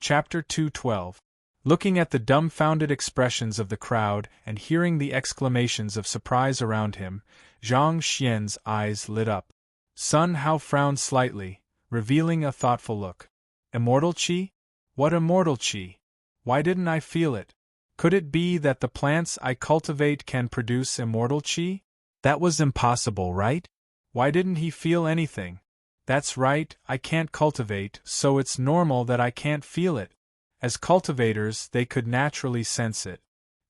Chapter 212. Looking at the dumbfounded expressions of the crowd and hearing the exclamations of surprise around him, Zhang Xian's eyes lit up. Sun Hao frowned slightly, revealing a thoughtful look. Immortal qi? What immortal qi? Why didn't I feel it? Could it be that the plants I cultivate can produce immortal qi? That was impossible, right? Why didn't he feel anything? That's right, I can't cultivate, so it's normal that I can't feel it. As cultivators, they could naturally sense it.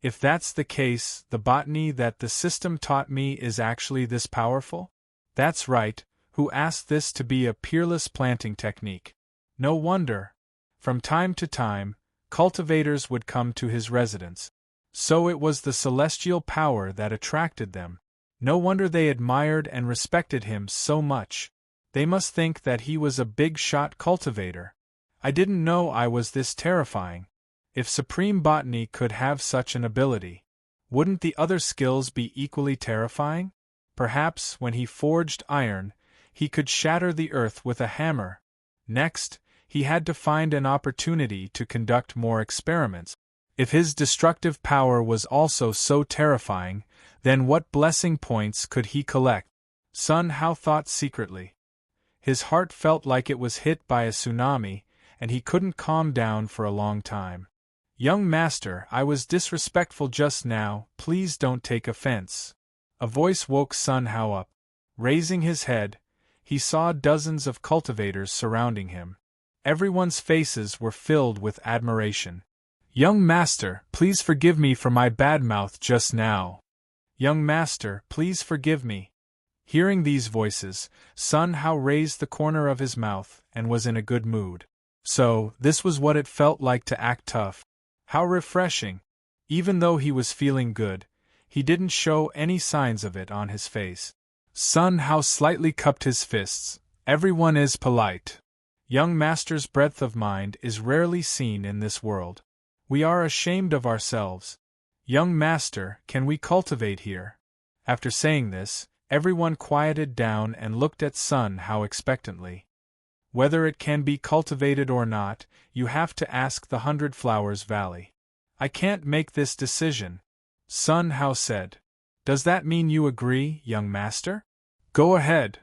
If that's the case, the botany that the system taught me is actually this powerful? That's right, who asked this to be a peerless planting technique? No wonder. From time to time, cultivators would come to his residence. So it was the celestial power that attracted them. No wonder they admired and respected him so much. They must think that he was a big-shot cultivator. I didn't know I was this terrifying. If Supreme Botany could have such an ability, wouldn't the other skills be equally terrifying? Perhaps, when he forged iron, he could shatter the earth with a hammer. Next, he had to find an opportunity to conduct more experiments. If his destructive power was also so terrifying, then what blessing points could he collect? Sun Hao thought secretly. His heart felt like it was hit by a tsunami, and he couldn't calm down for a long time. Young master, I was disrespectful just now, please don't take offense. A voice woke Sun Hao up. Raising his head, he saw dozens of cultivators surrounding him. Everyone's faces were filled with admiration. Young master, please forgive me for my bad mouth just now. Young master, please forgive me. Hearing these voices, Sun Hao raised the corner of his mouth and was in a good mood. So, this was what it felt like to act tough. How refreshing! Even though he was feeling good, he didn't show any signs of it on his face. Sun Hao slightly cupped his fists. Everyone is polite. Young master's breadth of mind is rarely seen in this world. We are ashamed of ourselves. Young master, can we cultivate here? After saying this, everyone quieted down and looked at Sun Hao expectantly. Whether it can be cultivated or not, you have to ask the 100 Flowers Valley. I can't make this decision, Sun Hao said. Does that mean you agree, young master? Go ahead.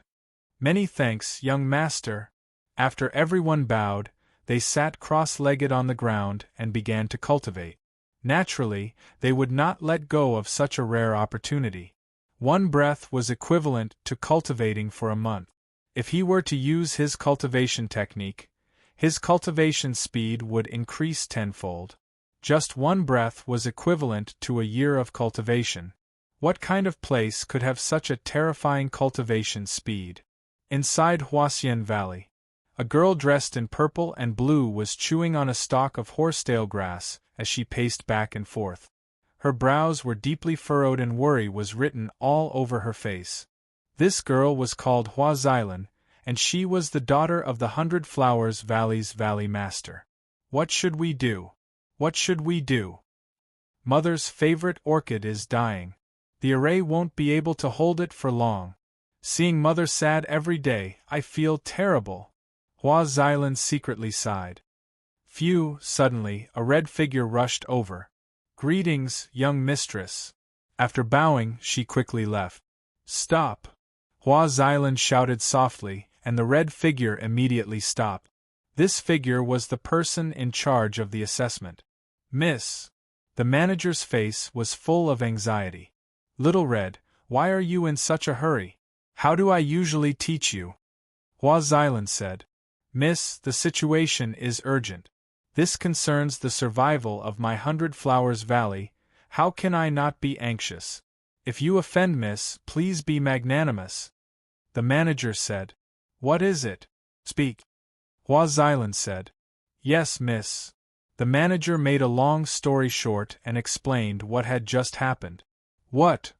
Many thanks, young master. After everyone bowed, they sat cross-legged on the ground and began to cultivate. Naturally, they would not let go of such a rare opportunity. One breath was equivalent to cultivating for a month. If he were to use his cultivation technique, his cultivation speed would increase tenfold. Just one breath was equivalent to a year of cultivation. What kind of place could have such a terrifying cultivation speed? Inside Huaxian Valley, a girl dressed in purple and blue was chewing on a stalk of horsetail grass as she paced back and forth. Her brows were deeply furrowed and worry was written all over her face. This girl was called Hua Xilan, and she was the daughter of the 100 Flowers Valley's Valley Master. What should we do? What should we do? Mother's favorite orchid is dying. The array won't be able to hold it for long. Seeing Mother sad every day, I feel terrible. Hua Xilan secretly sighed. Phew, suddenly, a red figure rushed over. Greetings, young mistress. After bowing, she quickly left. Stop! Hua Xilan shouted softly, and the red figure immediately stopped. This figure was the person in charge of the assessment. Miss. The manager's face was full of anxiety. Little Red, why are you in such a hurry? How do I usually teach you? Hua Xilan said. Miss, the situation is urgent. This concerns the survival of my 100 Flowers Valley. How can I not be anxious? If you offend Miss, please be magnanimous. The manager said. What is it? Speak. Hua Xilan said. Yes, Miss. The manager made a long story short and explained what had just happened. What?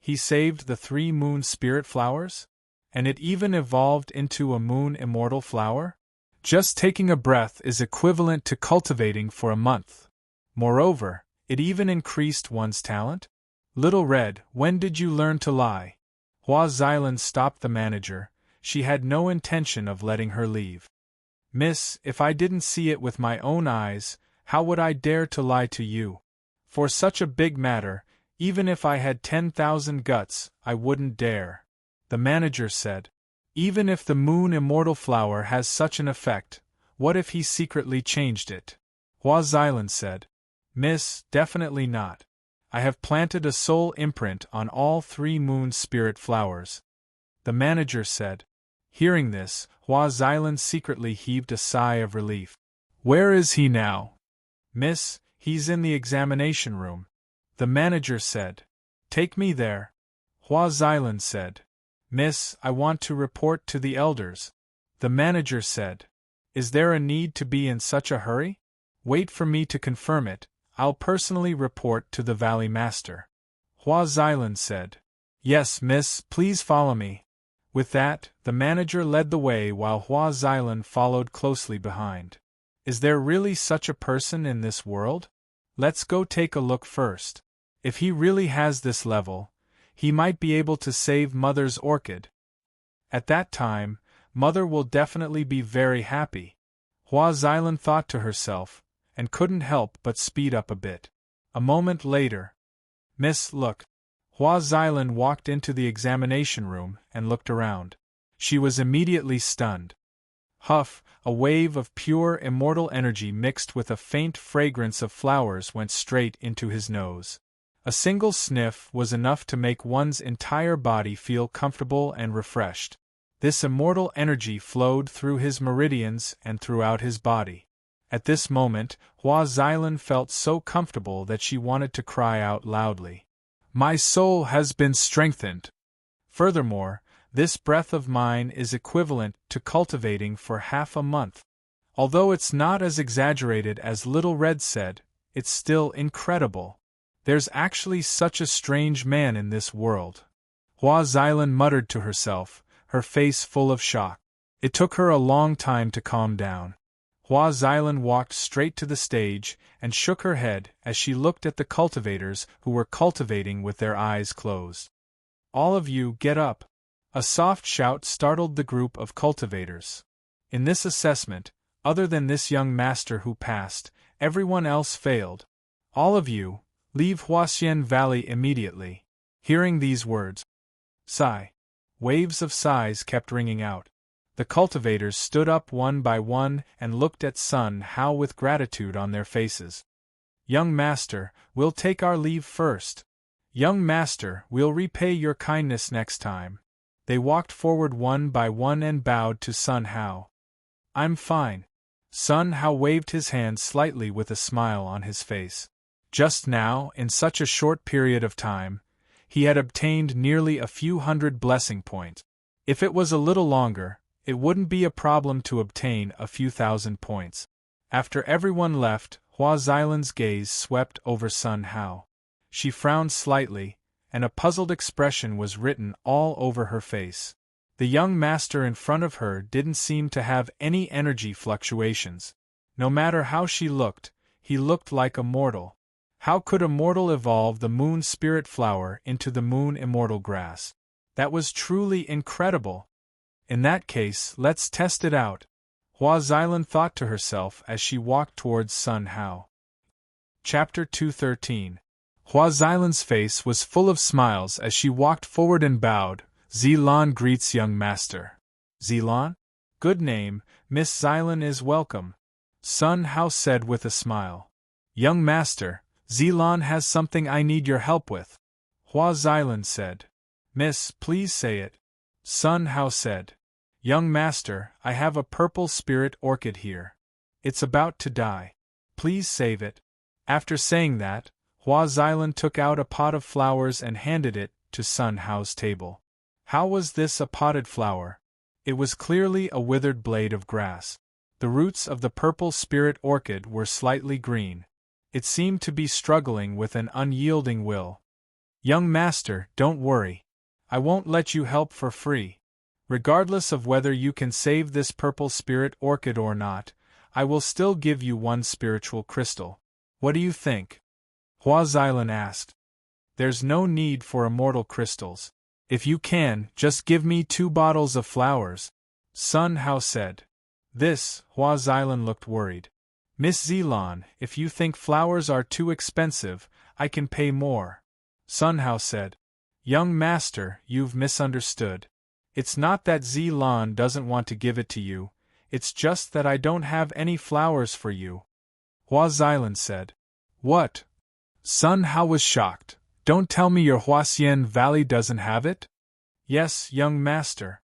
He saved the 3 moon spirit flowers? And it even evolved into a moon immortal flower? Just taking a breath is equivalent to cultivating for a month. Moreover, it even increased one's talent? Little Red, when did you learn to lie? Hua Xilan stopped the manager. She had no intention of letting her leave. Miss, if I didn't see it with my own eyes, how would I dare to lie to you? For such a big matter, even if I had 10,000 guts, I wouldn't dare. The manager said. Even if the moon immortal flower has such an effect, what if he secretly changed it? Hua Xilan said. Miss, definitely not. I have planted a soul imprint on all 3 moon spirit flowers. The manager said. Hearing this, Hua Xilan secretly heaved a sigh of relief. Where is he now? Miss, he's in the examination room. The manager said. Take me there. Hua Xilan said. Miss, I want to report to the elders. The manager said. Is there a need to be in such a hurry? Wait for me to confirm it, I'll personally report to the Valley Master. Hua Xilan said. Yes, miss, please follow me. With that, the manager led the way while Hua Xilan followed closely behind. Is there really such a person in this world? Let's go take a look first. If he really has this level, he might be able to save Mother's orchid. At that time, Mother will definitely be very happy. Hua Xilan thought to herself, and couldn't help but speed up a bit. A moment later. Miss, look. Hua Xilan walked into the examination room and looked around. She was immediately stunned. Huff, a wave of pure immortal energy mixed with a faint fragrance of flowers went straight into his nose. A single sniff was enough to make one's entire body feel comfortable and refreshed. This immortal energy flowed through his meridians and throughout his body. At this moment, Hua Xilan felt so comfortable that she wanted to cry out loudly. My soul has been strengthened. Furthermore, this breath of mine is equivalent to cultivating for half a month. Although it's not as exaggerated as Little Red said, it's still incredible. There's actually such a strange man in this world. Hua Xilan muttered to herself, her face full of shock. It took her a long time to calm down. Hua Xilan walked straight to the stage and shook her head as she looked at the cultivators who were cultivating with their eyes closed. All of you, get up! A soft shout startled the group of cultivators. In this assessment, other than this young master who passed, everyone else failed. All of you, leave Huaxian Valley immediately. Hearing these words, sigh. Waves of sighs kept ringing out. The cultivators stood up one by one and looked at Sun Hao with gratitude on their faces. Young master, we'll take our leave first. Young master, we'll repay your kindness next time. They walked forward one by one and bowed to Sun Hao. I'm fine. Sun Hao waved his hand slightly with a smile on his face. Just now, in such a short period of time, he had obtained nearly a few hundred blessing points. If it was a little longer, it wouldn't be a problem to obtain a few thousand points. After everyone left, Hua Xilan's gaze swept over Sun Hao. She frowned slightly, and a puzzled expression was written all over her face. The young master in front of her didn't seem to have any energy fluctuations. No matter how she looked, he looked like a mortal. How could a mortal evolve the moon spirit flower into the moon immortal grass? That was truly incredible. In that case, let's test it out. Hua Xilan thought to herself as she walked towards Sun Hao. Chapter 213. Hua Xilan's face was full of smiles as she walked forward and bowed. Xilan greets young master. Xilan? Good name, Miss Xilan is welcome. Sun Hao said with a smile. Young master, Xilan has something I need your help with. Hua Xilan said. Miss, please say it. Sun Hao said. Young master, I have a purple spirit orchid here. It's about to die. Please save it. After saying that, Hua Xilan took out a pot of flowers and handed it to Sun Hao's table. How was this a potted flower? It was clearly a withered blade of grass. The roots of the purple spirit orchid were slightly green. It seemed to be struggling with an unyielding will. Young master, don't worry. I won't let you help for free. Regardless of whether you can save this purple spirit orchid or not, I will still give you one spiritual crystal. What do you think? Hua Xilan asked. There's no need for immortal crystals. If you can, just give me 2 bottles of flowers. Sun Hao said. Hua Xilan looked worried. Miss Zilan, if you think flowers are too expensive, I can pay more. Sun Hao said. Young master, you've misunderstood. It's not that Zilan doesn't want to give it to you, it's just that I don't have any flowers for you. Hua Xilan said. What? Sun Hao was shocked. Don't tell me your Huaxian Valley doesn't have it? Yes, young master.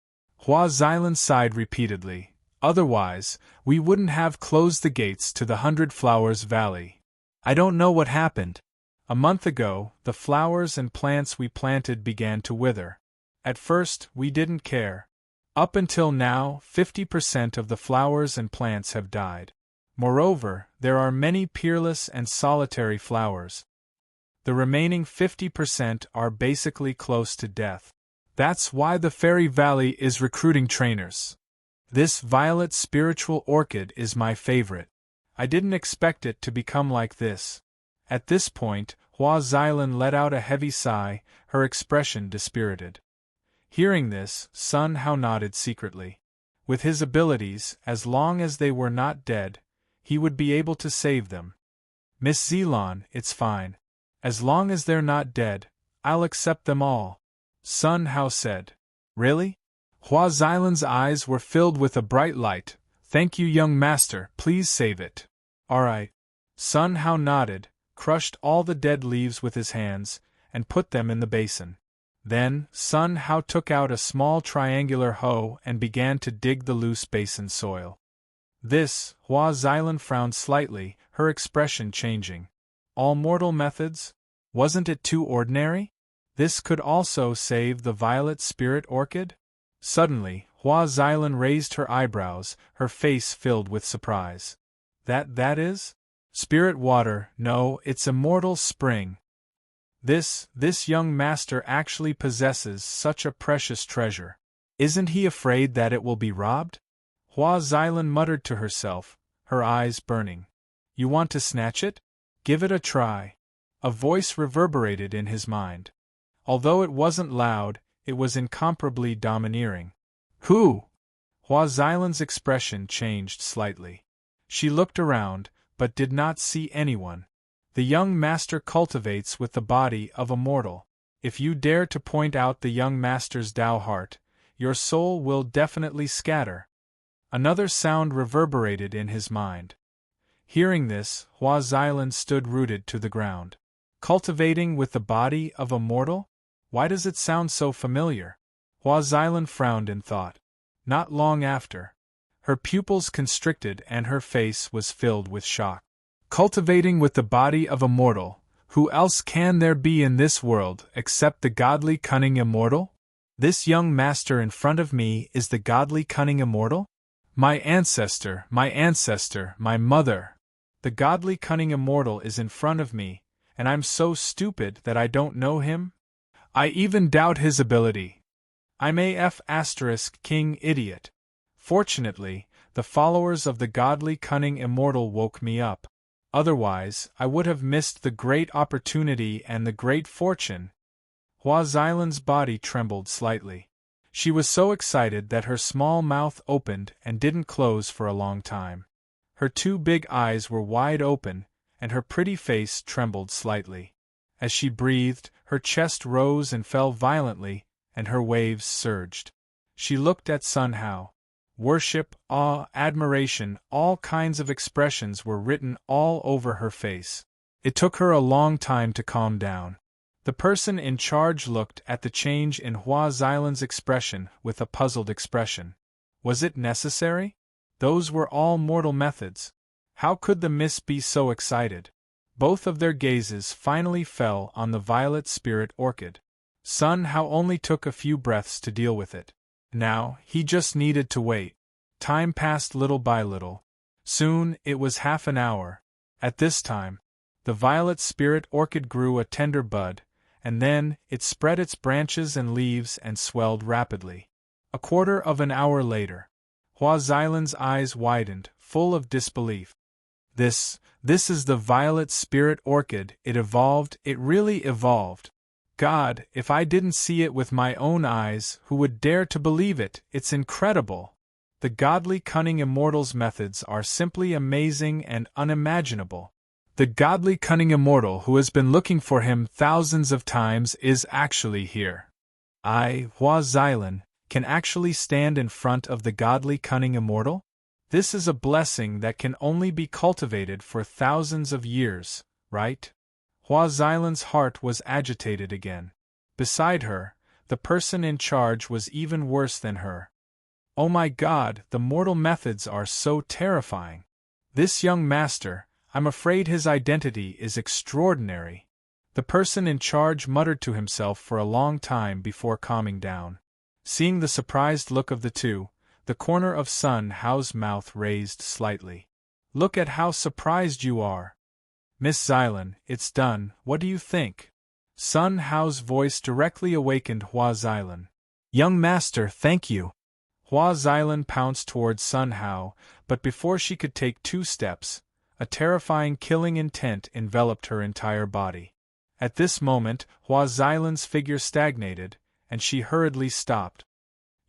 Hua Xilan sighed repeatedly. Otherwise, we wouldn't have closed the gates to the 100 Flowers Valley. I don't know what happened. A month ago, the flowers and plants we planted began to wither. At first, we didn't care. Up until now, 50% of the flowers and plants have died. Moreover, there are many peerless and solitary flowers. The remaining 50% are basically close to death. That's why the Fairy Valley is recruiting trainers. This violet spiritual orchid is my favorite. I didn't expect it to become like this. At this point, Hua Xilan let out a heavy sigh, her expression dispirited. Hearing this, Sun Hao nodded secretly. With his abilities, as long as they were not dead, he would be able to save them. Miss Zilan, it's fine. As long as they're not dead, I'll accept them all, Sun Hao said. Really? Hua Xilan's eyes were filled with a bright light. Thank you, young master, please save it. All right. Sun Hao nodded, crushed all the dead leaves with his hands, and put them in the basin. Then, Sun Hao took out a small triangular hoe and began to dig the loose basin soil. Hua Xilan frowned slightly, her expression changing. All mortal methods? Wasn't it too ordinary? This could also save the violet spirit orchid? Suddenly, Hua Xilan raised her eyebrows, her face filled with surprise. That is? Spirit water, no, it's immortal spring. This young master actually possesses such a precious treasure. Isn't he afraid that it will be robbed? Hua Xilan muttered to herself, her eyes burning. You want to snatch it? Give it a try. A voice reverberated in his mind. Although it wasn't loud, it was incomparably domineering. Who? Hua Xilan's expression changed slightly. She looked around, but did not see anyone. The young master cultivates with the body of a mortal. If you dare to point out the young master's Tao heart, your soul will definitely scatter. Another sound reverberated in his mind. Hearing this, Hua Xilan stood rooted to the ground. Cultivating with the body of a mortal? Why does it sound so familiar? Hua Xilan frowned in thought. Not long after, her pupils constricted and her face was filled with shock. Cultivating with the body of a mortal, who else can there be in this world except the godly cunning immortal? This young master in front of me is the godly cunning immortal? My ancestor, my mother! The godly cunning immortal is in front of me, and I'm so stupid that I don't know him? I even doubt his ability. I'm AF** king idiot. Fortunately, the followers of the godly cunning immortal woke me up. Otherwise, I would have missed the great opportunity and the great fortune. Hua Xilan's body trembled slightly. She was so excited that her small mouth opened and didn't close for a long time. Her two big eyes were wide open, and her pretty face trembled slightly. As she breathed, her chest rose and fell violently, and her waves surged. She looked at Sun Hao. Worship, awe, admiration, all kinds of expressions were written all over her face. It took her a long time to calm down. The person in charge looked at the change in Hua Xilan's expression with a puzzled expression. Was it necessary? Those were all mortal methods. How could the miss be so excited? Both of their gazes finally fell on the violet spirit orchid. Sun Hao only took a few breaths to deal with it. Now, he just needed to wait. Time passed little by little. Soon, it was half an hour. At this time, the violet spirit orchid grew a tender bud, and then it spread its branches and leaves and swelled rapidly. A quarter of an hour later, Hua Xilan's eyes widened, full of disbelief. This is the violet spirit orchid, it evolved, it really evolved. God, if I didn't see it with my own eyes, who would dare to believe it? It's incredible. The godly cunning immortal's methods are simply amazing and unimaginable. The godly cunning immortal who has been looking for him thousands of times is actually here. I, Hua Xylan, can actually stand in front of the godly cunning immortal? This is a blessing that can only be cultivated for thousands of years, right? Hua Xylan's heart was agitated again. Beside her, the person in charge was even worse than her. Oh my God, the mortal methods are so terrifying. This young master, I'm afraid his identity is extraordinary. The person in charge muttered to himself for a long time before calming down. Seeing the surprised look of the two, the corner of Sun Hao's mouth raised slightly. Look at how surprised you are. Miss Xylan, it's done, what do you think? Sun Hao's voice directly awakened Hua Xylan. Young master, thank you. Hua Xylan pounced towards Sun Hao, but before she could take 2 steps, a terrifying killing intent enveloped her entire body. At this moment, Hua Xylan's figure stagnated, and she hurriedly stopped.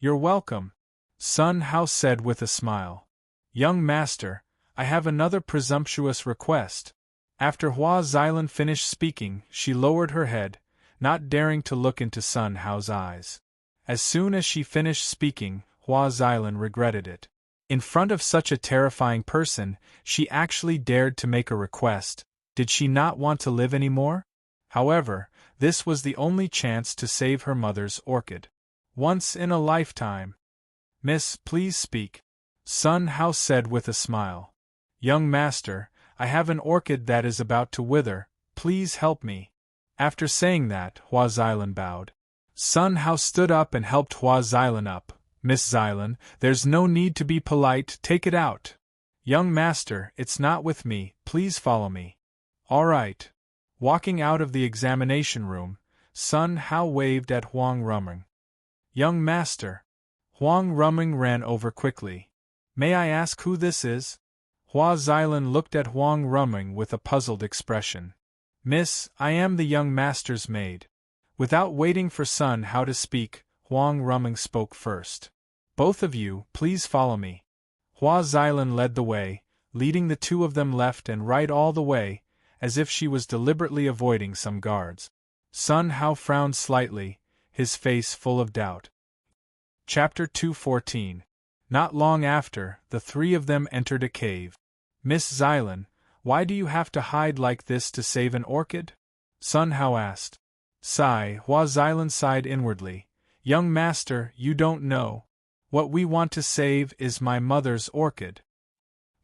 You're welcome, Sun Hao said with a smile. Young master, I have another presumptuous request. After Hua Xylan finished speaking, she lowered her head, not daring to look into Sun Hao's eyes. As soon as she finished speaking, Hua Xylan regretted it. In front of such a terrifying person, she actually dared to make a request. Did she not want to live anymore? However, this was the only chance to save her mother's orchid. Once in a lifetime. Miss, please speak, Sun Hao said with a smile. Young master, I have an orchid that is about to wither, please help me. After saying that, Hua Xylan bowed. Sun Hao stood up and helped Hua Xylan up. Miss Xylan, there's no need to be polite, take it out. Young master, it's not with me, please follow me. All right. Walking out of the examination room, Sun Hao waved at Huang Ruming. Young master. Huang Ruming ran over quickly. May I ask who this is? Hua Xylan looked at Huang Ruming with a puzzled expression. Miss, I am the young master's maid. Without waiting for Sun Hao to speak, Huang Ruming spoke first. Both of you, please follow me. Hua Xylan led the way, leading the two of them left and right all the way, as if she was deliberately avoiding some guards. Sun Hao frowned slightly, his face full of doubt. Chapter 214. Not long after, the 3 of them entered a cave. Miss Xylan, why do you have to hide like this to save an orchid? Sun Hao asked. Sigh, Hua Xylan sighed inwardly. Young master, you don't know. What we want to save is my mother's orchid.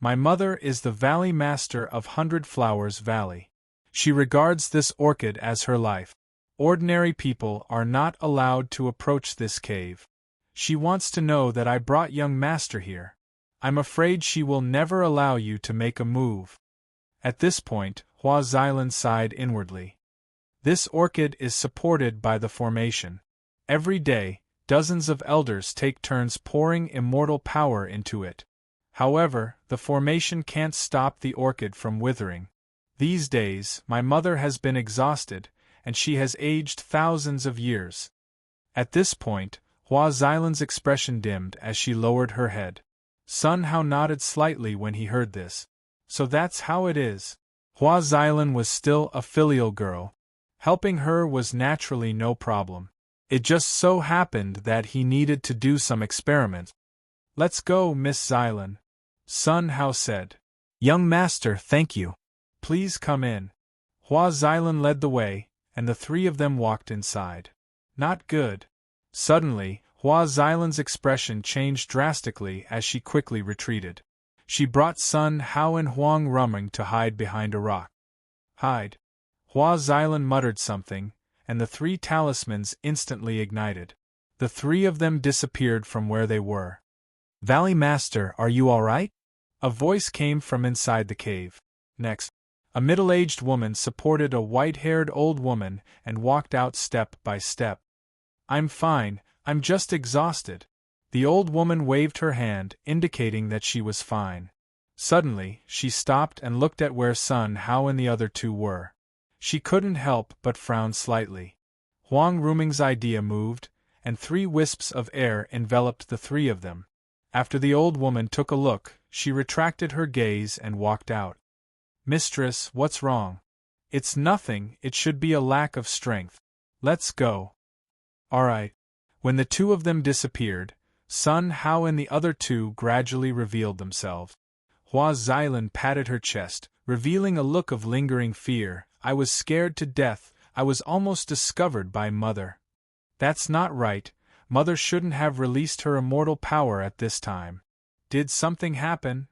My mother is the Valley Master of 100 Flowers Valley. She regards this orchid as her life. Ordinary people are not allowed to approach this cave. She wants to know that I brought young master here. I'm afraid she will never allow you to make a move. At this point, Hua Xylan sighed inwardly. This orchid is supported by the formation. Every day, dozens of elders take turns pouring immortal power into it. However, the formation can't stop the orchid from withering. These days, my mother has been exhausted, and she has aged thousands of years. At this point, Hua Xylan's expression dimmed as she lowered her head. Sun Hao nodded slightly when he heard this. So that's how it is. Hua Xylan was still a filial girl. Helping her was naturally no problem. It just so happened that he needed to do some experiment. Let's go, Miss Xylan, Sun Hao said. Young master, thank you. Please come in. Hua Xylan led the way, and the 3 of them walked inside. Not good. Suddenly, Hua Xylan's expression changed drastically as she quickly retreated. She brought Sun Hao and Huang Ruming to hide behind a rock. Hide. Hua Xylan muttered something, and the 3 talismans instantly ignited. The 3 of them disappeared from where they were. Valley Master, are you all right? A voice came from inside the cave. Next, a middle-aged woman supported a white-haired old woman and walked out step by step. I'm fine, I'm just exhausted. The old woman waved her hand, indicating that she was fine. Suddenly, she stopped and looked at where Sun Hao and the other 2 were. She couldn't help but frown slightly. Huang Ruming's idea moved, and 3 wisps of air enveloped the 3 of them. After the old woman took a look, she retracted her gaze and walked out. Mistress, what's wrong? It's nothing, it should be a lack of strength. Let's go. All right. When the two of them disappeared, Sun Hao and the other two gradually revealed themselves. Hua Xilan patted her chest, revealing a look of lingering fear. I was scared to death, I was almost discovered by Mother. That's not right, Mother shouldn't have released her immortal power at this time. Did something happen?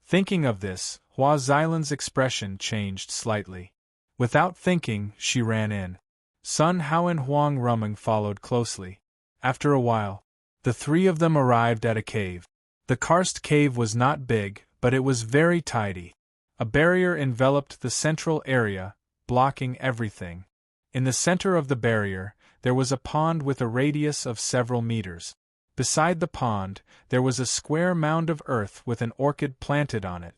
Thinking of this, Hua Xilan's expression changed slightly. Without thinking, she ran in. Sun Hao and Huang Rumeng followed closely. After a while, the three of them arrived at a cave. The karst cave was not big, but it was very tidy. A barrier enveloped the central area, blocking everything. In the center of the barrier, there was a pond with a radius of several meters. Beside the pond, there was a square mound of earth with an orchid planted on it.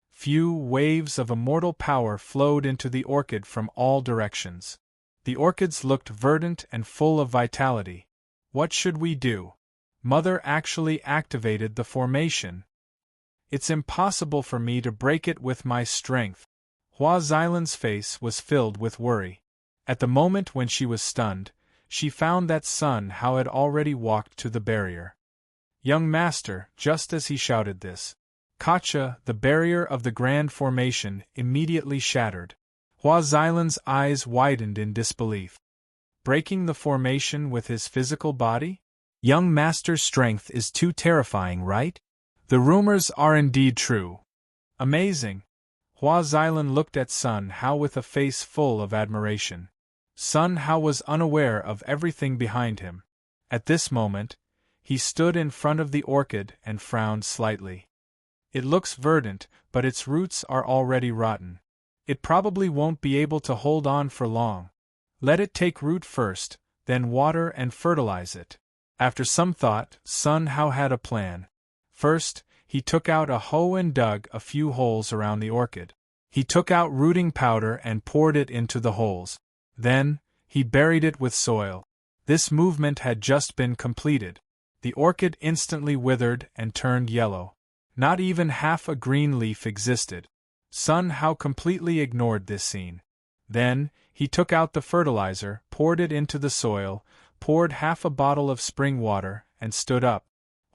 Few waves of immortal power flowed into the orchid from all directions. The orchids looked verdant and full of vitality. What should we do? Mother actually activated the formation. It's impossible for me to break it with my strength. Hua Xilan's face was filled with worry. At the moment when she was stunned, she found that Sun Hao had already walked to the barrier. Young master, just as he shouted this, Kacha, the barrier of the grand formation, immediately shattered. Hua Xilan's eyes widened in disbelief. Breaking the formation with his physical body? Young master's strength is too terrifying, right? The rumors are indeed true. Amazing. Hua Xilan looked at Sun Hao with a face full of admiration. Sun Hao was unaware of everything behind him. At this moment, he stood in front of the orchid and frowned slightly. It looks verdant, but its roots are already rotten. It probably won't be able to hold on for long. Let it take root first, then water and fertilize it. After some thought, Sun Hao had a plan. First, he took out a hoe and dug a few holes around the orchid. He took out rooting powder and poured it into the holes. Then, he buried it with soil. This movement had just been completed. The orchid instantly withered and turned yellow. Not even half a green leaf existed. Sun Hao completely ignored this scene. Then, he took out the fertilizer, poured it into the soil, poured half a bottle of spring water, and stood up.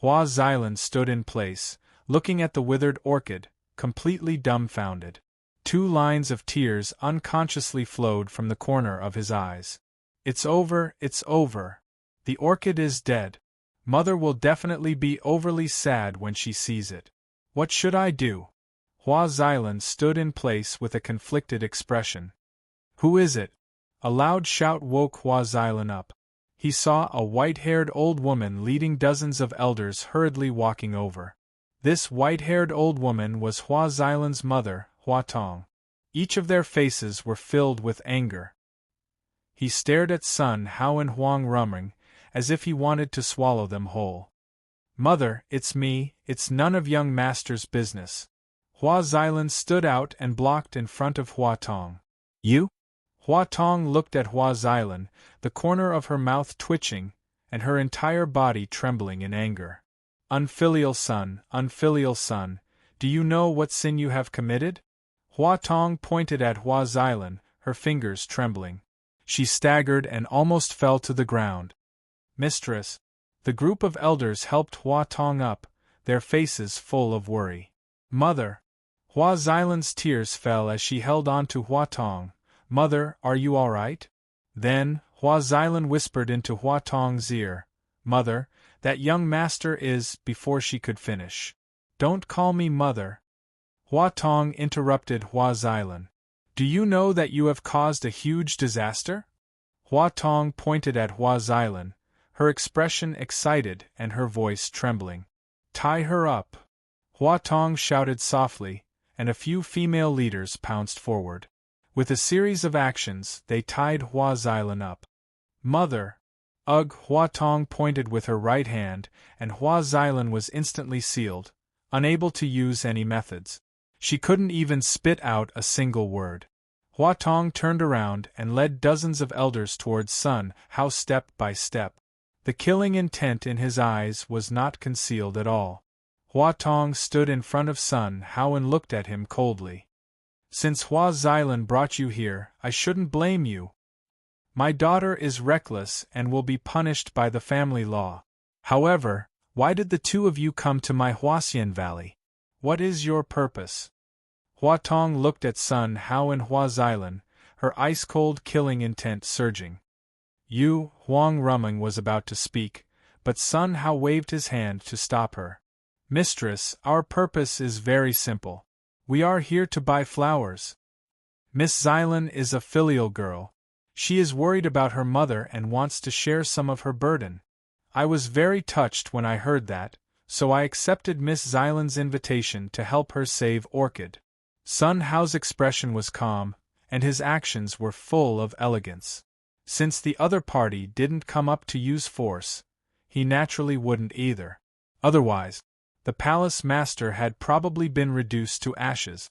Hua Xilan stood in place, looking at the withered orchid, completely dumbfounded. 2 lines of tears unconsciously flowed from the corner of his eyes. It's over, it's over. The orchid is dead. Mother will definitely be overly sad when she sees it. What should I do? Hua Xilan stood in place with a conflicted expression. Who is it? A loud shout woke Hua Xilan up. He saw a white-haired old woman leading dozens of elders hurriedly walking over. This white-haired old woman was Hua Xilan's mother, Hua Tong. Each of their faces were filled with anger. He stared at Sun Hao and Huang Rumeng, as if he wanted to swallow them whole. Mother, it's me, it's none of young master's business. Hua Xilan stood out and blocked in front of Hua Tong. You? Hua Tong looked at Hua Xilan, the corner of her mouth twitching, and her entire body trembling in anger. Unfilial son, do you know what sin you have committed? Hua Tong pointed at Hua Xilan, her fingers trembling. She staggered and almost fell to the ground. Mistress. The group of elders helped Hua Tong up, their faces full of worry. Mother. Hua Xilan's tears fell as she held on to Hua Tong. Mother, are you all right? Then, Hua Xilan whispered into Hua Tong's ear. Mother, that young master is, before she could finish. Don't call me mother. Hua Tong interrupted Hua Xilan. Do you know that you have caused a huge disaster? Hua Tong pointed at Hua Xilan, her expression excited and her voice trembling. Tie her up. Hua Tong shouted softly, and a few female leaders pounced forward. With a series of actions, they tied Hua Xilan up. Mother! Ugh! Hua Tong pointed with her right hand, and Hua Xilan was instantly sealed, unable to use any methods. She couldn't even spit out a single word. Hua Tong turned around and led dozens of elders towards Sun Hao step by step. The killing intent in his eyes was not concealed at all. Hua Tong stood in front of Sun Hao and looked at him coldly. Since Hua Xilan brought you here, I shouldn't blame you. My daughter is reckless and will be punished by the family law. However, why did the two of you come to my Huaxian Valley? What is your purpose? Hua Tong looked at Sun Hao and Hua Xilan, her ice-cold killing intent surging. Huang Rumeng was about to speak, but Sun Hao waved his hand to stop her. Mistress, our purpose is very simple. We are here to buy flowers. Miss Xilan is a filial girl. She is worried about her mother and wants to share some of her burden. I was very touched when I heard that, so I accepted Miss Xilan's invitation to help her save Orchid. Sun Hao's expression was calm, and his actions were full of elegance. Since the other party didn't come up to use force, he naturally wouldn't either. Otherwise, the palace master had probably been reduced to ashes.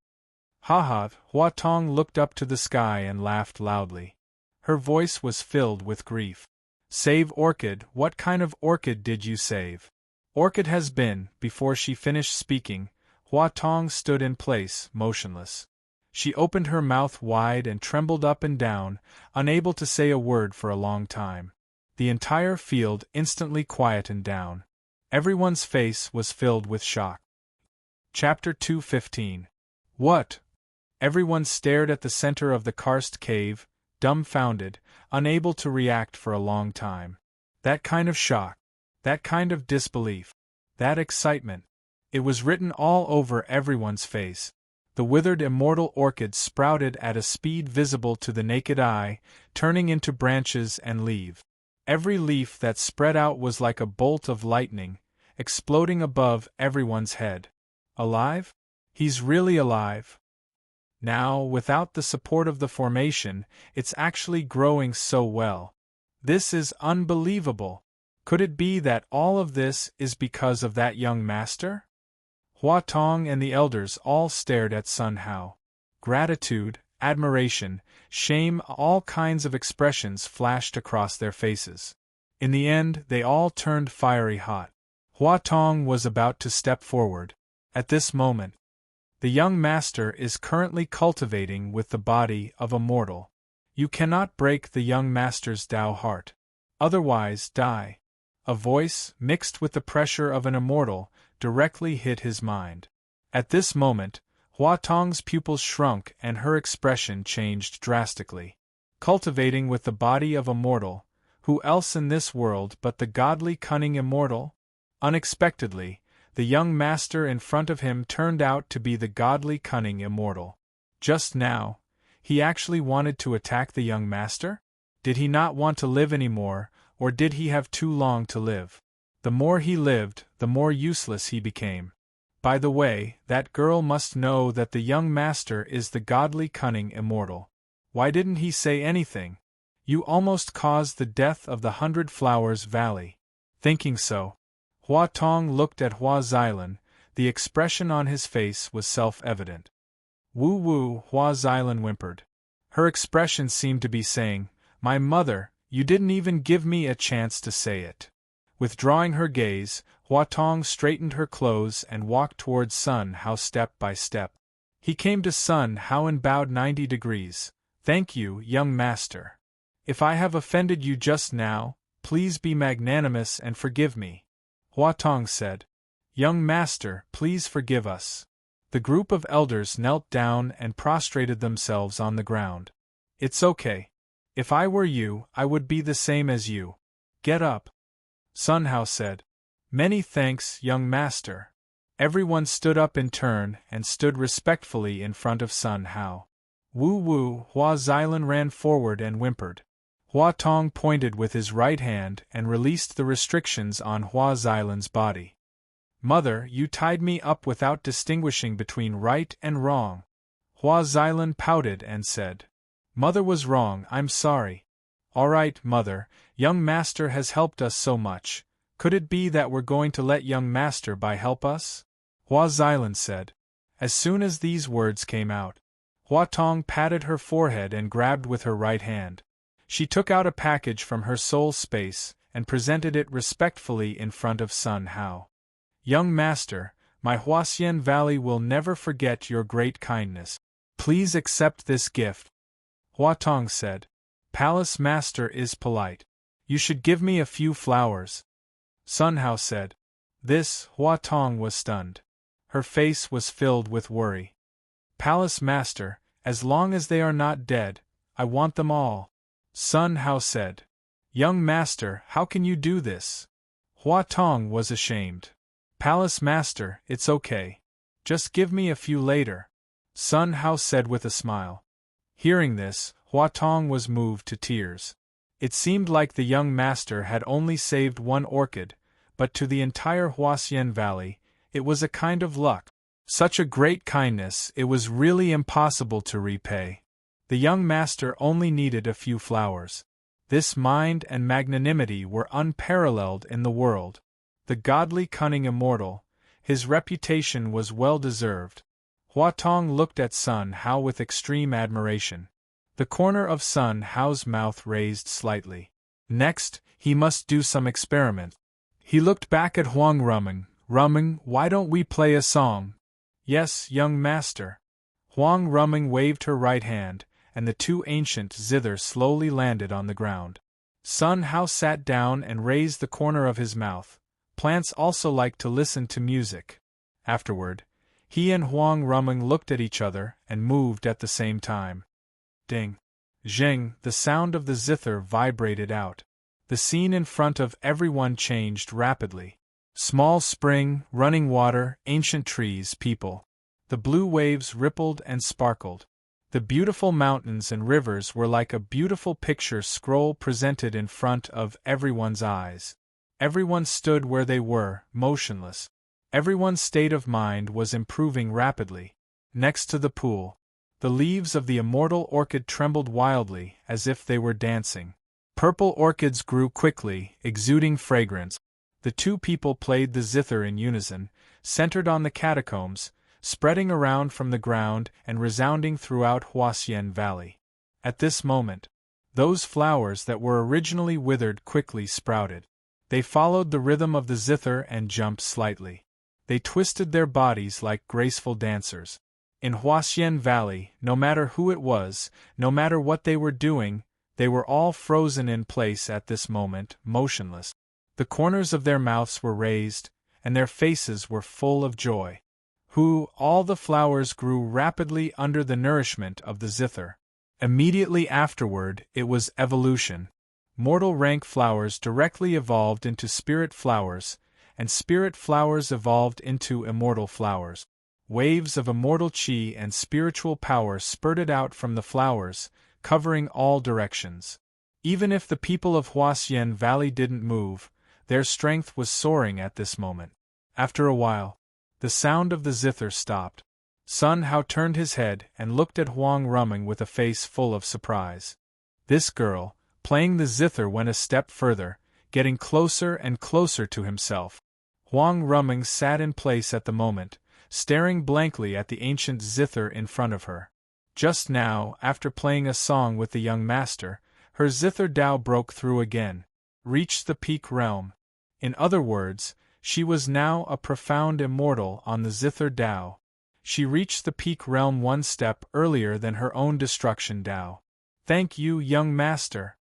Haha, Hua Tong looked up to the sky and laughed loudly. Her voice was filled with grief. Save Orchid, what kind of orchid did you save? Orchid has been, before she finished speaking, Hua Tong stood in place, motionless. She opened her mouth wide and trembled up and down, unable to say a word for a long time. The entire field instantly quietened down. Everyone's face was filled with shock. Chapter 2:15. What? Everyone stared at the center of the karst cave, dumbfounded, unable to react for a long time. That kind of shock, that kind of disbelief, that excitement. It was written all over everyone's face. The withered immortal orchid sprouted at a speed visible to the naked eye, turning into branches and leaves. Every leaf that spread out was like a bolt of lightning, exploding above everyone's head. Alive? He's really alive. Now, without the support of the formation, it's actually growing so well. This is unbelievable. Could it be that all of this is because of that young master? Hua Tong and the elders all stared at Sun Hao. Gratitude, admiration, shame, all kinds of expressions flashed across their faces. In the end, they all turned fiery hot. Hua Tong was about to step forward. At this moment, the young master is currently cultivating with the body of a mortal. You cannot break the young master's Tao heart. Otherwise, die. A voice, mixed with the pressure of an immortal, directly hit his mind. At this moment, Hua Tong's pupils shrunk and her expression changed drastically. Cultivating with the body of a mortal, who else in this world but the godly cunning immortal? Unexpectedly, the young master in front of him turned out to be the godly cunning immortal. Just now, he actually wanted to attack the young master? Did he not want to live anymore, or did he have too long to live? The more he lived, the more useless he became. By the way, that girl must know that the young master is the godly cunning immortal. Why didn't he say anything? You almost caused the death of the 100 Flowers Valley. Thinking so, Hua Tong looked at Hua Xilan. The expression on his face was self-evident. Woo, Hua Xilan whimpered. Her expression seemed to be saying, "My mother, you didn't even give me a chance to say it." Withdrawing her gaze, Hua Tong straightened her clothes and walked towards Sun Hao step by step. He came to Sun Hao and bowed 90 degrees. "Thank you, young master. If I have offended you just now, please be magnanimous and forgive me." Hua Tong said, "Young master, please forgive us." The group of elders knelt down and prostrated themselves on the ground. "It's okay. If I were you, I would be the same as you. Get up." Sun Hao said, "Many thanks, young master." Everyone stood up in turn and stood respectfully in front of Sun Hao. Woo, Hua Xilan ran forward and whimpered. Hua Tong pointed with his right hand and released the restrictions on Hua Xilan's body. "Mother, you tied me up without distinguishing between right and wrong." Hua Xilan pouted and said, "Mother was wrong, I'm sorry." "All right, mother, young master has helped us so much. Could it be that we're going to let young master by help us?" Hua Xilan said. As soon as these words came out, Hua Tong patted her forehead and grabbed with her right hand. She took out a package from her soul space and presented it respectfully in front of Sun Hao. "Young master, my Huasien Valley will never forget your great kindness. Please accept this gift." Hua Tong said. "Palace master is polite. You should give me a few flowers." Sun Hao said. This, Hua Tong was stunned. Her face was filled with worry. "Palace master, as long as they are not dead, I want them all." Sun Hao said. "Young master, how can you do this?" Hua Tong was ashamed. "Palace master, it's okay. Just give me a few later," Sun Hao said with a smile. Hearing this, Hua Tong was moved to tears. It seemed like the young master had only saved one orchid, but to the entire Huasien Valley, it was a kind of luck. Such a great kindness it was really impossible to repay. The young master only needed a few flowers. This mind and magnanimity were unparalleled in the world. The godly cunning immortal, his reputation was well deserved. Hua Tong looked at Sun Hao with extreme admiration. The corner of Sun Hao's mouth raised slightly. Next, he must do some experiment. He looked back at Huang Rumming. "Rumming, why don't we play a song?" "Yes, young master." Huang Rumming waved her right hand, and the two ancient zither slowly landed on the ground. Sun Hao sat down and raised the corner of his mouth. Plants also like to listen to music. Afterward, he and Huang Rumming looked at each other and moved at the same time. Ding! Zheng! The sound of the zither vibrated out. The scene in front of everyone changed rapidly. Small spring, running water, ancient trees, people. The blue waves rippled and sparkled. The beautiful mountains and rivers were like a beautiful picture scroll presented in front of everyone's eyes. Everyone stood where they were, motionless. Everyone's state of mind was improving rapidly. Next to the pool, the leaves of the immortal orchid trembled wildly, as if they were dancing. Purple orchids grew quickly, exuding fragrance. The two people played the zither in unison, centered on the catacombs, spreading around from the ground and resounding throughout Huasien Valley. At this moment, those flowers that were originally withered quickly sprouted. They followed the rhythm of the zither and jumped slightly. They twisted their bodies like graceful dancers. In Huasien Valley, no matter who it was, no matter what they were doing, they were all frozen in place at this moment, motionless. The corners of their mouths were raised, and their faces were full of joy. All the flowers grew rapidly under the nourishment of the zither. Immediately afterward, it was evolution. Mortal rank flowers directly evolved into spirit flowers, and spirit flowers evolved into immortal flowers. Waves of immortal chi and spiritual power spurted out from the flowers, covering all directions. Even if the people of Huasien Valley didn't move, their strength was soaring at this moment. After a while, the sound of the zither stopped. Sun Hao turned his head and looked at Huang Rumming with a face full of surprise. This girl, playing the zither, went a step further, getting closer and closer to himself. Huang Rumming sat in place at the moment, staring blankly at the ancient zither in front of her. Just now, after playing a song with the young master, her zither Dao broke through again, reached the peak realm. In other words, she was now a profound immortal on the zither Dao. She reached the peak realm one step earlier than her own destruction Dao. "Thank you, young master."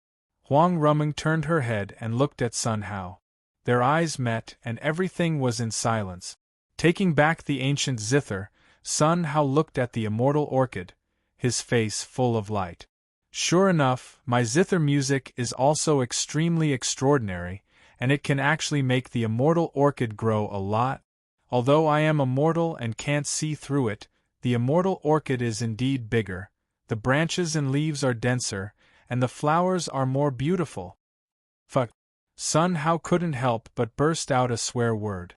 Huang Rumming turned her head and looked at Sun Hao. Their eyes met and everything was in silence. Taking back the ancient zither, Sun Hao looked at the immortal orchid, his face full of light. "Sure enough, my zither music is also extremely extraordinary, and it can actually make the immortal orchid grow a lot. Although I am immortal and can't see through it, the immortal orchid is indeed bigger, the branches and leaves are denser, and the flowers are more beautiful." Fuck! Sun Hao couldn't help but burst out a swear word.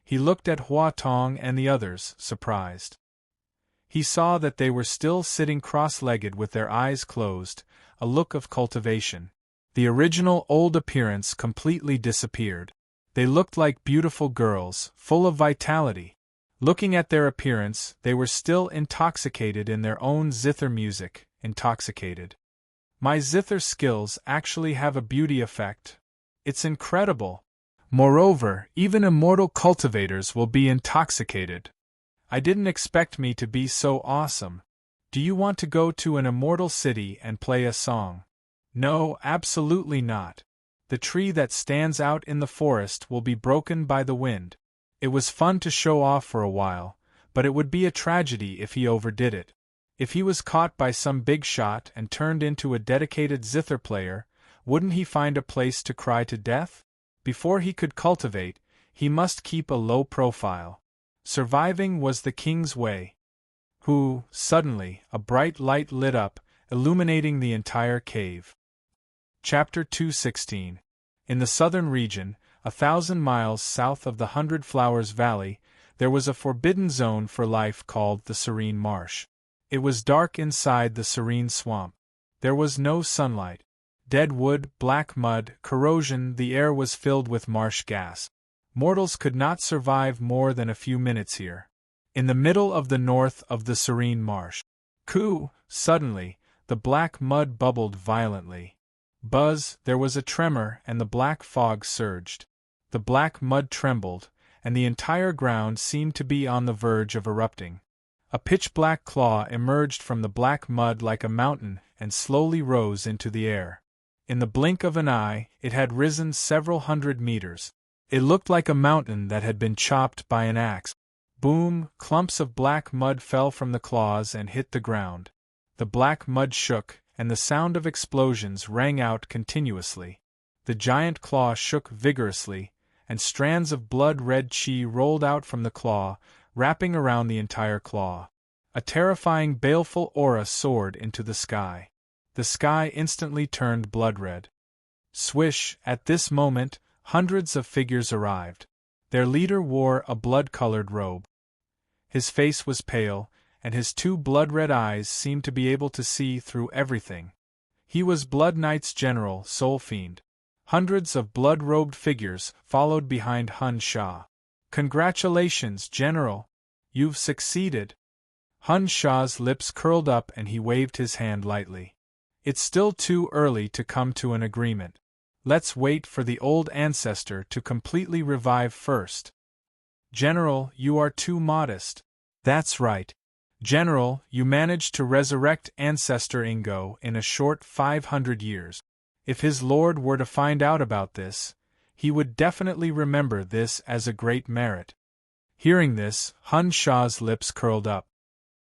He looked at Hua Tong and the others, surprised. He saw that they were still sitting cross-legged with their eyes closed, a look of cultivation. The original old appearance completely disappeared. They looked like beautiful girls, full of vitality. Looking at their appearance, they were still intoxicated in their own zither music, intoxicated. "My zither skills actually have a beauty effect. It's incredible. Moreover, even immortal cultivators will be intoxicated. I didn't expect me to be so awesome. Do you want to go to an immortal city and play a song? No, absolutely not. The tree that stands out in the forest will be broken by the wind. It was fun to show off for a while, but it would be a tragedy if he overdid it. If he was caught by some big shot and turned into a dedicated zither player, wouldn't he find a place to cry to death? Before he could cultivate, he must keep a low profile. Surviving was the king's way. Suddenly, a bright light lit up, illuminating the entire cave. Chapter 216. In the southern region, 1,000 miles south of the Hundred Flowers Valley, there was a forbidden zone for life called the Serene Marsh. It was dark inside the serene swamp. There was no sunlight. Dead wood, black mud, corrosion, the air was filled with marsh gas. Mortals could not survive more than a few minutes here. In the middle of the north of the serene marsh. Suddenly, the black mud bubbled violently. Buzz, there was a tremor and the black fog surged. The black mud trembled, and the entire ground seemed to be on the verge of erupting. A pitch-black claw emerged from the black mud like a mountain and slowly rose into the air. In the blink of an eye, it had risen several hundred meters. It looked like a mountain that had been chopped by an axe. Boom! Clumps of black mud fell from the claws and hit the ground. The black mud shook, and the sound of explosions rang out continuously. The giant claw shook vigorously, and strands of blood-red chi rolled out from the claw, wrapping around the entire claw. A terrifying baleful aura soared into the sky. The sky instantly turned blood-red. Swish! At this moment, hundreds of figures arrived. Their leader wore a blood-colored robe. His face was pale, and his two blood-red eyes seemed to be able to see through everything. He was Blood Knight's general, Soul Fiend. Hundreds of blood-robed figures followed behind Hun Sha. "Congratulations, General! You've succeeded!" Hun Sha's lips curled up and he waved his hand lightly. "It's still too early to come to an agreement. Let's wait for the old Ancestor to completely revive first." "General, you are too modest." "That's right. General, you managed to resurrect Ancestor Ingo in a short 500 years. If his lord were to find out about this, he would definitely remember this as a great merit." Hearing this, Hun Sha's lips curled up.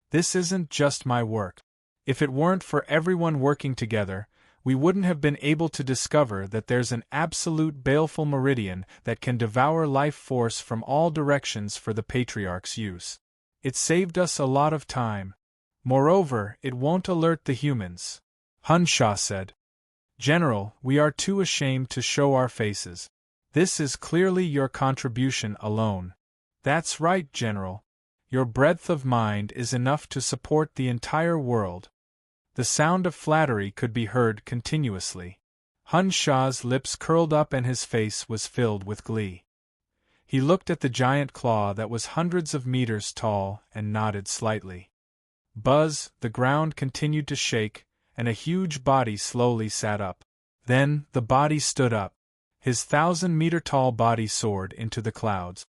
"This isn't just my work. If it weren't for everyone working together, we wouldn't have been able to discover that there's an absolute baleful meridian that can devour life force from all directions for the Patriarch's use. It saved us a lot of time. Moreover, it won't alert the humans," Hun Sha said. "General, we are too ashamed to show our faces. This is clearly your contribution alone." "That's right, General. Your breadth of mind is enough to support the entire world." The sound of flattery could be heard continuously. Hun Sha's lips curled up and his face was filled with glee. He looked at the giant claw that was hundreds of meters tall and nodded slightly. Buzz, the ground continued to shake, and a huge body slowly sat up. Then, the body stood up. His 1,000-meter-tall body soared into the clouds.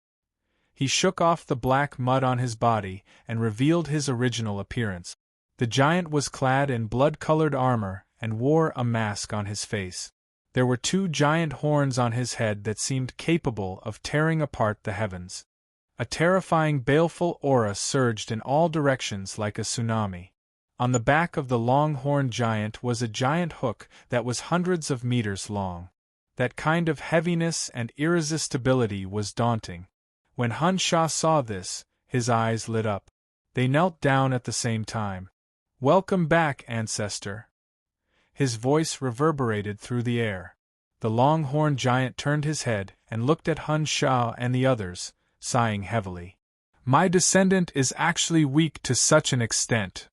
He shook off the black mud on his body and revealed his original appearance. The giant was clad in blood-colored armor and wore a mask on his face. There were two giant horns on his head that seemed capable of tearing apart the heavens. A terrifying baleful aura surged in all directions like a tsunami. On the back of the long-horned giant was a giant hook that was hundreds of meters long. That kind of heaviness and irresistibility was daunting. When Hun Sha saw this, his eyes lit up. They knelt down at the same time. "Welcome back, Ancestor." His voice reverberated through the air. The long-horned giant turned his head and looked at Hun Sha and the others, sighing heavily. "My descendant is actually weak to such an extent.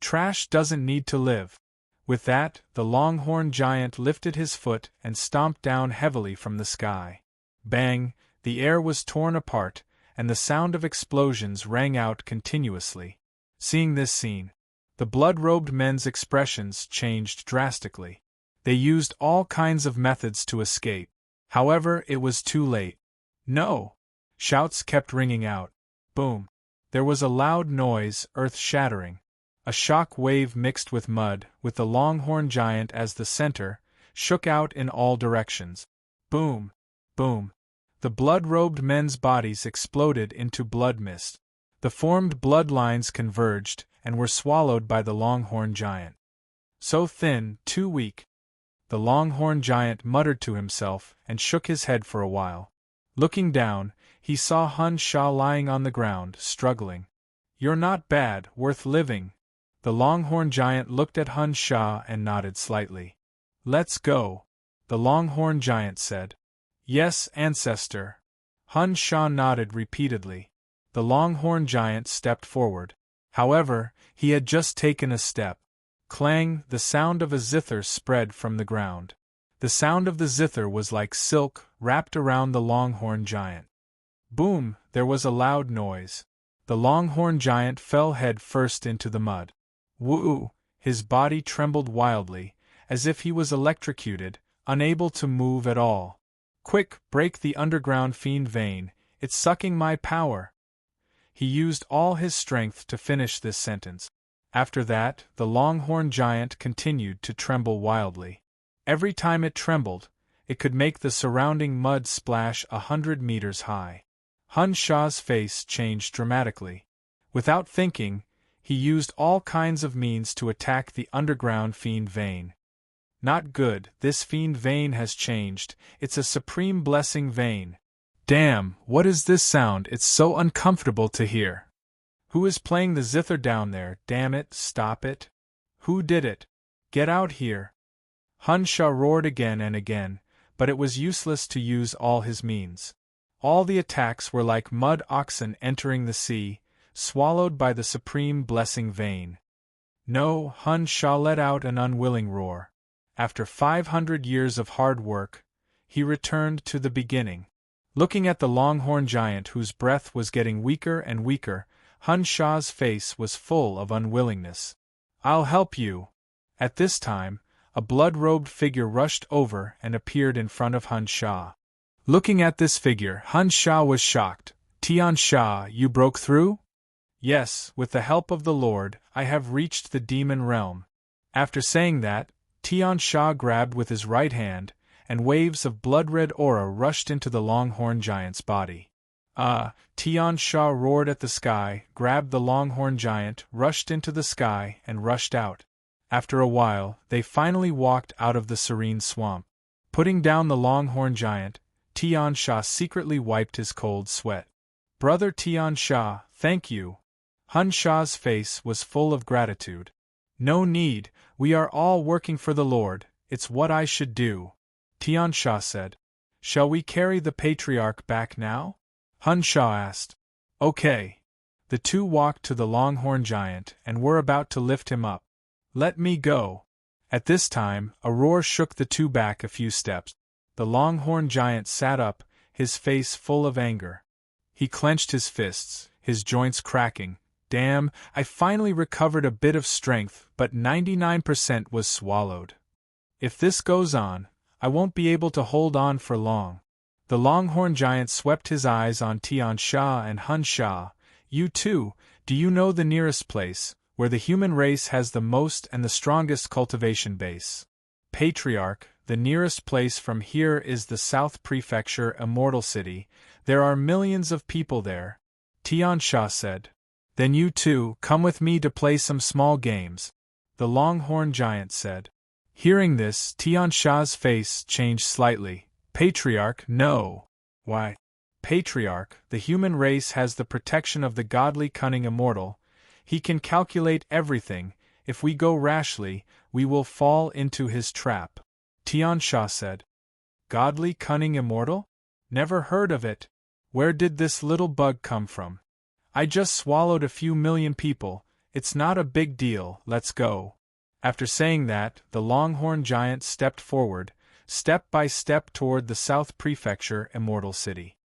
Trash doesn't need to live." With that, the long-horned giant lifted his foot and stomped down heavily from the sky. Bang! The air was torn apart, and the sound of explosions rang out continuously. Seeing this scene, the blood-robed men's expressions changed drastically. They used all kinds of methods to escape. However, it was too late. No! Shouts kept ringing out. Boom! There was a loud noise, earth-shattering. A shock wave mixed with mud, with the longhorn giant as the center, shook out in all directions. Boom! Boom! The blood-robed men's bodies exploded into blood mist. The formed bloodlines converged, and were swallowed by the longhorn giant. So thin, too weak. The longhorn giant muttered to himself, and shook his head for a while. Looking down, he saw Hun Sha lying on the ground, struggling. "You're not bad, worth living." The longhorn giant looked at Hun Sha and nodded slightly. "Let's go," the longhorn giant said. "Yes, Ancestor." Hun Sha nodded repeatedly. The longhorn giant stepped forward. However, he had just taken a step. Clang! The sound of a zither spread from the ground. The sound of the zither was like silk, wrapped around the longhorn giant. Boom! There was a loud noise. The longhorn giant fell head first into the mud. Woo! His body trembled wildly, as if he was electrocuted, unable to move at all. "Quick, break the underground fiend vein, it's sucking my power." He used all his strength to finish this sentence. After that, the longhorn giant continued to tremble wildly. Every time it trembled, it could make the surrounding mud splash 100 meters high. Hun Sha's face changed dramatically. Without thinking, he used all kinds of means to attack the underground fiend vein. Not good, this fiend vein has changed, it's a supreme blessing vein. Damn, what is this sound? It's so uncomfortable to hear. Who is playing the zither down there? Damn it, stop it. Who did it? Get out here. Hun Sha roared again and again, but it was useless to use all his means. All the attacks were like mud oxen entering the sea, swallowed by the supreme blessing vein. No, Hun Sha let out an unwilling roar. After 500 years of hard work, he returned to the beginning. Looking at the longhorn giant whose breath was getting weaker and weaker, Hun Sha's face was full of unwillingness. "I'll help you." At this time, a blood-robed figure rushed over and appeared in front of Hun Sha. Looking at this figure, Hun Sha was shocked. "Tian Sha, you broke through?" "Yes, with the help of the Lord, I have reached the demon realm." After saying that, Tian Sha grabbed with his right hand, and waves of blood-red aura rushed into the longhorn giant's body. Tian Sha roared at the sky, grabbed the longhorn giant, rushed into the sky, and rushed out. After a while, they finally walked out of the serene swamp. Putting down the longhorn giant, Tian Sha secretly wiped his cold sweat. "Brother Tian Sha, thank you." Hun Sha's face was full of gratitude. "No need, we are all working for the Lord, it's what I should do." Tian Sha said. "Shall we carry the patriarch back now?" Hun Sha asked. "Okay." The two walked to the longhorn giant and were about to lift him up. "Let me go." At this time, a roar shook the two back a few steps. The longhorn giant sat up, his face full of anger. He clenched his fists, his joints cracking. "Damn, I finally recovered a bit of strength, but 99% was swallowed. If this goes on, I won't be able to hold on for long." The longhorn giant swept his eyes on Tian Sha and Hun Sha. "You two, do you know the nearest place, where the human race has the most and the strongest cultivation base?" "Patriarch, the nearest place from here is the South Prefecture Immortal City. There are millions of people there," Tian Sha said. "Then you two, come with me to play some small games," the longhorn giant said. Hearing this, Tian Sha's face changed slightly. "Patriarch, no." "Why?" "Patriarch, the human race has the protection of the godly cunning immortal. He can calculate everything. If we go rashly, we will fall into his trap," Tian Sha said. "Godly cunning immortal? Never heard of it. Where did this little bug come from? I just swallowed a few million people, it's not a big deal, let's go." After saying that, the longhorn giant stepped forward, step by step toward the South Prefecture Immortal City.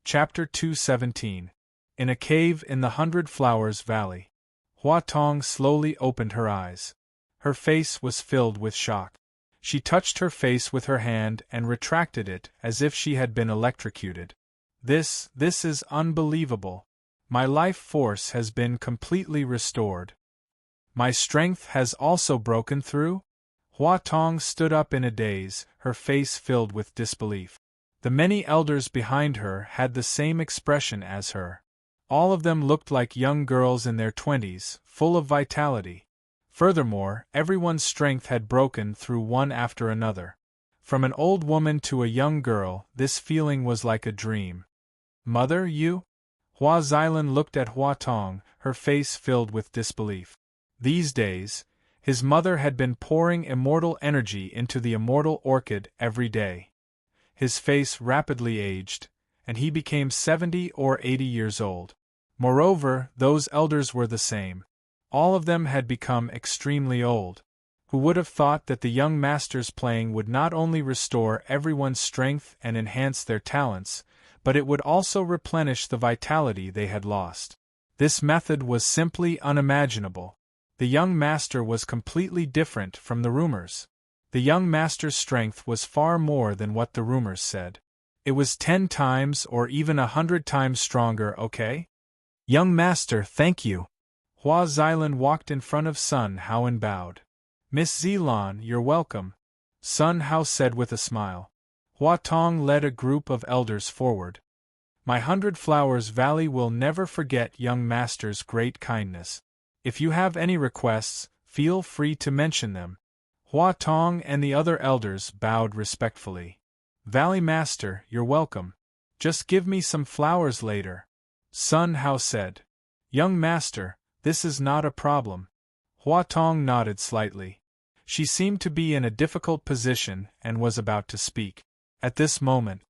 Chapter 217. In a cave in the 100 Flowers Valley. Hua Tong slowly opened her eyes. Her face was filled with shock. She touched her face with her hand and retracted it as if she had been electrocuted. This is unbelievable. My life force has been completely restored. My strength has also broken through? Hua Tong stood up in a daze, her face filled with disbelief. The many elders behind her had the same expression as her. All of them looked like young girls in their 20s, full of vitality. Furthermore, everyone's strength had broken through one after another. From an old woman to a young girl, this feeling was like a dream. Mother, you? Hua Xilan looked at Hua Tong, her face filled with disbelief. These days, his mother had been pouring immortal energy into the immortal orchid every day. His face rapidly aged, and he became 70 or 80 years old. Moreover, those elders were the same. All of them had become extremely old. Who would have thought that the young master's playing would not only restore everyone's strength and enhance their talents, but it would also replenish the vitality they had lost. This method was simply unimaginable. The young master was completely different from the rumors. The young master's strength was far more than what the rumors said. It was 10 times or even 100 times stronger, okay? Young master, thank you. Hua Xilan walked in front of Sun Hao and bowed. Miss Xilan, you're welcome, Sun Hao said with a smile. Hua Tong led a group of elders forward. My 100 Flowers Valley will never forget young master's great kindness. If you have any requests, feel free to mention them. Hua Tong and the other elders bowed respectfully. Valley Master, you're welcome. Just give me some flowers later, Sun Hao said. Young master, this is not a problem. Hua Tong nodded slightly. She seemed to be in a difficult position and was about to speak. At this moment,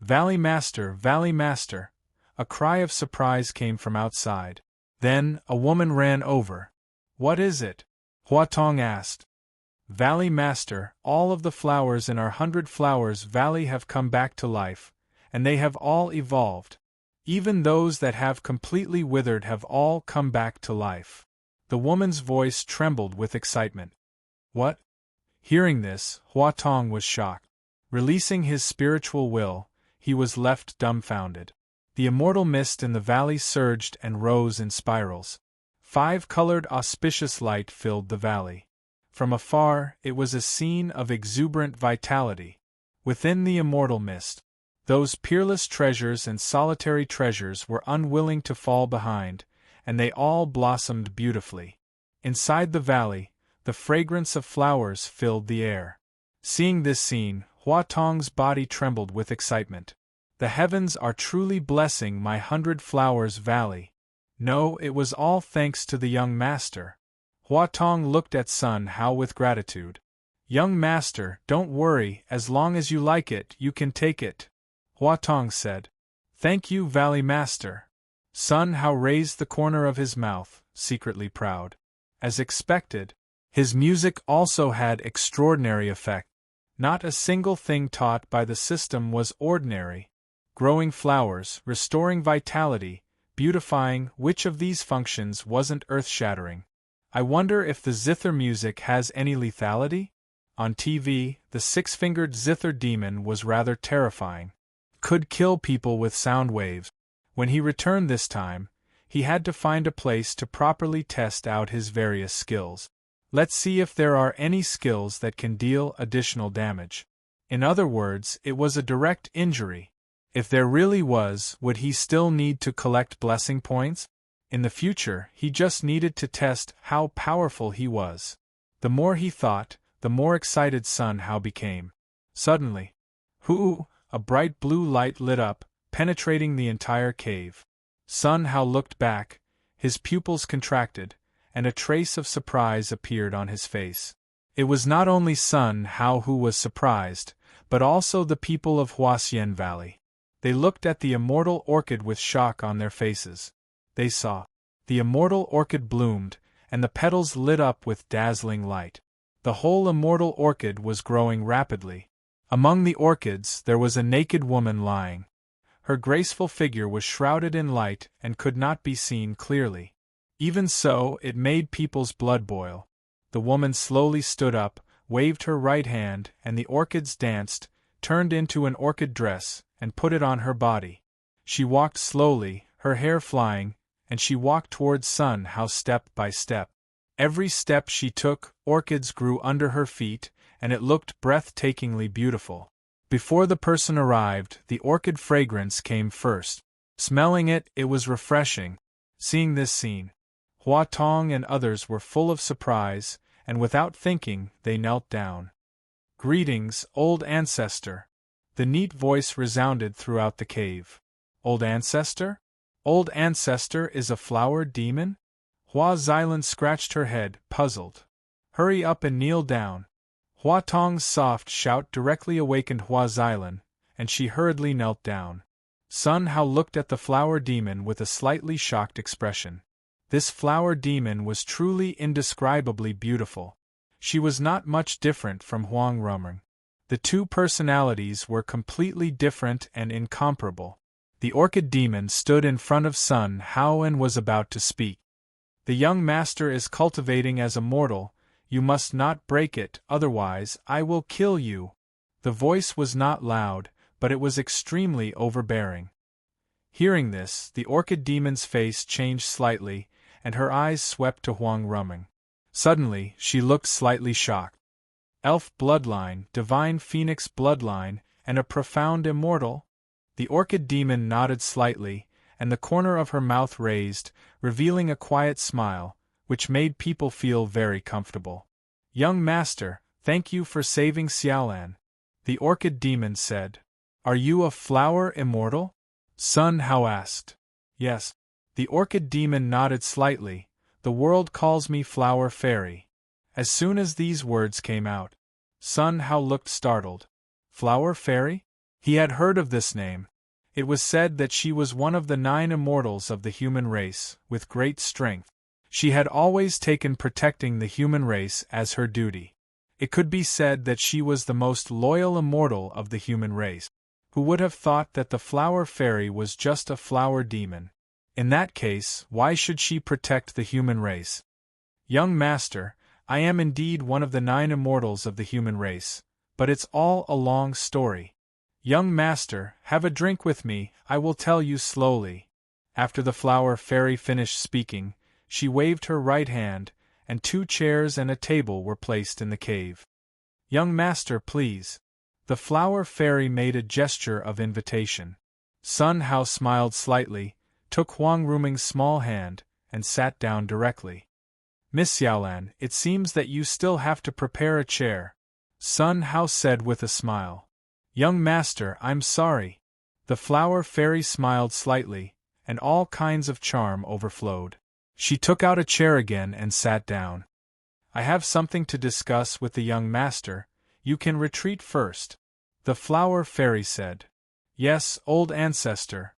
Valley Master, a cry of surprise came from outside. Then, a woman ran over. What is it? Hua Tong asked. Valley Master, all of the flowers in our 100 Flowers Valley have come back to life, and they have all evolved. Even those that have completely withered have all come back to life. The woman's voice trembled with excitement. What? Hearing this, Hua Tong was shocked. Releasing his spiritual will, he was left dumbfounded. The immortal mist in the valley surged and rose in spirals. 5-colored auspicious light filled the valley. From afar, it was a scene of exuberant vitality. Within the immortal mist, those peerless treasures and solitary treasures were unwilling to fall behind, and they all blossomed beautifully. Inside the valley, the fragrance of flowers filled the air. Seeing this scene, Hua Tong's body trembled with excitement. The heavens are truly blessing my 100 Flowers Valley. No, it was all thanks to the young master. Hua Tong looked at Sun Hao with gratitude. Young master, don't worry, as long as you like it, you can take it, Hua Tong said. Thank you, Valley Master. Sun Hao raised the corner of his mouth, secretly proud. As expected, his music also had extraordinary effect. Not a single thing taught by the system was ordinary. Growing flowers, restoring vitality, beautifying, which of these functions wasn't earth-shattering? I wonder if the zither music has any lethality? On TV, the 6-fingered zither demon was rather terrifying. Could kill people with sound waves. When he returned this time, he had to find a place to properly test out his various skills. Let's see if there are any skills that can deal additional damage. In other words, it was a direct injury. If there really was, would he still need to collect blessing points? In the future, he just needed to test how powerful he was. The more he thought, the more excited Sun Hao became. Suddenly, a bright blue light lit up, penetrating the entire cave. Sun Hao looked back, his pupils contracted, and a trace of surprise appeared on his face. It was not only Sun Hao who was surprised, but also the people of Huaxian Valley. They looked at the immortal orchid with shock on their faces. They saw. The immortal orchid bloomed, and the petals lit up with dazzling light. The whole immortal orchid was growing rapidly. Among the orchids there was a naked woman lying. Her graceful figure was shrouded in light and could not be seen clearly. Even so, it made people's blood boil. The woman slowly stood up, waved her right hand, and the orchids danced, turned into an orchid dress, and put it on her body. She walked slowly, her hair flying, and she walked towards Sun Hao step by step. Every step she took, orchids grew under her feet, and it looked breathtakingly beautiful. Before the person arrived, the orchid fragrance came first. Smelling it, it was refreshing. Seeing this scene, Hua Tong and others were full of surprise, and without thinking, they knelt down. "Greetings, old ancestor." The neat voice resounded throughout the cave. "Old ancestor? Old ancestor is a flower demon?" Hua Xilan scratched her head, puzzled. "Hurry up and kneel down." Hua Tong's soft shout directly awakened Hua Xilan, and she hurriedly knelt down. Sun Hao looked at the flower demon with a slightly shocked expression. This flower demon was truly indescribably beautiful. She was not much different from Huang Rumeng. The two personalities were completely different and incomparable. The orchid demon stood in front of Sun Hao and was about to speak. "The young master is cultivating as a mortal. You must not break it, otherwise I will kill you." The voice was not loud, but it was extremely overbearing. Hearing this, the orchid demon's face changed slightly, and her eyes swept to Huang Rumeng. Suddenly, she looked slightly shocked. "Elf bloodline, divine phoenix bloodline, and a profound immortal?" The orchid demon nodded slightly, and the corner of her mouth raised, revealing a quiet smile, which made people feel very comfortable. "Young master, thank you for saving Xiaolan," the orchid demon said. "Are you a flower immortal?" Sun Hao asked. "Yes." The orchid demon nodded slightly. "The world calls me Flower Fairy." As soon as these words came out, Sun Hao looked startled. Flower Fairy? He had heard of this name. It was said that she was one of the 9 immortals of the human race, with great strength. She had always taken protecting the human race as her duty. It could be said that she was the most loyal immortal of the human race. Who would have thought that the Flower Fairy was just a flower demon? In that case, why should she protect the human race? "Young master, I am indeed one of the 9 immortals of the human race, but it's all a long story. Young master, have a drink with me, I will tell you slowly." After the Flower Fairy finished speaking, she waved her right hand, and 2 chairs and a table were placed in the cave. "Young master, please." The Flower Fairy made a gesture of invitation. Sun Hao smiled slightly, took Huang Rumeng's small hand, and sat down directly. "Miss Xiaolan, it seems that you still have to prepare a chair," Sun Hao said with a smile. "Young master, I'm sorry." The Flower Fairy smiled slightly, and all kinds of charm overflowed. She took out a chair again and sat down. "I have something to discuss with the young master. You can retreat first," the Flower Fairy said. "Yes, old ancestor."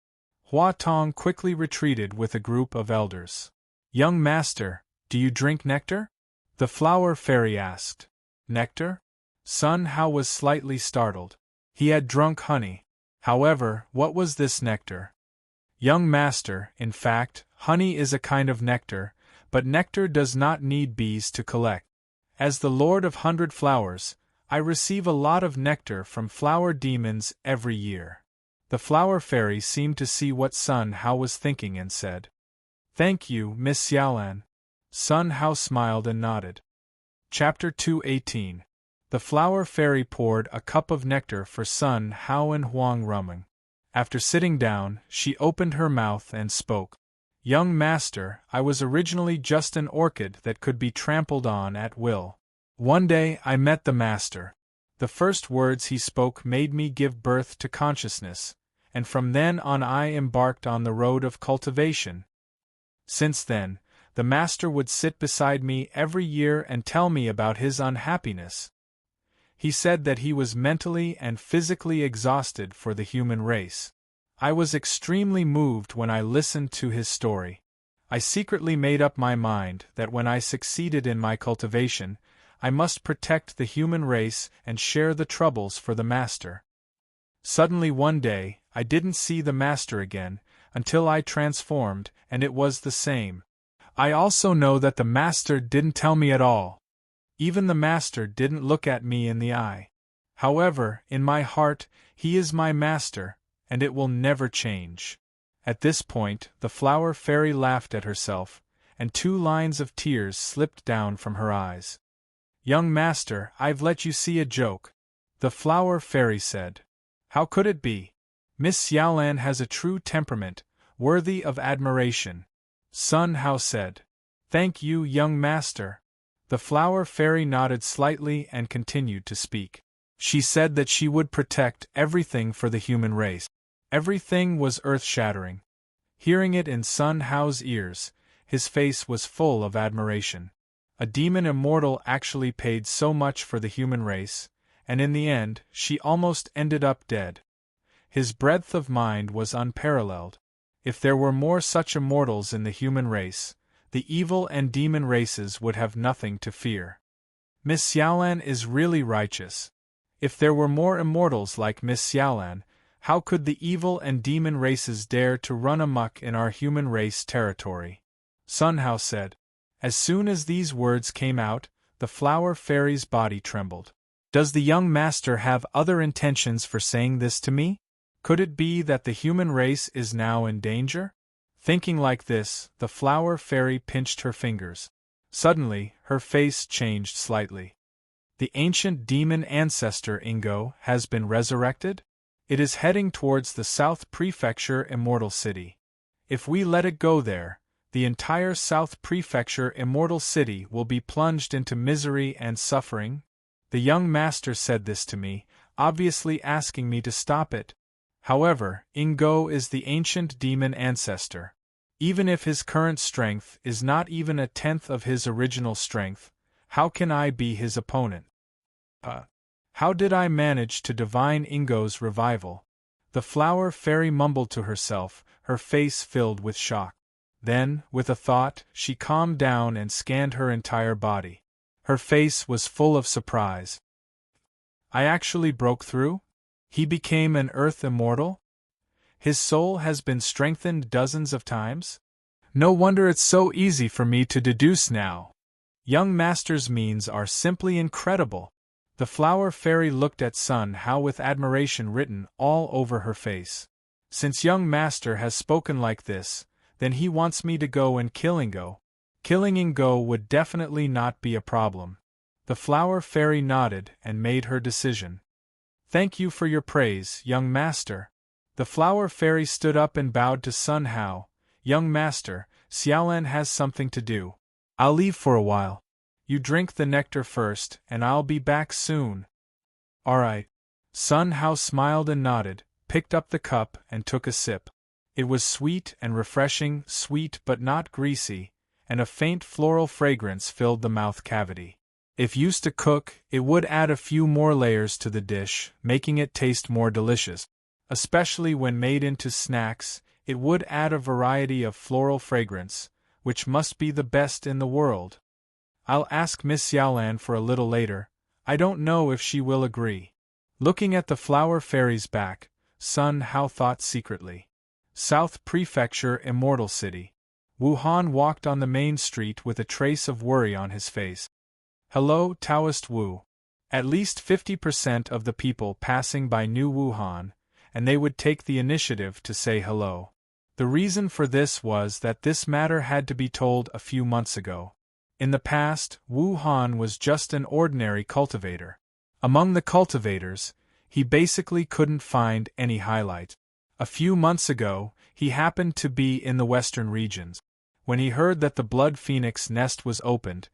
Hua Tong quickly retreated with a group of elders. "Young master, do you drink nectar?" the Flower Fairy asked. "Nectar?" Sun Hao was slightly startled. He had drunk honey. However, what was this nectar? "Young master, in fact, honey is a kind of nectar, but nectar does not need bees to collect. As the Lord of 100 Flowers, I receive a lot of nectar from flower demons every year." The Flower Fairy seemed to see what Sun Hao was thinking and said, "Thank you, Miss Xiaolan." Sun Hao smiled and nodded. Chapter 218. The Flower Fairy poured a cup of nectar for Sun Hao and Huang Rumeng. After sitting down, she opened her mouth and spoke. "Young master, I was originally just an orchid that could be trampled on at will. One day I met the master. The first words he spoke made me give birth to consciousness, and from then on I embarked on the road of cultivation. Since then, the master would sit beside me every year and tell me about his unhappiness. He said that he was mentally and physically exhausted for the human race. I was extremely moved when I listened to his story. I secretly made up my mind that when I succeeded in my cultivation, I must protect the human race and share the troubles for the master. Suddenly one day, I didn't see the master again, until I transformed, and it was the same. I also know that the master didn't tell me at all. Even the master didn't look at me in the eye. However, in my heart, he is my master, and it will never change. At this point, the flower fairy laughed at herself, and 2 lines of tears slipped down from her eyes. Young master, I've let you see a joke, the flower fairy said. How could it be? Miss Xiaolan has a true temperament, worthy of admiration, Sun Hao said. Thank you, young master. The flower fairy nodded slightly and continued to speak. She said that she would protect everything for the human race. Everything was earth-shattering. Hearing it in Sun Hao's ears, his face was full of admiration. A demon immortal actually paid so much for the human race, and in the end, she almost ended up dead. His breadth of mind was unparalleled. If there were more such immortals in the human race, the evil and demon races would have nothing to fear. Miss Xiaolan is really righteous. If there were more immortals like Miss Xiaolan, how could the evil and demon races dare to run amok in our human race territory? Sun Hao said. As soon as these words came out, the flower fairy's body trembled. Does the young master have other intentions for saying this to me? Could it be that the human race is now in danger? Thinking like this, the flower fairy pinched her fingers. Suddenly, her face changed slightly. The ancient demon Ancestor Ingo has been resurrected? It is heading towards the South Prefecture Immortal City. If we let it go there, the entire South Prefecture Immortal City will be plunged into misery and suffering. The young master said this to me, obviously asking me to stop it. However, Ingo is the ancient demon ancestor. Even if his current strength is not even 1/10 of his original strength, how can I be his opponent? How did I manage to divine Ingo's revival? The flower fairy mumbled to herself, her face filled with shock. Then, with a thought, she calmed down and scanned her entire body. Her face was full of surprise. I actually broke through? He became an earth immortal? His soul has been strengthened dozens of times? No wonder it's so easy for me to deduce now. Young master's means are simply incredible. The flower fairy looked at Sun Hao with admiration written all over her face. Since young master has spoken like this, then he wants me to go and kill Ingo. Killing Ingo would definitely not be a problem. The flower fairy nodded and made her decision. Thank you for your praise, young master. The flower fairy stood up and bowed to Sun Hao. Young master, Xiaolan has something to do. I'll leave for a while. You drink the nectar first, and I'll be back soon. All right. Sun Hao smiled and nodded, picked up the cup and took a sip. It was sweet and refreshing, sweet but not greasy, and a faint floral fragrance filled the mouth cavity. If used to cook, it would add a few more layers to the dish, making it taste more delicious. Especially when made into snacks, it would add a variety of floral fragrance, which must be the best in the world. I'll ask Miss Xiaolan for a little later. I don't know if she will agree. Looking at the flower fairy's back, Sun Hao thought secretly. South Prefecture Immortal City. Wuhan walked on the main street with a trace of worry on his face. Hello, Taoist Wu. At least 50% of the people passing by knew Wuhan, and they would take the initiative to say hello. The reason for this was that this matter had to be told a few months ago. In the past, Wuhan was just an ordinary cultivator. Among the cultivators, he basically couldn't find any highlight. A few months ago, he happened to be in the western regions. When he heard that the Blood Phoenix nest was opened,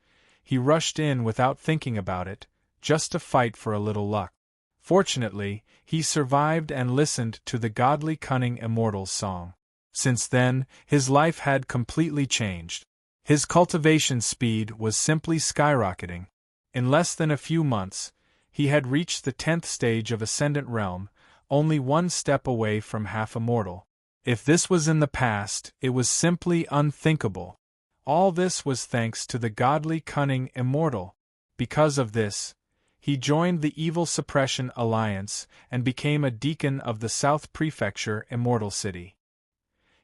he rushed in without thinking about it, just to fight for a little luck. Fortunately, he survived and listened to the godly cunning immortal's song. Since then, his life had completely changed. His cultivation speed was simply skyrocketing. In less than a few months, he had reached the 10th stage of Ascendant Realm, only one step away from half immortal. If this was in the past, it was simply unthinkable. All this was thanks to the godly cunning immortal. Because of this, he joined the Evil Suppression Alliance and became a deacon of the South Prefecture Immortal City.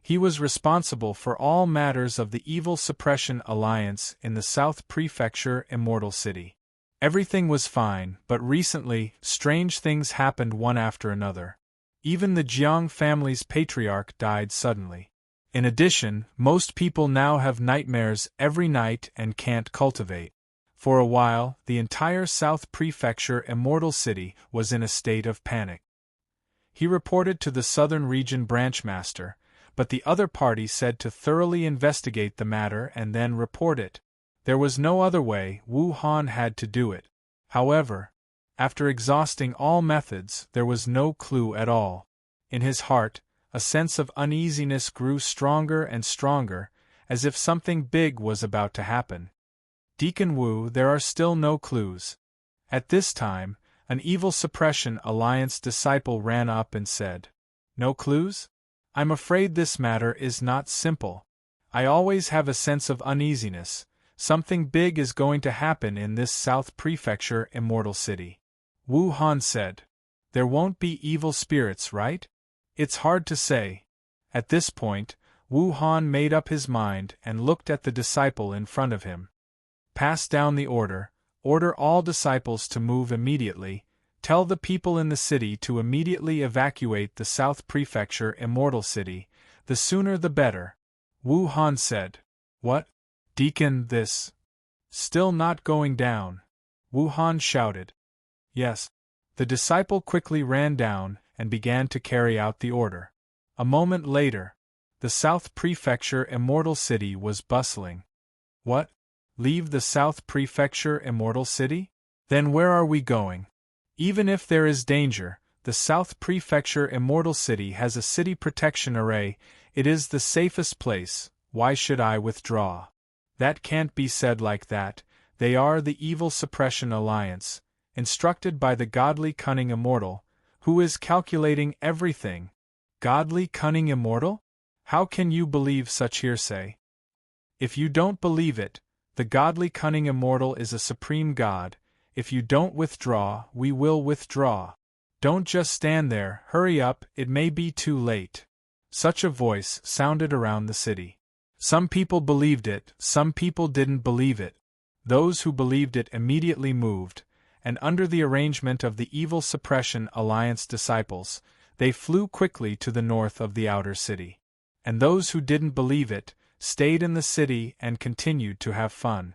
He was responsible for all matters of the Evil Suppression Alliance in the South Prefecture Immortal City. Everything was fine, but recently, strange things happened one after another. Even the Jiang family's patriarch died suddenly. In addition, most people now have nightmares every night and can't cultivate. For a while, the entire South Prefecture Immortal City was in a state of panic. He reported to the Southern Region Branchmaster, but the other party said to thoroughly investigate the matter and then report it. There was no other way, Wu Han had to do it. However, after exhausting all methods, there was no clue at all. In his heart, a sense of uneasiness grew stronger and stronger, as if something big was about to happen. Deacon Wu, there are still no clues. At this time, an Evil Suppression Alliance disciple ran up and said, "No clues? I'm afraid this matter is not simple. I always have a sense of uneasiness. Something big is going to happen in this South Prefecture Immortal City." Wu Han said, "There won't be evil spirits, right? It's hard to say." At this point, Wu Han made up his mind and looked at the disciple in front of him. "Pass down the order all disciples to move immediately, tell the people in the city to immediately evacuate the South Prefecture Immortal City, the sooner the better." Wu Han said, "What? Deacon, this? Still not going down?" Wu Han shouted. "Yes." The disciple quickly ran down and began to carry out the order. A moment later, the South Prefecture Immortal City was bustling. "What? Leave the South Prefecture Immortal City? Then where are we going? Even if there is danger, the South Prefecture Immortal City has a city protection array. It is the safest place. Why should I withdraw?" "That can't be said like that. They are the Evil Suppression Alliance, instructed by the godly cunning immortal, who is calculating everything." "Godly cunning immortal? How can you believe such hearsay?" "If you don't believe it, the godly cunning immortal is a supreme god. If you don't withdraw, we will withdraw. Don't just stand there, hurry up, it may be too late." Such a voice sounded around the city. Some people believed it, some people didn't believe it. Those who believed it immediately moved, and under the arrangement of the Evil Suppression Alliance disciples, they flew quickly to the north of the outer city. And those who didn't believe it stayed in the city and continued to have fun.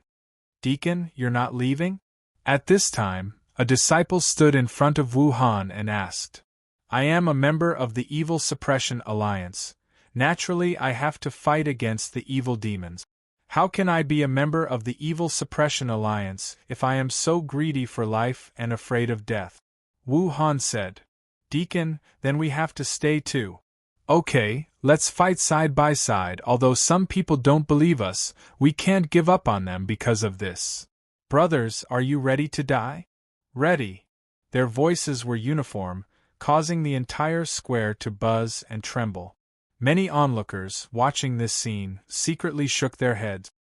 "Deacon, you're not leaving?" At this time, a disciple stood in front of Wu Han and asked, "I am a member of the Evil Suppression Alliance. Naturally, I have to fight against the evil demons. How can I be a member of the Evil Suppression Alliance if I am so greedy for life and afraid of death?" Wu Han said, "Deacon, then we have to stay too. Okay, let's fight side by side. Although some people don't believe us, we can't give up on them because of this. Brothers, are you ready to die?" "Ready." Their voices were uniform, causing the entire square to buzz and tremble. Many onlookers, watching this scene, secretly shook their heads.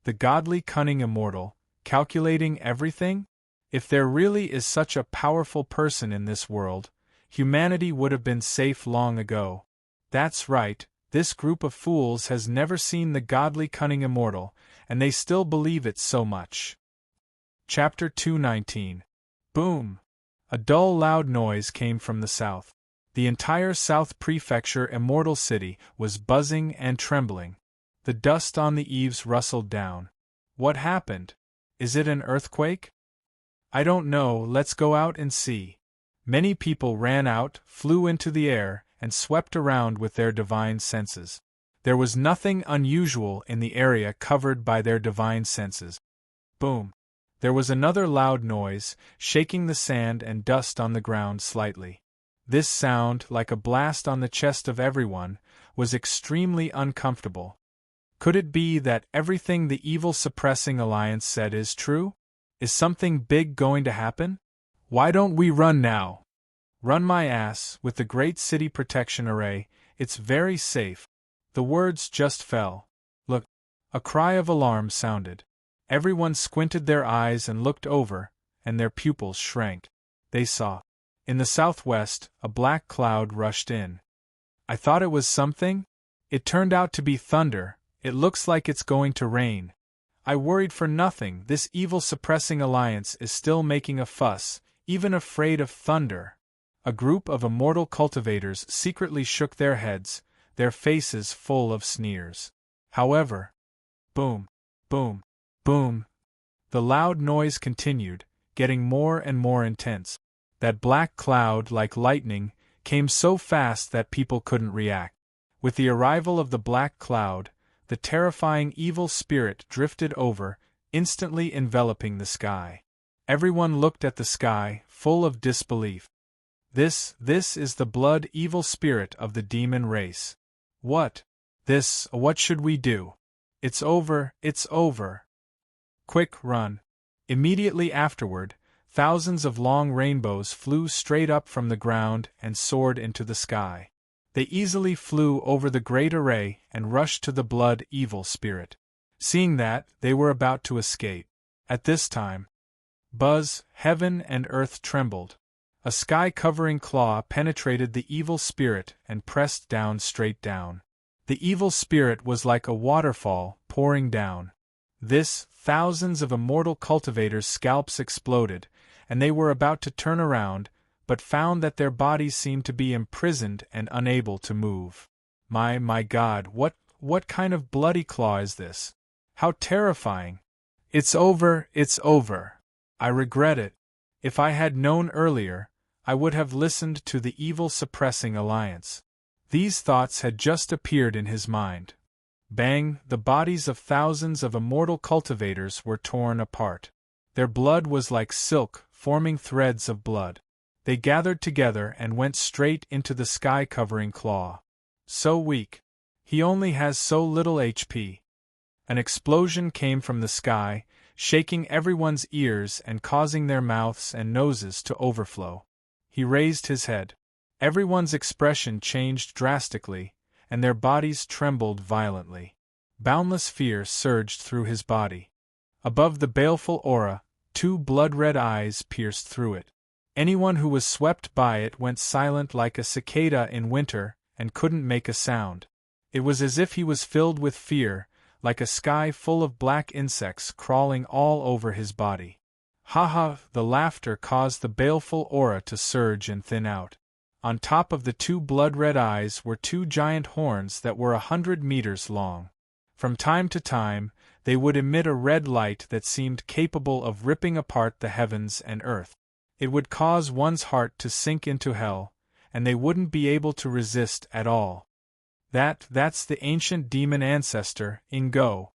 The godly cunning immortal, calculating everything? If there really is such a powerful person in this world, humanity would have been safe long ago. That's right, this group of fools has never seen the godly cunning immortal, and they still believe it so much. Chapter 219. Boom! A dull loud noise came from the south. The entire South Prefecture Immortal City was buzzing and trembling. The dust on the eaves rustled down. What happened? Is it an earthquake? I don't know, let's go out and see. Many people ran out, flew into the air, and swept around with their divine senses. There was nothing unusual in the area covered by their divine senses. Boom! There was another loud noise, shaking the sand and dust on the ground slightly. This sound, like a blast on the chest of everyone, was extremely uncomfortable. Could it be that everything the Evil Suppressing Alliance said is true? Is something big going to happen? Why don't we run now? Run my ass, with the Great City Protection Array, it's very safe. The words just fell. Look! A cry of alarm sounded. Everyone squinted their eyes and looked over, and their pupils shrank. They saw. In the southwest, a black cloud rushed in. I thought it was something? It turned out to be thunder. It looks like it's going to rain. I worried for nothing. This evil-suppressing alliance is still making a fuss, even afraid of thunder." A group of immortal cultivators secretly shook their heads, their faces full of sneers. However, boom, boom, boom, the loud noise continued, getting more and more intense. That black cloud, like lightning, came so fast that people couldn't react. With the arrival of the black cloud, the terrifying evil spirit drifted over, instantly enveloping the sky. Everyone looked at the sky, full of disbelief. This is the blood evil spirit of the demon race. What should we do? It's over, it's over. Quick, run. Immediately afterward, thousands of long rainbows flew straight up from the ground and soared into the sky. They easily flew over the great array and rushed to the blood evil spirit. Seeing that, they were about to escape. At this time, buzz, heaven and earth trembled. A sky-covering claw penetrated the evil spirit and pressed down straight down. The evil spirit was like a waterfall pouring down. Thousands of immortal cultivators' scalps exploded, and they were about to turn around, but found that their bodies seemed to be imprisoned and unable to move. My God, what kind of bloody claw is this? How terrifying! It's over, it's over. I regret it. If I had known earlier, I would have listened to the evil-suppressing alliance. These thoughts had just appeared in his mind. Bang! The bodies of thousands of immortal cultivators were torn apart. Their blood was like silk, forming threads of blood. They gathered together and went straight into the sky-covering claw. So weak. He only has so little HP. An explosion came from the sky, shaking everyone's ears and causing their mouths and noses to overflow. He raised his head. Everyone's expression changed drastically, and their bodies trembled violently. Boundless fear surged through his body. Above the baleful aura, two blood-red eyes pierced through it. Anyone who was swept by it went silent like a cicada in winter and couldn't make a sound. It was as if he was filled with fear, like a sky full of black insects crawling all over his body. Ha ha! The laughter caused the baleful aura to surge and thin out. On top of the two blood-red eyes were two giant horns that were 100 meters long. From time to time, they would emit a red light that seemed capable of ripping apart the heavens and earth. It would cause one's heart to sink into hell, and they wouldn't be able to resist at all. That's the ancient demon ancestor, Ingo.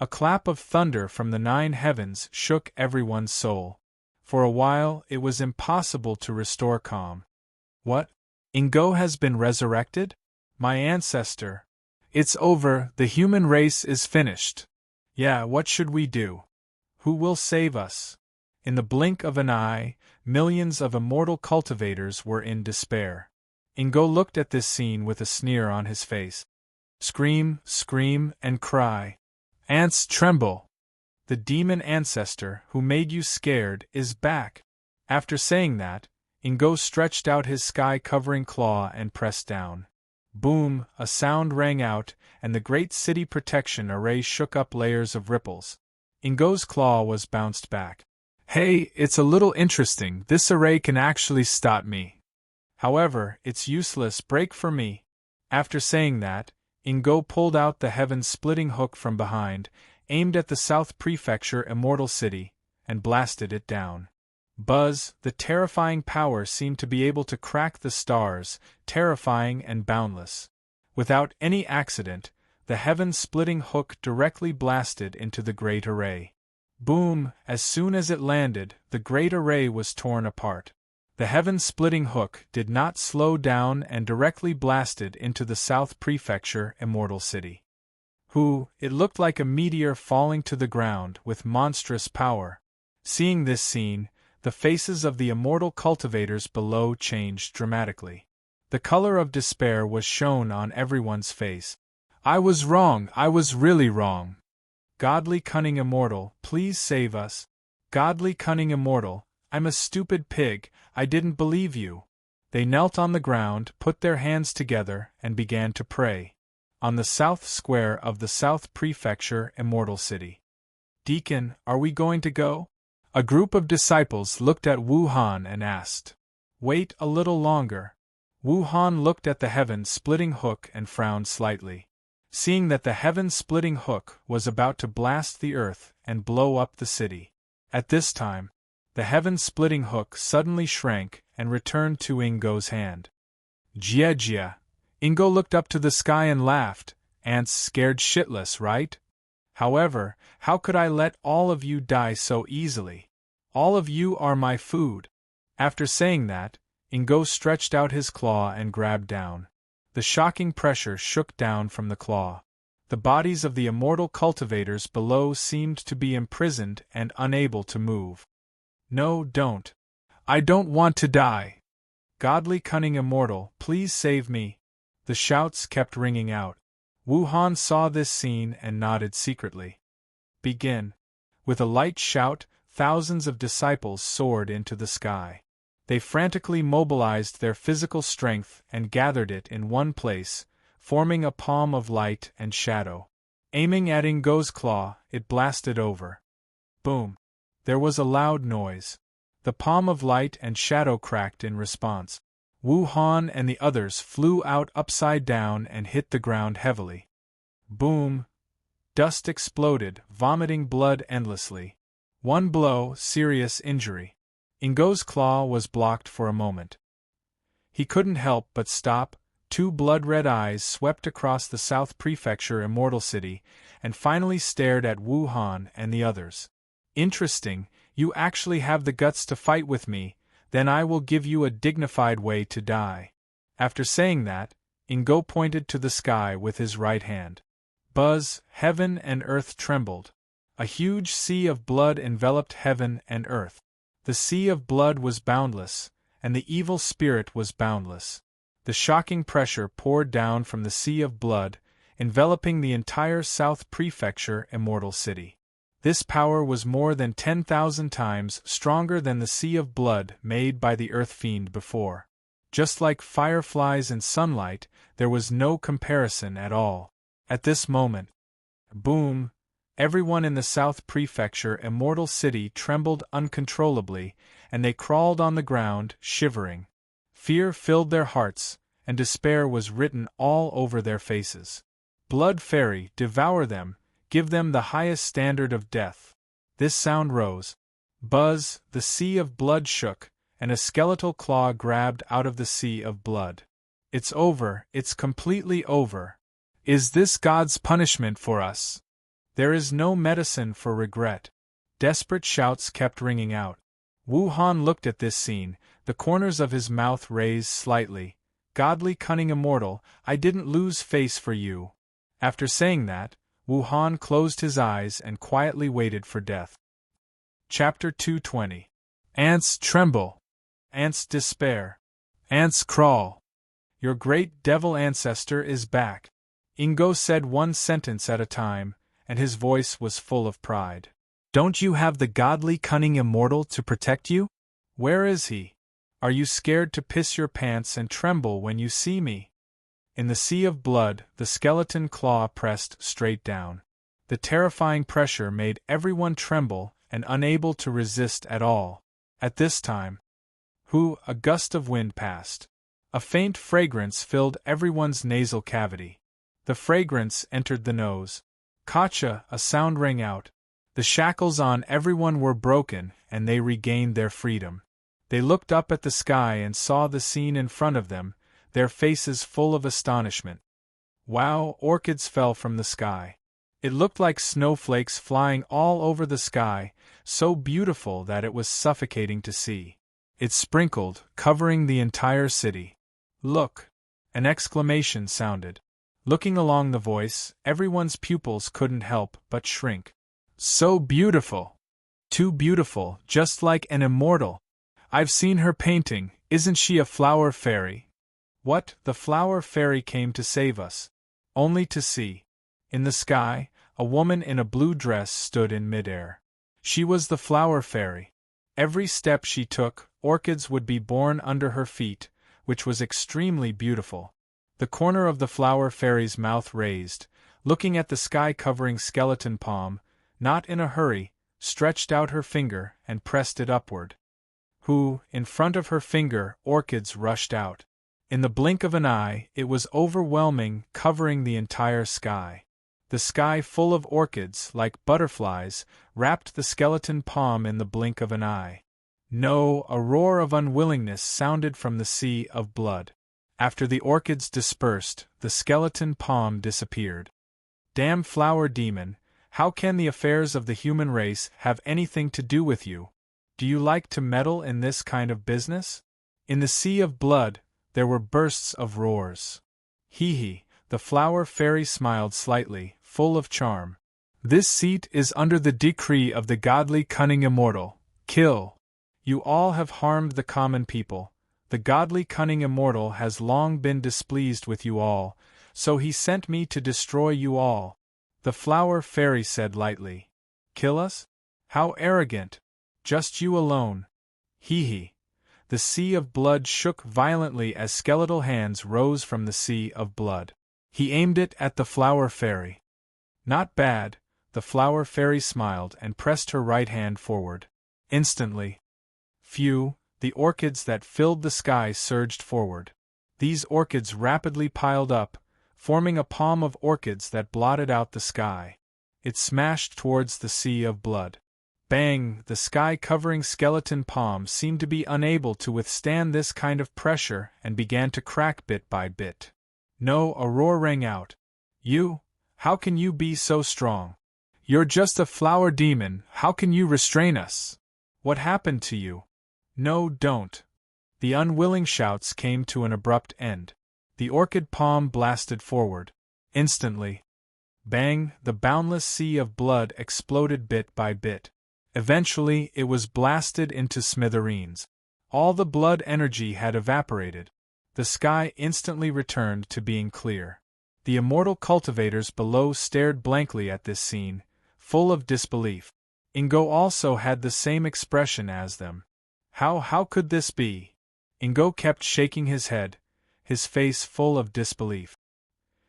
A clap of thunder from the 9 heavens shook everyone's soul. For a while, it was impossible to restore calm. What? Ingo has been resurrected? My ancestor. It's over, the human race is finished. Yeah, what should we do? Who will save us? In the blink of an eye, millions of immortal cultivators were in despair. Ingo looked at this scene with a sneer on his face. Scream, scream, and cry. Ants tremble. The demon ancestor who made you scared is back. After saying that, Ingo stretched out his sky-covering claw and pressed down. Boom! A sound rang out, and the great city protection array shook up layers of ripples. Ingo's claw was bounced back. Hey, it's a little interesting. This array can actually stop me. However, it's useless. Break for me. After saying that, Ingo pulled out the heaven-splitting hook from behind, aimed at the South Prefecture Immortal City, and blasted it down. Buzz! The terrifying power seemed to be able to crack the stars, terrifying and boundless. Without any accident, the heaven-splitting hook directly blasted into the great array. Boom! As soon as it landed, the great array was torn apart. The heaven-splitting hook did not slow down and directly blasted into the South Prefecture Immortal City. It looked like a meteor falling to the ground with monstrous power. Seeing this scene, the faces of the immortal cultivators below changed dramatically. The color of despair was shown on everyone's face. I was wrong, I was really wrong. Godly cunning immortal, please save us. Godly cunning immortal, I'm a stupid pig, I didn't believe you. They knelt on the ground, put their hands together, and began to pray. On the south square of the South Prefecture Immortal City. Deacon, are we going to go? A group of disciples looked at Wu Han and asked. Wait a little longer. Wu Han looked at the heaven-splitting hook and frowned slightly. Seeing that the heaven-splitting hook was about to blast the earth and blow up the city. At this time, the heaven-splitting hook suddenly shrank and returned to Ingo's hand. Jia Jia. Ingo looked up to the sky and laughed. Ants scared shitless, right? However, how could I let all of you die so easily? All of you are my food. After saying that, Ingo stretched out his claw and grabbed down. The shocking pressure shook down from the claw. The bodies of the immortal cultivators below seemed to be imprisoned and unable to move. No, don't. I don't want to die. Godly cunning immortal, please save me. The shouts kept ringing out. Wu Han saw this scene and nodded secretly. Begin. With a light shout, thousands of disciples soared into the sky. They frantically mobilized their physical strength and gathered it in one place, forming a palm of light and shadow. Aiming at Ingo's claw, it blasted over. Boom! There was a loud noise. The palm of light and shadow cracked in response. Wu Han and the others flew out upside down and hit the ground heavily. Boom! Dust exploded, vomiting blood endlessly. One blow, serious injury. Ingo's claw was blocked for a moment. He couldn't help but stop. Two blood-red eyes swept across the South Prefecture Immortal City and finally stared at Wu Han and the others. Interesting, you actually have the guts to fight with me, then I will give you a dignified way to die. After saying that, Ingo pointed to the sky with his right hand. Buzz, heaven and earth trembled. A huge sea of blood enveloped heaven and earth. The sea of blood was boundless, and the evil spirit was boundless. The shocking pressure poured down from the sea of blood, enveloping the entire South Prefecture Immortal City. This power was more than 10,000 times stronger than the sea of blood made by the Earth Fiend before. Just like fireflies in sunlight, there was no comparison at all. At this moment, boom! Everyone in the South Prefecture Immortal City trembled uncontrollably, and they crawled on the ground, shivering. Fear filled their hearts, and despair was written all over their faces. Blood Fairy, devour them, give them the highest standard of death. This sound rose. Buzz, the sea of blood shook, and a skeletal claw grabbed out of the sea of blood. It's over, it's completely over. Is this God's punishment for us? There is no medicine for regret. Desperate shouts kept ringing out. Wu Han looked at this scene, the corners of his mouth raised slightly. Godly cunning immortal, I didn't lose face for you. After saying that, Wu Han closed his eyes and quietly waited for death. Chapter 220. Ants tremble. Ants despair. Ants crawl. Your great devil ancestor is back. Ingo said one sentence at a time, and his voice was full of pride. Don't you have the godly cunning immortal to protect you? Where is he? Are you scared to piss your pants and tremble when you see me? In the sea of blood, the skeleton claw pressed straight down. The terrifying pressure made everyone tremble and unable to resist at all. At this time, a gust of wind passed. A faint fragrance filled everyone's nasal cavity. The fragrance entered the nose. Kacha, a sound rang out. The shackles on everyone were broken, and they regained their freedom. They looked up at the sky and saw the scene in front of them, their faces full of astonishment. Wow! Orchids fell from the sky. It looked like snowflakes flying all over the sky, so beautiful that it was suffocating to see. It sprinkled, covering the entire city. Look! An exclamation sounded. Looking along the voice, everyone's pupils couldn't help but shrink. So beautiful! Too beautiful, just like an immortal. I've seen her painting, isn't she a flower fairy? What, the flower fairy came to save us. Only to see. In the sky, a woman in a blue dress stood in midair. She was the flower fairy. Every step she took, orchids would be born under her feet, which was extremely beautiful. The corner of the flower fairy's mouth raised, looking at the sky-covering skeleton palm, not in a hurry, stretched out her finger and pressed it upward. In front of her finger, orchids rushed out. In the blink of an eye, it was overwhelming, covering the entire sky. The sky full of orchids, like butterflies, wrapped the skeleton palm in the blink of an eye. No, a roar of unwillingness sounded from the sea of blood. After the orchids dispersed, the skeleton palm disappeared. Damn flower demon, how can the affairs of the human race have anything to do with you? Do you like to meddle in this kind of business? In the sea of blood, there were bursts of roars. Hee, the flower fairy smiled slightly, full of charm. This seat is under the decree of the godly cunning immortal. Kill. You all have harmed the common people. The godly cunning immortal has long been displeased with you all, so he sent me to destroy you all. The flower fairy said lightly. Kill us? How arrogant! Just you alone. Hee. The sea of blood shook violently as skeletal hands rose from the sea of blood. He aimed it at the flower fairy. Not bad, the flower fairy smiled and pressed her right hand forward. Instantly. Phew, the orchids that filled the sky surged forward. These orchids rapidly piled up, forming a palm of orchids that blotted out the sky. It smashed towards the sea of blood. Bang! The sky-covering skeleton palm seemed to be unable to withstand this kind of pressure and began to crack bit by bit. No, a roar rang out. You? How can you be so strong? You're just a flower demon, how can you restrain us? What happened to you? No, don't. The unwilling shouts came to an abrupt end. The orchid palm blasted forward. Instantly. Bang! The boundless sea of blood exploded bit by bit. Eventually, it was blasted into smithereens. All the blood energy had evaporated. The sky instantly returned to being clear. The immortal cultivators below stared blankly at this scene, full of disbelief. Ingo also had the same expression as them. How could this be? Ingo kept shaking his head, his face full of disbelief.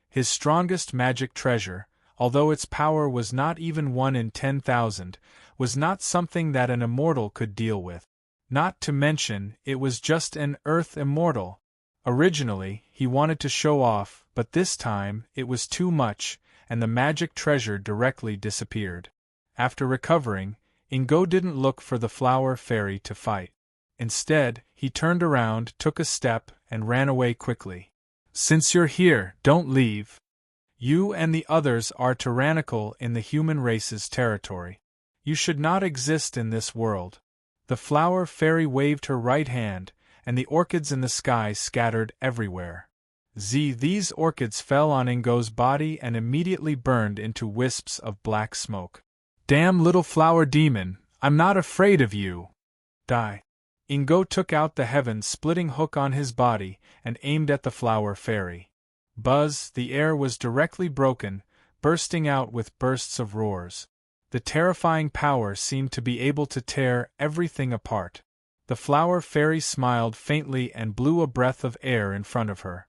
His strongest magic treasure, although its power was not even 1 in 10,000, was not something that an immortal could deal with. Not to mention, it was just an earth immortal. Originally, he wanted to show off, but this time, it was too much, and the magic treasure directly disappeared. After recovering, Ingo didn't look for the flower fairy to fight. Instead, he turned around, took a step, and ran away quickly. Since you're here, don't leave. You and the others are tyrannical in the human race's territory. You should not exist in this world. The flower fairy waved her right hand, and the orchids in the sky scattered everywhere. These orchids fell on Ingo's body and immediately burned into wisps of black smoke. Damn little flower demon, I'm not afraid of you. Die. Ingo took out the heaven-splitting hook on his body and aimed at the flower fairy. Buzz, the air was directly broken, bursting out with bursts of roars. The terrifying power seemed to be able to tear everything apart. The flower fairy smiled faintly and blew a breath of air in front of her.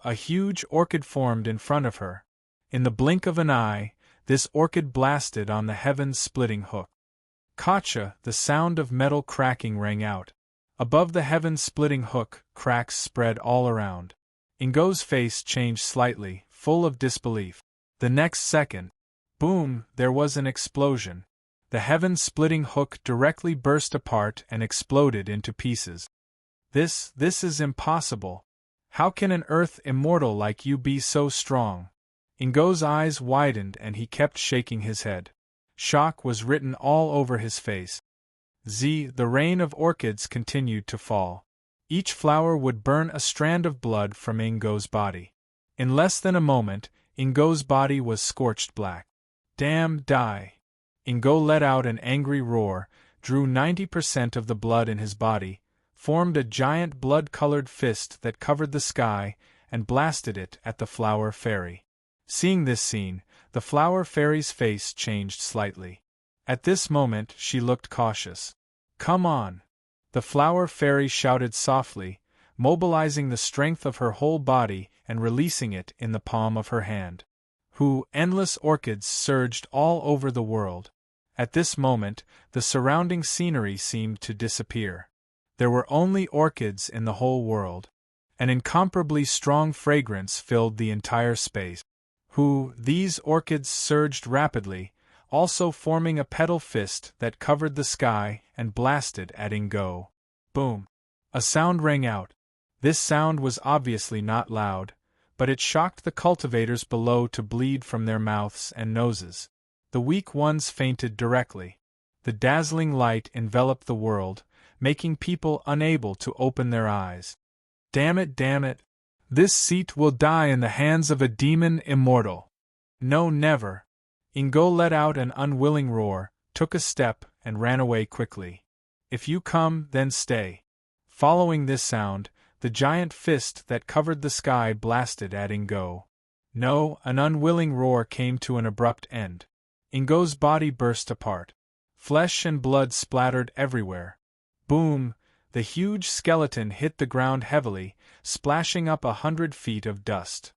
A huge orchid formed in front of her. In the blink of an eye, this orchid blasted on the heaven-splitting hook. Gotcha! The sound of metal cracking rang out. Above the heaven-splitting hook, cracks spread all around. Ingo's face changed slightly, full of disbelief. The next second, boom, there was an explosion. The heaven-splitting hook directly burst apart and exploded into pieces. This is impossible. How can an earth immortal like you be so strong? Ingo's eyes widened and he kept shaking his head. Shock was written all over his face. The rain of orchids continued to fall. Each flower would burn a strand of blood from Ingo's body. In less than a moment, Ingo's body was scorched black. Damn, die! Ingo let out an angry roar, drew 90% of the blood in his body, formed a giant blood-colored fist that covered the sky, and blasted it at the flower fairy. Seeing this scene, the flower fairy's face changed slightly. At this moment, she looked cautious. Come on! The flower fairy shouted softly, mobilizing the strength of her whole body and releasing it in the palm of her hand. Endless orchids surged all over the world. At this moment, the surrounding scenery seemed to disappear. There were only orchids in the whole world. An incomparably strong fragrance filled the entire space. These orchids surged rapidly, also forming a petal fist that covered the sky and blasted at Ingo. Boom! A sound rang out. This sound was obviously not loud, but it shocked the cultivators below to bleed from their mouths and noses. The weak ones fainted directly. The dazzling light enveloped the world, making people unable to open their eyes. Damn it, damn it! This seat will die in the hands of a demon immortal. No, never! Ingo let out an unwilling roar, took a step, and ran away quickly. If you come, then stay. Following this sound, the giant fist that covered the sky blasted at Ingo. No, an unwilling roar came to an abrupt end. Ingo's body burst apart. Flesh and blood splattered everywhere. Boom! The huge skeleton hit the ground heavily, splashing up 100 feet of dust.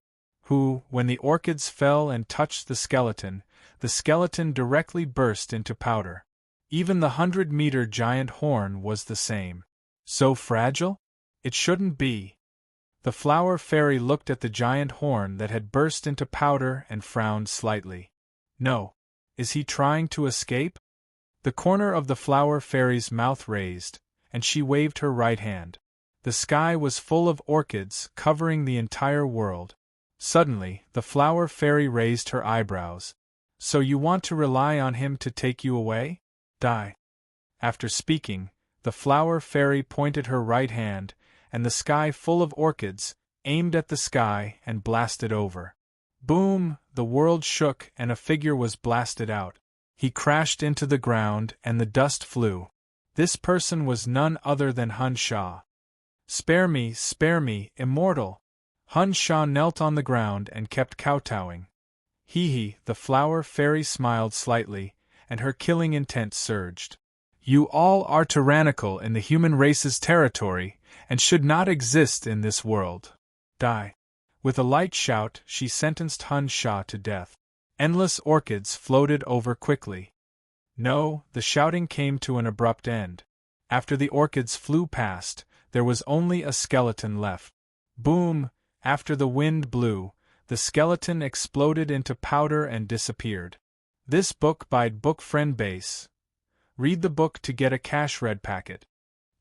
When the orchids fell and touched the skeleton directly burst into powder. Even the 100-meter giant horn was the same. So fragile? It shouldn't be. The flower fairy looked at the giant horn that had burst into powder and frowned slightly. No. Is he trying to escape? The corner of the flower fairy's mouth raised, and she waved her right hand. The sky was full of orchids, covering the entire world. Suddenly, the flower fairy raised her eyebrows. So you want to rely on him to take you away? Die. After speaking, the flower fairy pointed her right hand, and the sky full of orchids, aimed at the sky and blasted over. Boom! The world shook and a figure was blasted out. He crashed into the ground and the dust flew. This person was none other than Hun Sha. Spare me, immortal! Hun Sha knelt on the ground and kept kowtowing. The flower fairy smiled slightly, and her killing intent surged. You all are tyrannical in the human race's territory, and should not exist in this world. Die. With a light shout, she sentenced Hun Sha to death. Endless orchids floated over quickly. No, the shouting came to an abrupt end. After the orchids flew past, there was only a skeleton left. Boom! After the wind blew, the skeleton exploded into powder and disappeared. This book by Book Friend Base. Read the book to get a cash read packet.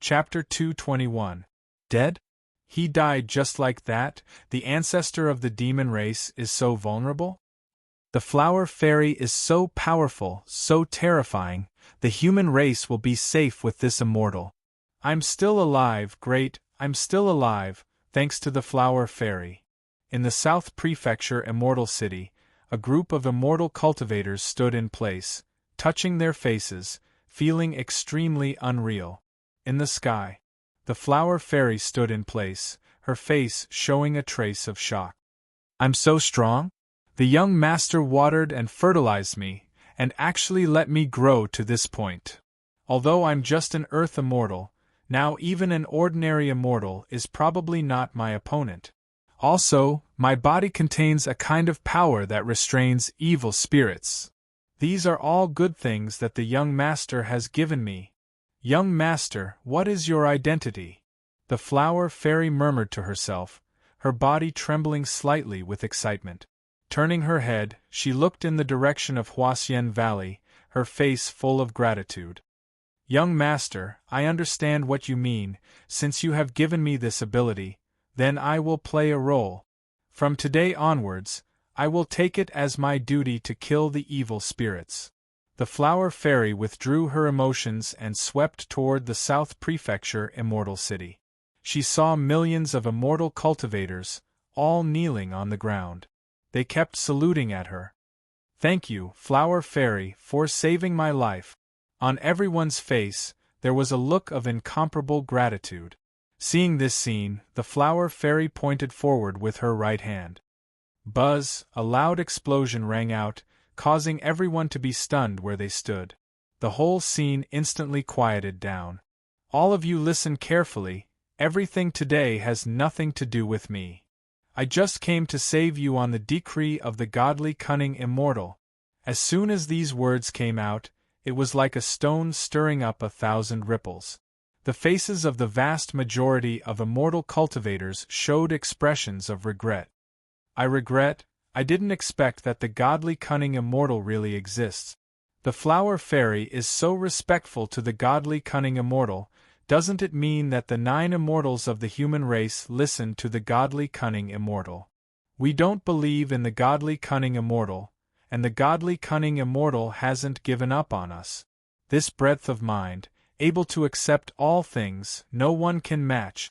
Chapter 221. Dead? He died just like that? The ancestor of the demon race is so vulnerable? The flower fairy is so powerful, so terrifying, the human race will be safe with this immortal. I'm still alive, great, I'm still alive, thanks to the flower fairy. In the South Prefecture Immortal City, a group of immortal cultivators stood in place, touching their faces, feeling extremely unreal. In the sky, the flower fairy stood in place, her face showing a trace of shock. I'm so strong? The young master watered and fertilized me, and actually let me grow to this point. Although I'm just an earth immortal, now even an ordinary immortal is probably not my opponent. Also, my body contains a kind of power that restrains evil spirits. These are all good things that the young master has given me. Young master, what is your identity? The flower fairy murmured to herself, her body trembling slightly with excitement. Turning her head, she looked in the direction of Huasien Valley, her face full of gratitude. Young master, I understand what you mean. Since you have given me this ability, then I will play a role. From today onwards, I will take it as my duty to kill the evil spirits. The flower fairy withdrew her emotions and swept toward the South Prefecture Immortal City. She saw millions of immortal cultivators, all kneeling on the ground. They kept saluting at her. Thank you, flower fairy, for saving my life. On everyone's face, there was a look of incomparable gratitude. Seeing this scene, the flower fairy pointed forward with her right hand. Buzz, a loud explosion rang out, causing everyone to be stunned where they stood. The whole scene instantly quieted down. All of you listen carefully, everything today has nothing to do with me. I just came to save you on the decree of the godly cunning immortal. As soon as these words came out, it was like a stone stirring up 1,000 ripples. The faces of the vast majority of immortal cultivators showed expressions of regret. I didn't expect that the godly cunning immortal really exists. The flower fairy is so respectful to the godly cunning immortal. Doesn't it mean that the 9 immortals of the human race listen to the godly cunning immortal? We don't believe in the godly cunning immortal, and the godly cunning immortal hasn't given up on us. This breadth of mind, able to accept all things, no one can match.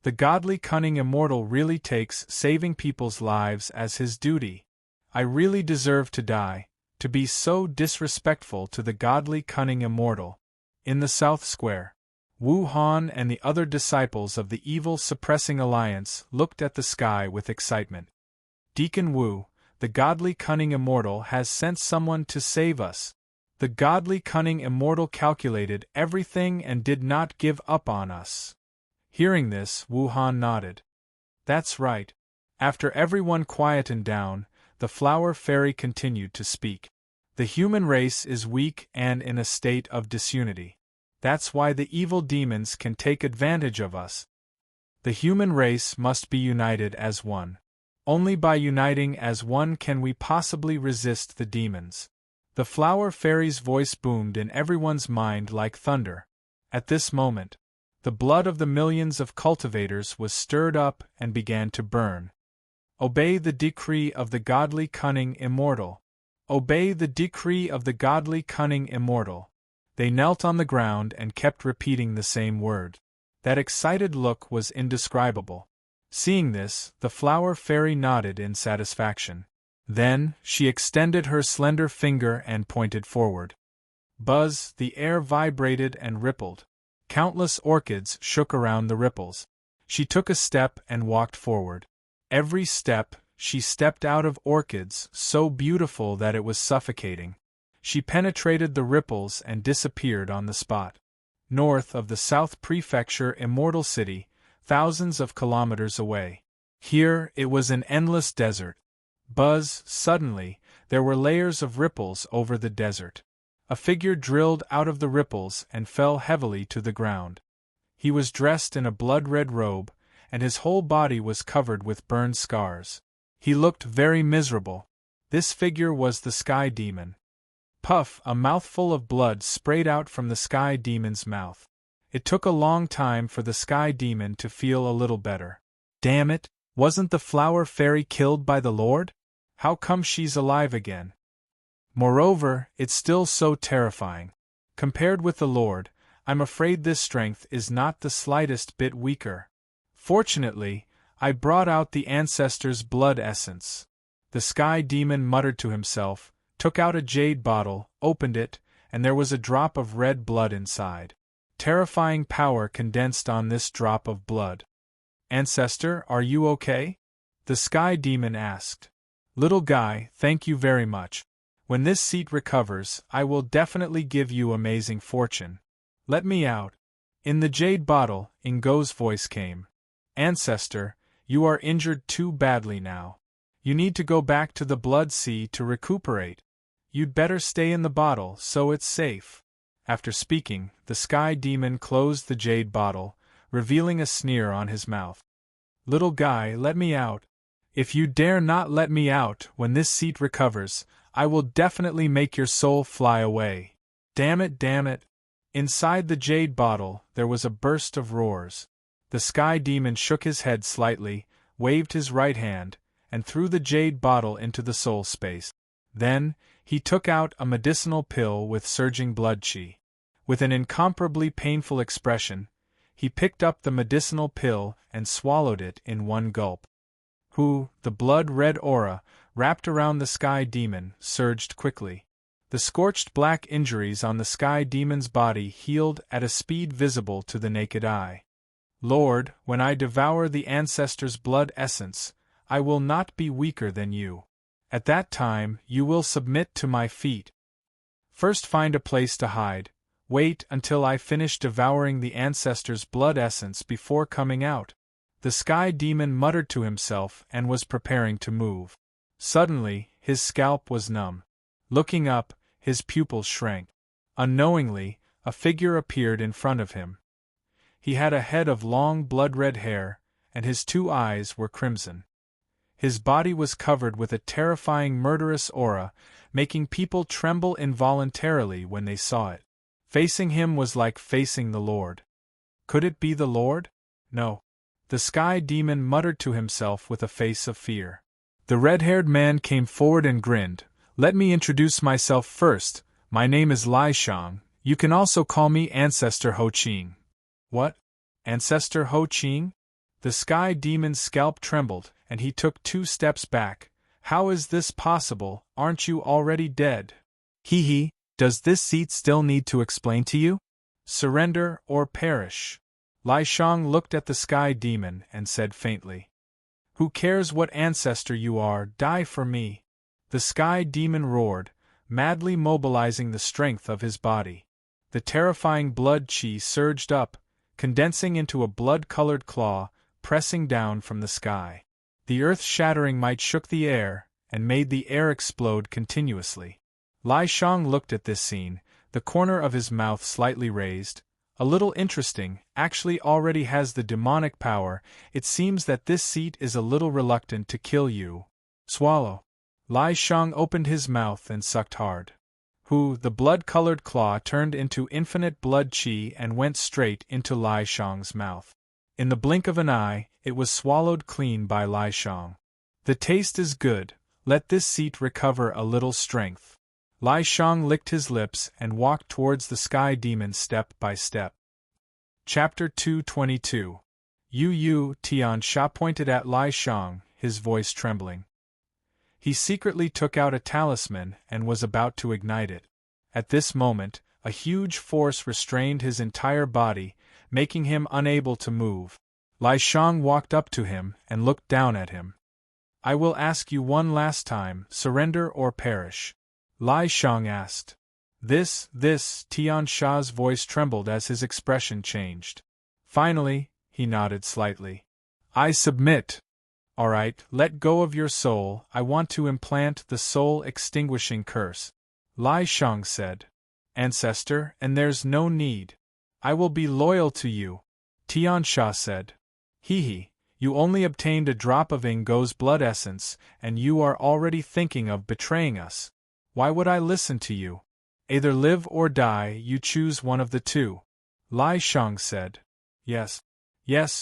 The godly cunning immortal really takes saving people's lives as his duty. I really deserve to die, to be so disrespectful to the godly cunning immortal. In the South Square, Wu Han and the other disciples of the Evil Suppressing Alliance looked at the sky with excitement. Deacon Wu, the godly cunning immortal has sent someone to save us. The godly cunning immortal calculated everything and did not give up on us. Hearing this, Wu Han nodded. That's right. After everyone quietened down, the flower fairy continued to speak. The human race is weak and in a state of disunity. That's why the evil demons can take advantage of us. The human race must be united as one. Only by uniting as one can we possibly resist the demons. The flower fairy's voice boomed in everyone's mind like thunder. At this moment, the blood of the millions of cultivators was stirred up and began to burn. Obey the decree of the godly cunning immortal. Obey the decree of the godly cunning immortal. They knelt on the ground and kept repeating the same word. That excited look was indescribable. Seeing this, the flower fairy nodded in satisfaction. Then, she extended her slender finger and pointed forward. Buzz, the air vibrated and rippled. Countless orchids shook around the ripples. She took a step and walked forward. Every step, she stepped out of orchids so beautiful that it was suffocating. She penetrated the ripples and disappeared on the spot. North of the South Prefecture Immortal City, thousands of kilometers away. Here, it was an endless desert. Buzz, suddenly, there were layers of ripples over the desert. A figure drilled out of the ripples and fell heavily to the ground. He was dressed in a blood-red robe, and his whole body was covered with burned scars. He looked very miserable. This figure was the Sky Demon. Puff, a mouthful of blood sprayed out from the Sky Demon's mouth. It took a long time for the Sky Demon to feel a little better. Damn it, wasn't the flower fairy killed by the Lord? How come she's alive again? Moreover, it's still so terrifying. Compared with the Lord, I'm afraid this strength is not the slightest bit weaker. Fortunately, I brought out the Ancestor's blood essence. The Sky Demon muttered to himself, took out a jade bottle, opened it, and there was a drop of red blood inside. Terrifying power condensed on this drop of blood. Ancestor, are you okay? The Sky Demon asked. Little guy, thank you very much. When this seat recovers, I will definitely give you amazing fortune. Let me out. In the jade bottle, Ingo's voice came. Ancestor, you are injured too badly now. You need to go back to the Blood Sea to recuperate. You'd better stay in the bottle so it's safe. After speaking, the Sky Demon closed the jade bottle, revealing a sneer on his mouth. Little guy, let me out. If you dare not let me out when this seat recovers, I will definitely make your soul fly away. Damn it, damn it. Inside the jade bottle, there was a burst of roars. The Sky Demon shook his head slightly, waved his right hand, and threw the jade bottle into the soul space. Then, he took out a medicinal pill with surging blood chi. With an incomparably painful expression, he picked up the medicinal pill and swallowed it in one gulp. The blood-red aura, wrapped around the Sky Demon, surged quickly. The scorched black injuries on the Sky Demon's body healed at a speed visible to the naked eye. Lord, when I devour the Ancestor's blood essence, I will not be weaker than you. At that time, you will submit to my feet. First find a place to hide. Wait until I finish devouring the Ancestor's blood essence before coming out. The sky demon muttered to himself and was preparing to move. Suddenly, his scalp was numb. Looking up, his pupils shrank. Unknowingly, a figure appeared in front of him. He had a head of long blood-red hair, and his 2 eyes were crimson. His body was covered with a terrifying murderous aura, making people tremble involuntarily when they saw it. Facing him was like facing the Lord. Could it be the Lord? No. The sky demon muttered to himself with a face of fear. The red-haired man came forward and grinned. Let me introduce myself first. My name is Lai Shang. You can also call me Ancestor Ho Ching. What? Ancestor Ho Ching? The sky demon's scalp trembled, and he took 2 steps back. How is this possible? Aren't you already dead? Hee, does this seat still need to explain to you? Surrender or perish. Lai Shang looked at the sky demon and said faintly. Who cares what ancestor you are, die for me. The sky demon roared, madly mobilizing the strength of his body. The terrifying blood chi surged up, condensing into a blood-colored claw, pressing down from the sky. The earth-shattering might shook the air, and made the air explode continuously. Lai Shang looked at this scene, the corner of his mouth slightly raised. A little interesting, actually already has the demonic power. It seems that this seat is a little reluctant to kill you. Swallow. Lai Shang opened his mouth and sucked hard. The blood-colored claw turned into infinite blood chi and went straight into Lai Shang's mouth. In the blink of an eye, it was swallowed clean by Lai Shang. The taste is good, let this seat recover a little strength. Lai Shang licked his lips and walked towards the sky demon step by step. Chapter 222. Tian Sha pointed at Lai Shang, his voice trembling. He secretly took out a talisman and was about to ignite it. At this moment, a huge force restrained his entire body, making him unable to move. Lai Shang walked up to him and looked down at him. I will ask you one last time, surrender or perish. Lai Shang asked. This, Tian Sha's voice trembled as his expression changed. Finally, he nodded slightly. I submit. All right, let go of your soul, I want to implant the soul-extinguishing curse. Lai Shang said. Ancestor, and there's no need. I will be loyal to you. Tian Sha said. You only obtained a drop of Ingo's blood essence, and you are already thinking of betraying us. Why would I listen to you? Either live or die, you choose one of the two. Lai Shang said. Yes,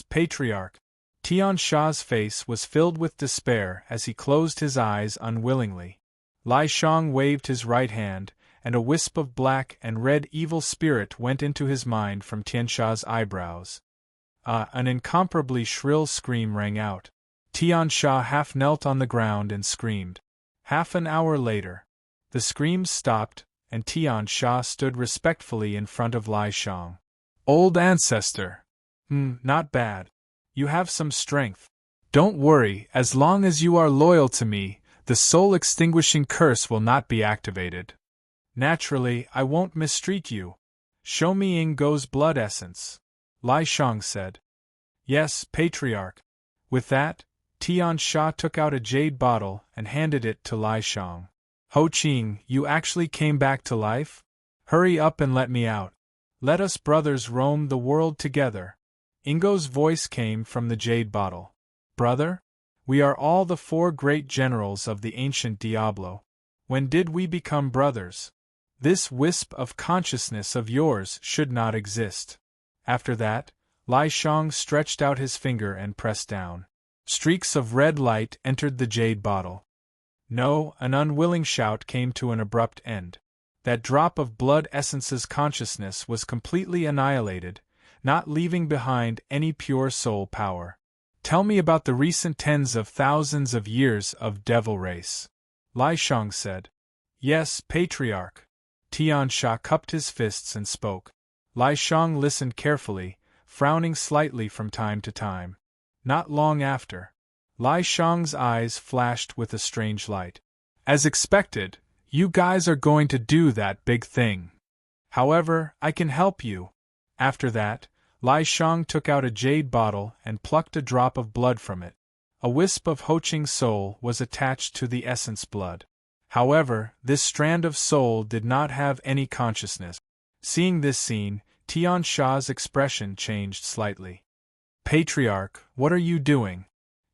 Patriarch. Tian Sha's face was filled with despair as he closed his eyes unwillingly. Lai Shang waved his right hand, and a wisp of black and red evil spirit went into his mind from Tian Sha's eyebrows. An incomparably shrill scream rang out. Tian Sha half knelt on the ground and screamed. Half an hour later, the screams stopped, and Tian Sha stood respectfully in front of Lai Shang. Old ancestor. Not bad. You have some strength. Don't worry, as long as you are loyal to me, the soul-extinguishing curse will not be activated. Naturally, I won't mistreat you. Show me Ingo's blood essence. Lai Shang said. Yes, Patriarch. With that, Tian Sha took out a jade bottle and handed it to Lai Shang. Ho Ching, you actually came back to life? Hurry up and let me out. Let us brothers roam the world together. Ingo's voice came from the jade bottle. Brother? We are all the 4 great generals of the ancient Diablo. When did we become brothers? This wisp of consciousness of yours should not exist. After that, Lai Shang stretched out his finger and pressed down. Streaks of red light entered the jade bottle. No, an unwilling shout came to an abrupt end. That drop of blood essence's consciousness was completely annihilated, not leaving behind any pure soul power. Tell me about the recent tens of thousands of years of devil race. Lai Shang said. Yes, Patriarch. Tian Sha cupped his fists and spoke. Lai Shang listened carefully, frowning slightly from time to time. Not long after, Lai Shang's eyes flashed with a strange light. As expected, you guys are going to do that big thing. However, I can help you. After that, Lai Shang took out a jade bottle and plucked a drop of blood from it. A wisp of Ho Ching's soul was attached to the essence blood. However, this strand of soul did not have any consciousness. Seeing this scene, Tian Sha's expression changed slightly. Patriarch, what are you doing?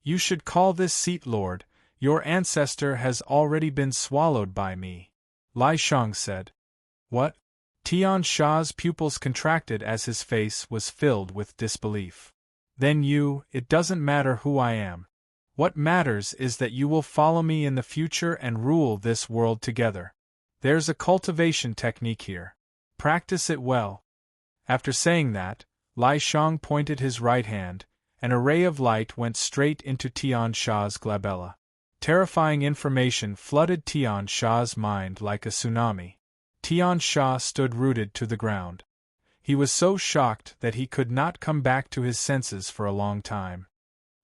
You should call this seat Lord. Your ancestor has already been swallowed by me. Lai Shang said. What? Tian Sha's pupils contracted as his face was filled with disbelief. Then it doesn't matter who I am. What matters is that you will follow me in the future and rule this world together. There's a cultivation technique here. Practice it well. After saying that, Lai Shang pointed his right hand, and a ray of light went straight into Tian Sha's glabella. Terrifying information flooded Tian Sha's mind like a tsunami. Tian Sha stood rooted to the ground. He was so shocked that he could not come back to his senses for a long time.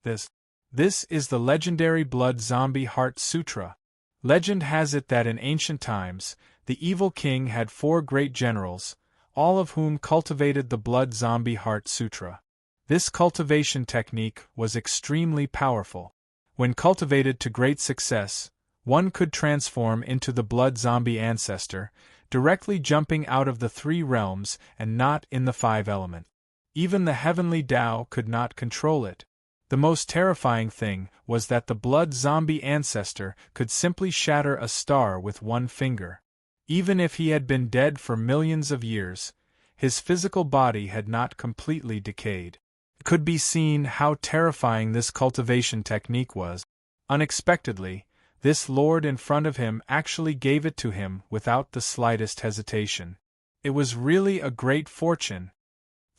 This is the legendary Blood Zombie Heart Sutra. Legend has it that in ancient times, the evil king had 4 great generals, all of whom cultivated the Blood Zombie Heart Sutra. This cultivation technique was extremely powerful. When cultivated to great success, one could transform into the Blood Zombie Ancestor, directly jumping out of the 3 realms and not in the 5 elements. Even the heavenly Tao could not control it. The most terrifying thing was that the Blood Zombie Ancestor could simply shatter a star with 1 finger. Even if he had been dead for millions of years, his physical body had not completely decayed. It could be seen how terrifying this cultivation technique was. Unexpectedly, this lord in front of him actually gave it to him without the slightest hesitation. It was really a great fortune.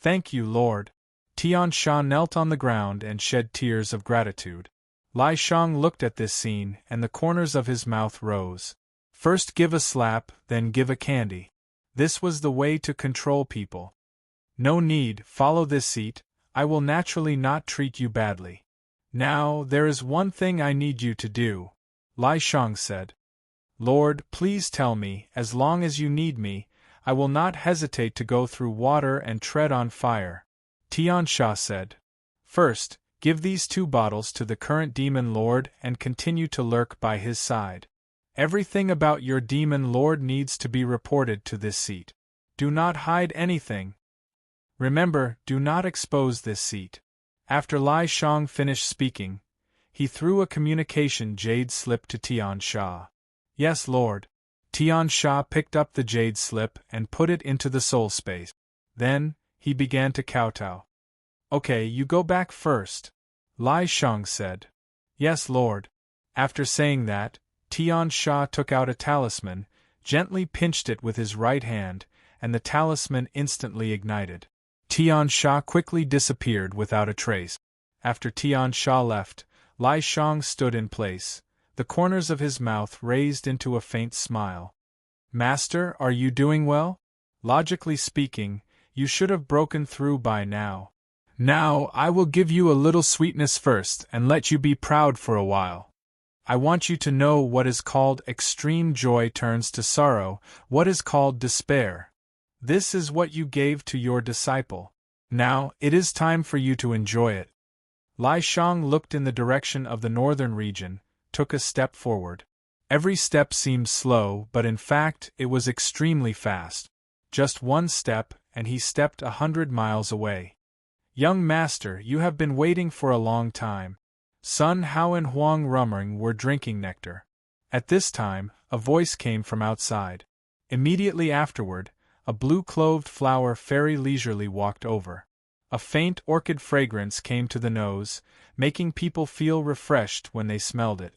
Thank you, Lord. Tian Sha knelt on the ground and shed tears of gratitude. Lai Shang looked at this scene and the corners of his mouth rose. First give a slap, then give a candy. This was the way to control people. No need, follow this seat, I will naturally not treat you badly. Now, there is one thing I need you to do, Lai Shang said. Lord, please tell me, as long as you need me, I will not hesitate to go through water and tread on fire. Tian Sha said. First, give these 2 bottles to the current demon lord and continue to lurk by his side. Everything about your demon lord needs to be reported to this seat. Do not hide anything. Remember, do not expose this seat. After Lai Shang finished speaking, he threw a communication jade slip to Tian Sha. Yes, Lord. Tian Sha picked up the jade slip and put it into the soul space. Then, he began to kowtow. Okay, you go back first, Lai Shang said. Yes, Lord. After saying that, Tian Sha took out a talisman, gently pinched it with his right hand, and the talisman instantly ignited. Tian Sha quickly disappeared without a trace. After Tian Sha left, Lai Shang stood in place, the corners of his mouth raised into a faint smile. Master, are you doing well? Logically speaking, you should have broken through by now. Now, I will give you a little sweetness first and let you be proud for a while. I want you to know what is called extreme joy turns to sorrow, what is called despair. This is what you gave to your disciple. Now, it is time for you to enjoy it. Lai Shang looked in the direction of the northern region, took a step forward. Every step seemed slow, but in fact, it was extremely fast. Just 1 step, and he stepped 100 miles away. Young master, you have been waiting for a long time. Sun Hao and Huang Rumring were drinking nectar. At this time, a voice came from outside. Immediately afterward, a blue-cloved flower fairy leisurely walked over. A faint orchid fragrance came to the nose, making people feel refreshed when they smelled it.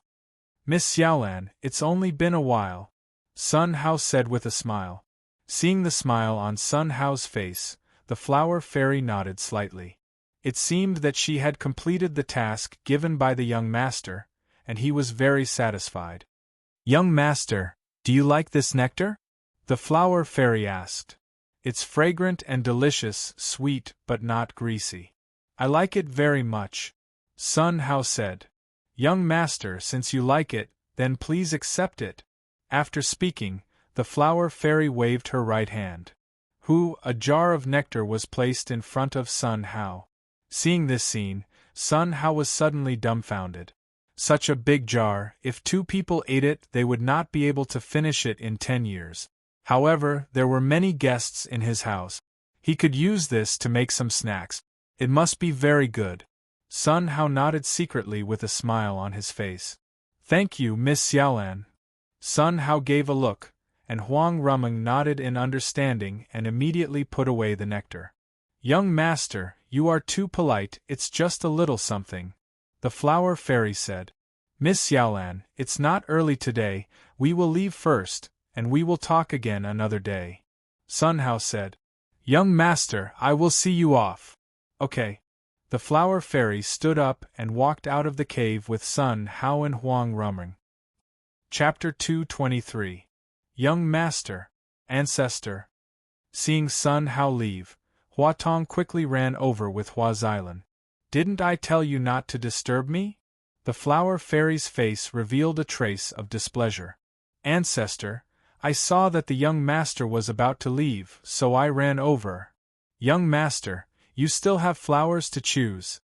Miss Xiaolan, it's only been a while, Sun Hao said with a smile. Seeing the smile on Sun Hao's face, the flower fairy nodded slightly. It seemed that she had completed the task given by the young master, and he was very satisfied. Young master, do you like this nectar? The flower fairy asked. It's fragrant and delicious, sweet but not greasy. I like it very much, Sun Hao said. Young master, since you like it, then please accept it. After speaking, the flower fairy waved her right hand. A jar of nectar was placed in front of Sun Hao. Seeing this scene, Sun Hao was suddenly dumbfounded. Such a big jar, if 2 people ate it, they would not be able to finish it in 10 years. However, there were many guests in his house. He could use this to make some snacks. It must be very good. Sun Hao nodded secretly with a smile on his face. Thank you, Miss Xiaolan. Sun Hao gave a look, and Huang Rumeng nodded in understanding and immediately put away the nectar. Young master, you are too polite, it's just a little something. The flower fairy said. Miss Xiaolan, it's not early today, we will leave first, and we will talk again another day. Sun Hao said. Young master, I will see you off. Okay. The flower fairy stood up and walked out of the cave with Sun Hao and Huang Rumeng. Chapter 223. Young Master, Ancestor. Seeing Sun Hao leave, Hua Tong quickly ran over with Hua Xilan. Didn't I tell you not to disturb me? The flower fairy's face revealed a trace of displeasure. Ancestor, I saw that the young master was about to leave, so I ran over. Young master, you still have flowers to choose,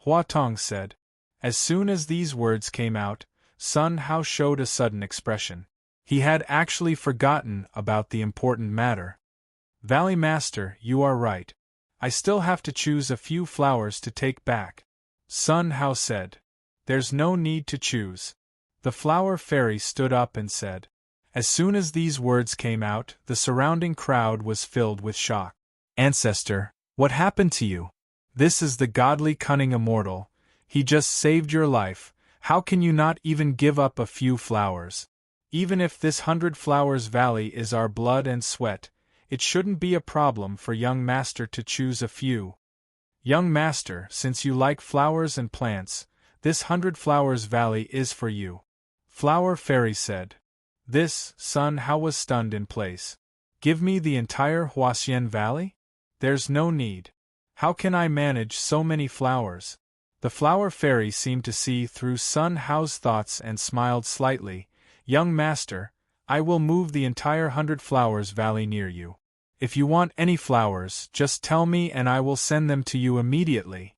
Hua Tong said. As soon as these words came out, Sun Hao showed a sudden expression. He had actually forgotten about the important matter. Valley Master, you are right. I still have to choose a few flowers to take back. Sun Hao said. There's no need to choose. The flower fairy stood up and said. As soon as these words came out, the surrounding crowd was filled with shock. Ancestor, what happened to you? This is the godly cunning immortal. He just saved your life. How can you not even give up a few flowers? Even if this 100 Flowers Valley is our blood and sweat, it shouldn't be a problem for young master to choose a few. Young master, since you like flowers and plants, this 100 Flowers Valley is for you. Flower fairy said. This, Sun Hao was stunned in place. Give me the entire Huaxian Valley? There's no need. How can I manage so many flowers? The flower fairy seemed to see through Sun Hao's thoughts and smiled slightly. Young master, I will move the entire 100 Flowers Valley near you. If you want any flowers, just tell me and I will send them to you immediately.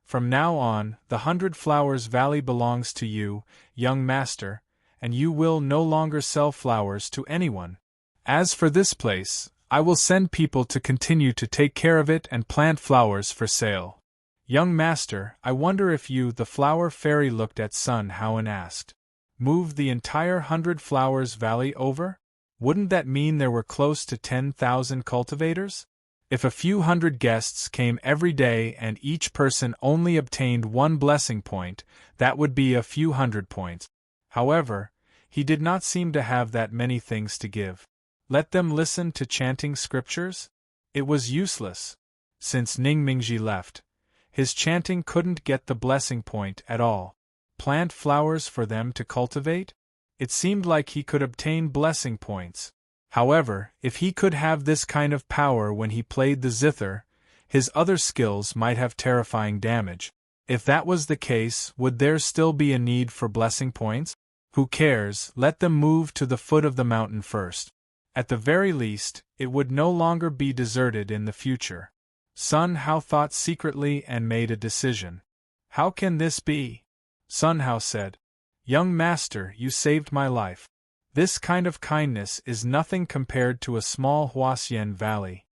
From now on, the 100 Flowers Valley belongs to you, young master, and you will no longer sell flowers to anyone. As for this place, I will send people to continue to take care of it and plant flowers for sale. Young master, I wonder if you, the flower fairy, looked at Sun Hao and asked. Move the entire 100 Flowers Valley over? Wouldn't that mean there were close to 10,000 cultivators? If a few hundred guests came every day and each person only obtained 1 blessing point, that would be a few hundred points. However, he did not seem to have that many things to give. Let them listen to chanting scriptures? It was useless. Since Ning Mingji left, his chanting couldn't get the blessing point at all. Plant flowers for them to cultivate? It seemed like he could obtain blessing points. However, if he could have this kind of power when he played the zither, his other skills might have terrifying damage. If that was the case, would there still be a need for blessing points? Who cares, let them move to the foot of the mountain first. At the very least, it would no longer be deserted in the future. Sun Hao thought secretly and made a decision. How can this be? Sun Hao said. Young master, you saved my life. This kind of kindness is nothing compared to a small Huaxian valley.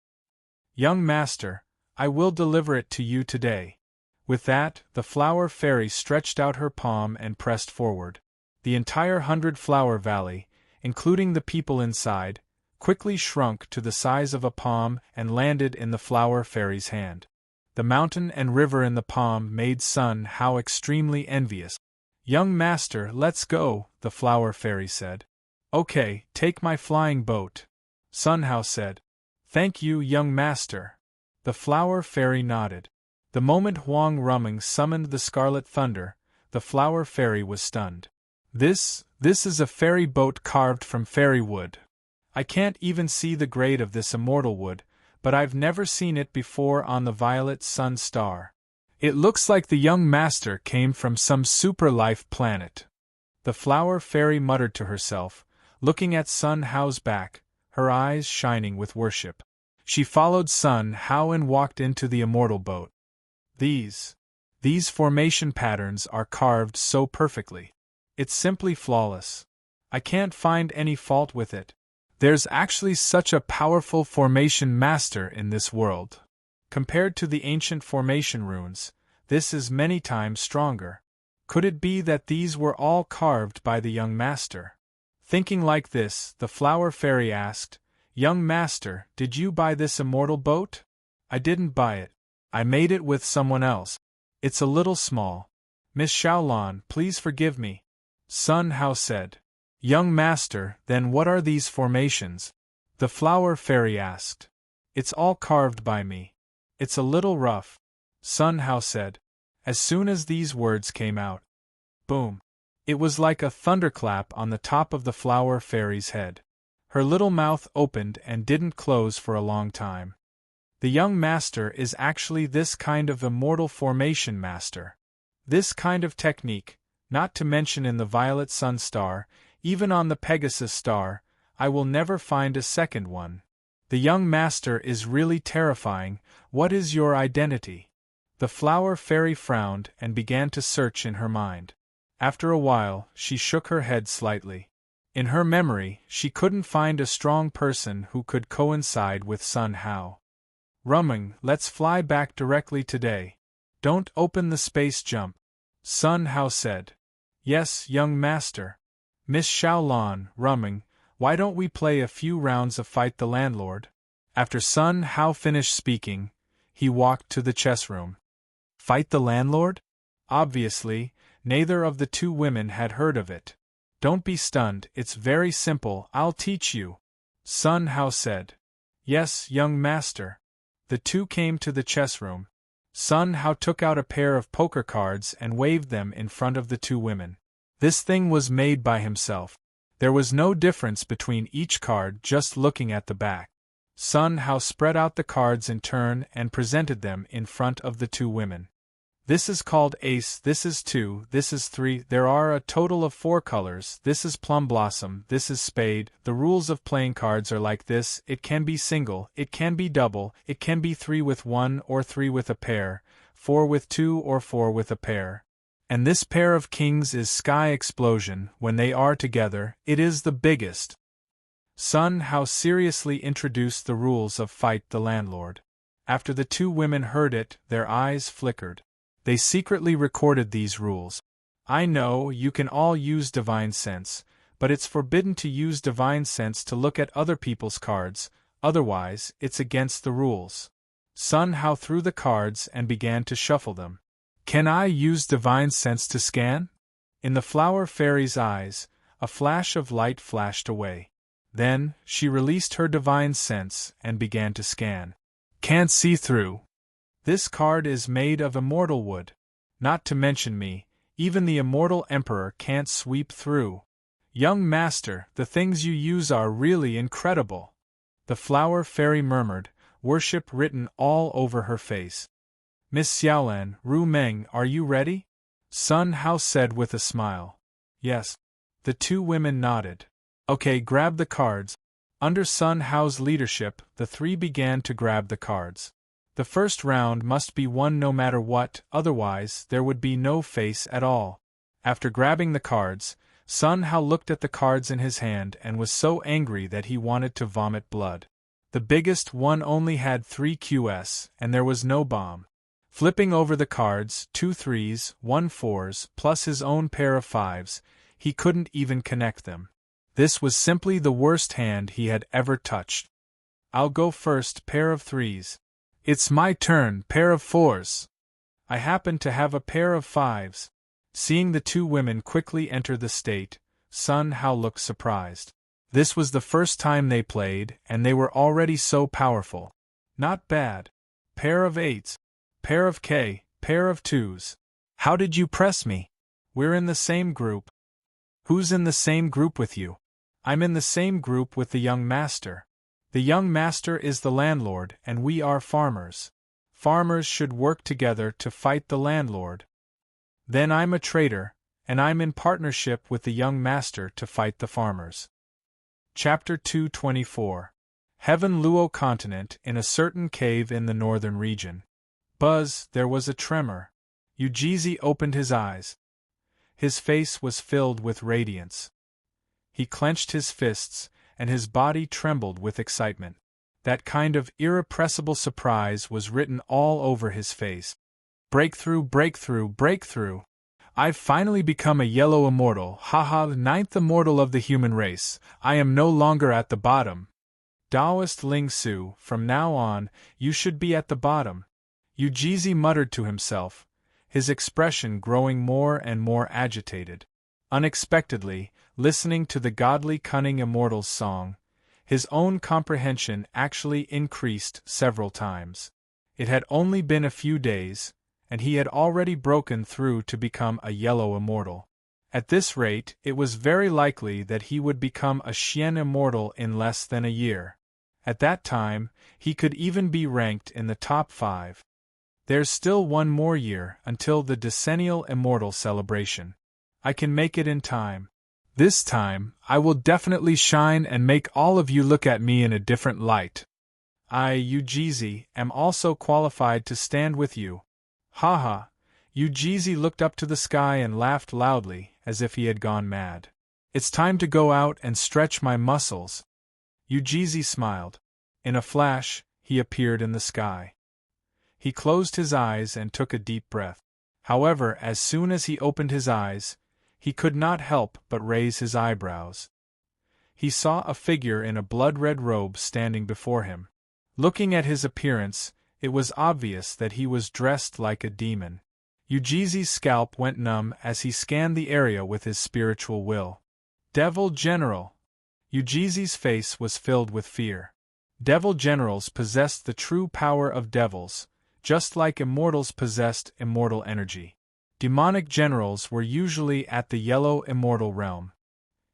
Young master, I will deliver it to you today. With that, the flower fairy stretched out her palm and pressed forward. The entire 100 Flower Valley, including the people inside, quickly shrunk to the size of a palm and landed in the flower fairy's hand. The mountain and river in the palm made Sun Hao extremely envious. Young master, let's go, the flower fairy said. Okay, take my flying boat. Sun Hao said. Thank you, young master. The flower fairy nodded. The moment Huang Rumeng summoned the scarlet thunder, the flower fairy was stunned. This is a fairy boat carved from fairy wood. I can't even see the grade of this immortal wood, but I've never seen it before on the violet sun star. It looks like the young master came from some super-life planet. The flower fairy muttered to herself, looking at Sun Hao's back, her eyes shining with worship. She followed Sun Hao and walked into the immortal boat. These formation patterns are carved so perfectly. It's simply flawless. I can't find any fault with it. There's actually such a powerful formation master in this world. Compared to the ancient formation runes, this is many times stronger. Could it be that these were all carved by the young master? Thinking like this, the flower fairy asked, "Young master, did you buy this immortal boat?" "I didn't buy it. I made it with someone else. It's a little small. Miss Xiaolan, please forgive me," Sun Hao said. "Young master, then what are these formations?" the flower fairy asked. "It's all carved by me. It's a little rough," Sun Hao said. As soon as these words came out, boom! It was like a thunderclap on the top of the flower fairy's head. Her little mouth opened and didn't close for a long time. The young master is actually this kind of immortal formation master. This kind of technique, not to mention in the Violet Sun Star, even on the Pegasus Star, I will never find a second one. The young master is really terrifying. What is your identity? The flower fairy frowned and began to search in her mind. After a while, she shook her head slightly. In her memory, she couldn't find a strong person who could coincide with Sun Hao. "Rumming, let's fly back directly today. Don't open the space jump," Sun Hao said. "Yes, young master." "Miss Xiaolan, Rumming, why don't we play a few rounds of Fight the Landlord?" After Sun Hao finished speaking, he walked to the chess room. Fight the Landlord? Obviously, neither of the two women had heard of it. "Don't be stunned, it's very simple, I'll teach you," Sun Hao said. "Yes, young master." The two came to the chess room. Sun Hao took out a pair of poker cards and waved them in front of the two women. This thing was made by himself. There was no difference between each card just looking at the back. Sun Hao spread out the cards in turn and presented them in front of the two women. "This is called ace, this is 2, this is 3, there are a total of 4 colors, this is plum blossom, this is spade. The rules of playing cards are like this: it can be single, it can be double, it can be 3 with 1 or 3 with a pair, 4 with 2 or 4 with a pair. And this pair of kings is Sky Explosion. When they are together, it is the biggest." Sun Hao seriously introduced the rules of Fight the Landlord. After the two women heard it, their eyes flickered. They secretly recorded these rules. "I know you can all use divine sense, but it's forbidden to use divine sense to look at other people's cards, otherwise it's against the rules." Sun Hao threw the cards and began to shuffle them. "Can I use divine sense to scan?" In the flower fairy's eyes, a flash of light flashed away. Then, she released her divine sense and began to scan. "Can't see through. This card is made of immortal wood. Not to mention me, even the immortal emperor can't sweep through. Young master, the things you use are really incredible," the flower fairy murmured, worship written all over her face. "Miss Xiaolan, Ru Meng, are you ready?" Sun Hao said with a smile. "Yes." The two women nodded. "Okay, grab the cards." Under Sun Hao's leadership, the three began to grab the cards. The first round must be won no matter what, otherwise there would be no face at all. After grabbing the cards, Sun Hao looked at the cards in his hand and was so angry that he wanted to vomit blood. The biggest one only had 3 QS, and there was no bomb. Flipping over the cards, 2 3s, 1 4s, plus his own pair of 5s, he couldn't even connect them. This was simply the worst hand he had ever touched. "I'll go first, pair of 3s. "It's my turn, pair of 4s. "I happen to have a pair of 5s. Seeing the two women quickly enter the state, Sun Hao looked surprised. This was the first time they played, and they were already so powerful. "Not bad. Pair of 8s. Pair of K, pair of 2s. "How did you press me?" "We're in the same group." "Who's in the same group with you?" "I'm in the same group with the young master. The young master is the landlord, and we are farmers. Farmers should work together to fight the landlord." "Then I'm a trader, and I'm in partnership with the young master to fight the farmers." Chapter 224. Heaven Luo continent in a certain cave in the northern region. Buzz, there was a tremor. Yujizi opened his eyes. His face was filled with radiance. He clenched his fists, and his body trembled with excitement. That kind of irrepressible surprise was written all over his face. Breakthrough, breakthrough, breakthrough! I've finally become a yellow immortal, haha, the ninth immortal of the human race. I am no longer at the bottom. Taoist Ling Su, from now on, you should be at the bottom. Yujizi muttered to himself, his expression growing more and more agitated. Unexpectedly, listening to the godly cunning immortal's song, his own comprehension actually increased several times. It had only been a few days, and he had already broken through to become a yellow immortal. At this rate, it was very likely that he would become a Xian immortal in less than a year. At that time, he could even be ranked in the top 5. There's still one more year until the decennial immortal celebration. I can make it in time. This time, I will definitely shine and make all of you look at me in a different light. I, Yujizi, am also qualified to stand with you. Haha. Yujizi looked up to the sky and laughed loudly, as if he had gone mad. It's time to go out and stretch my muscles. Yujizi smiled. In a flash, he appeared in the sky. He closed his eyes and took a deep breath. However, as soon as he opened his eyes, he could not help but raise his eyebrows. He saw a figure in a blood-red robe standing before him. Looking at his appearance, it was obvious that he was dressed like a demon. Yujizi's scalp went numb as he scanned the area with his spiritual will. Devil General! Yujizi's face was filled with fear. Devil Generals possessed the true power of devils, just like immortals possessed immortal energy. Demonic generals were usually at the yellow immortal realm.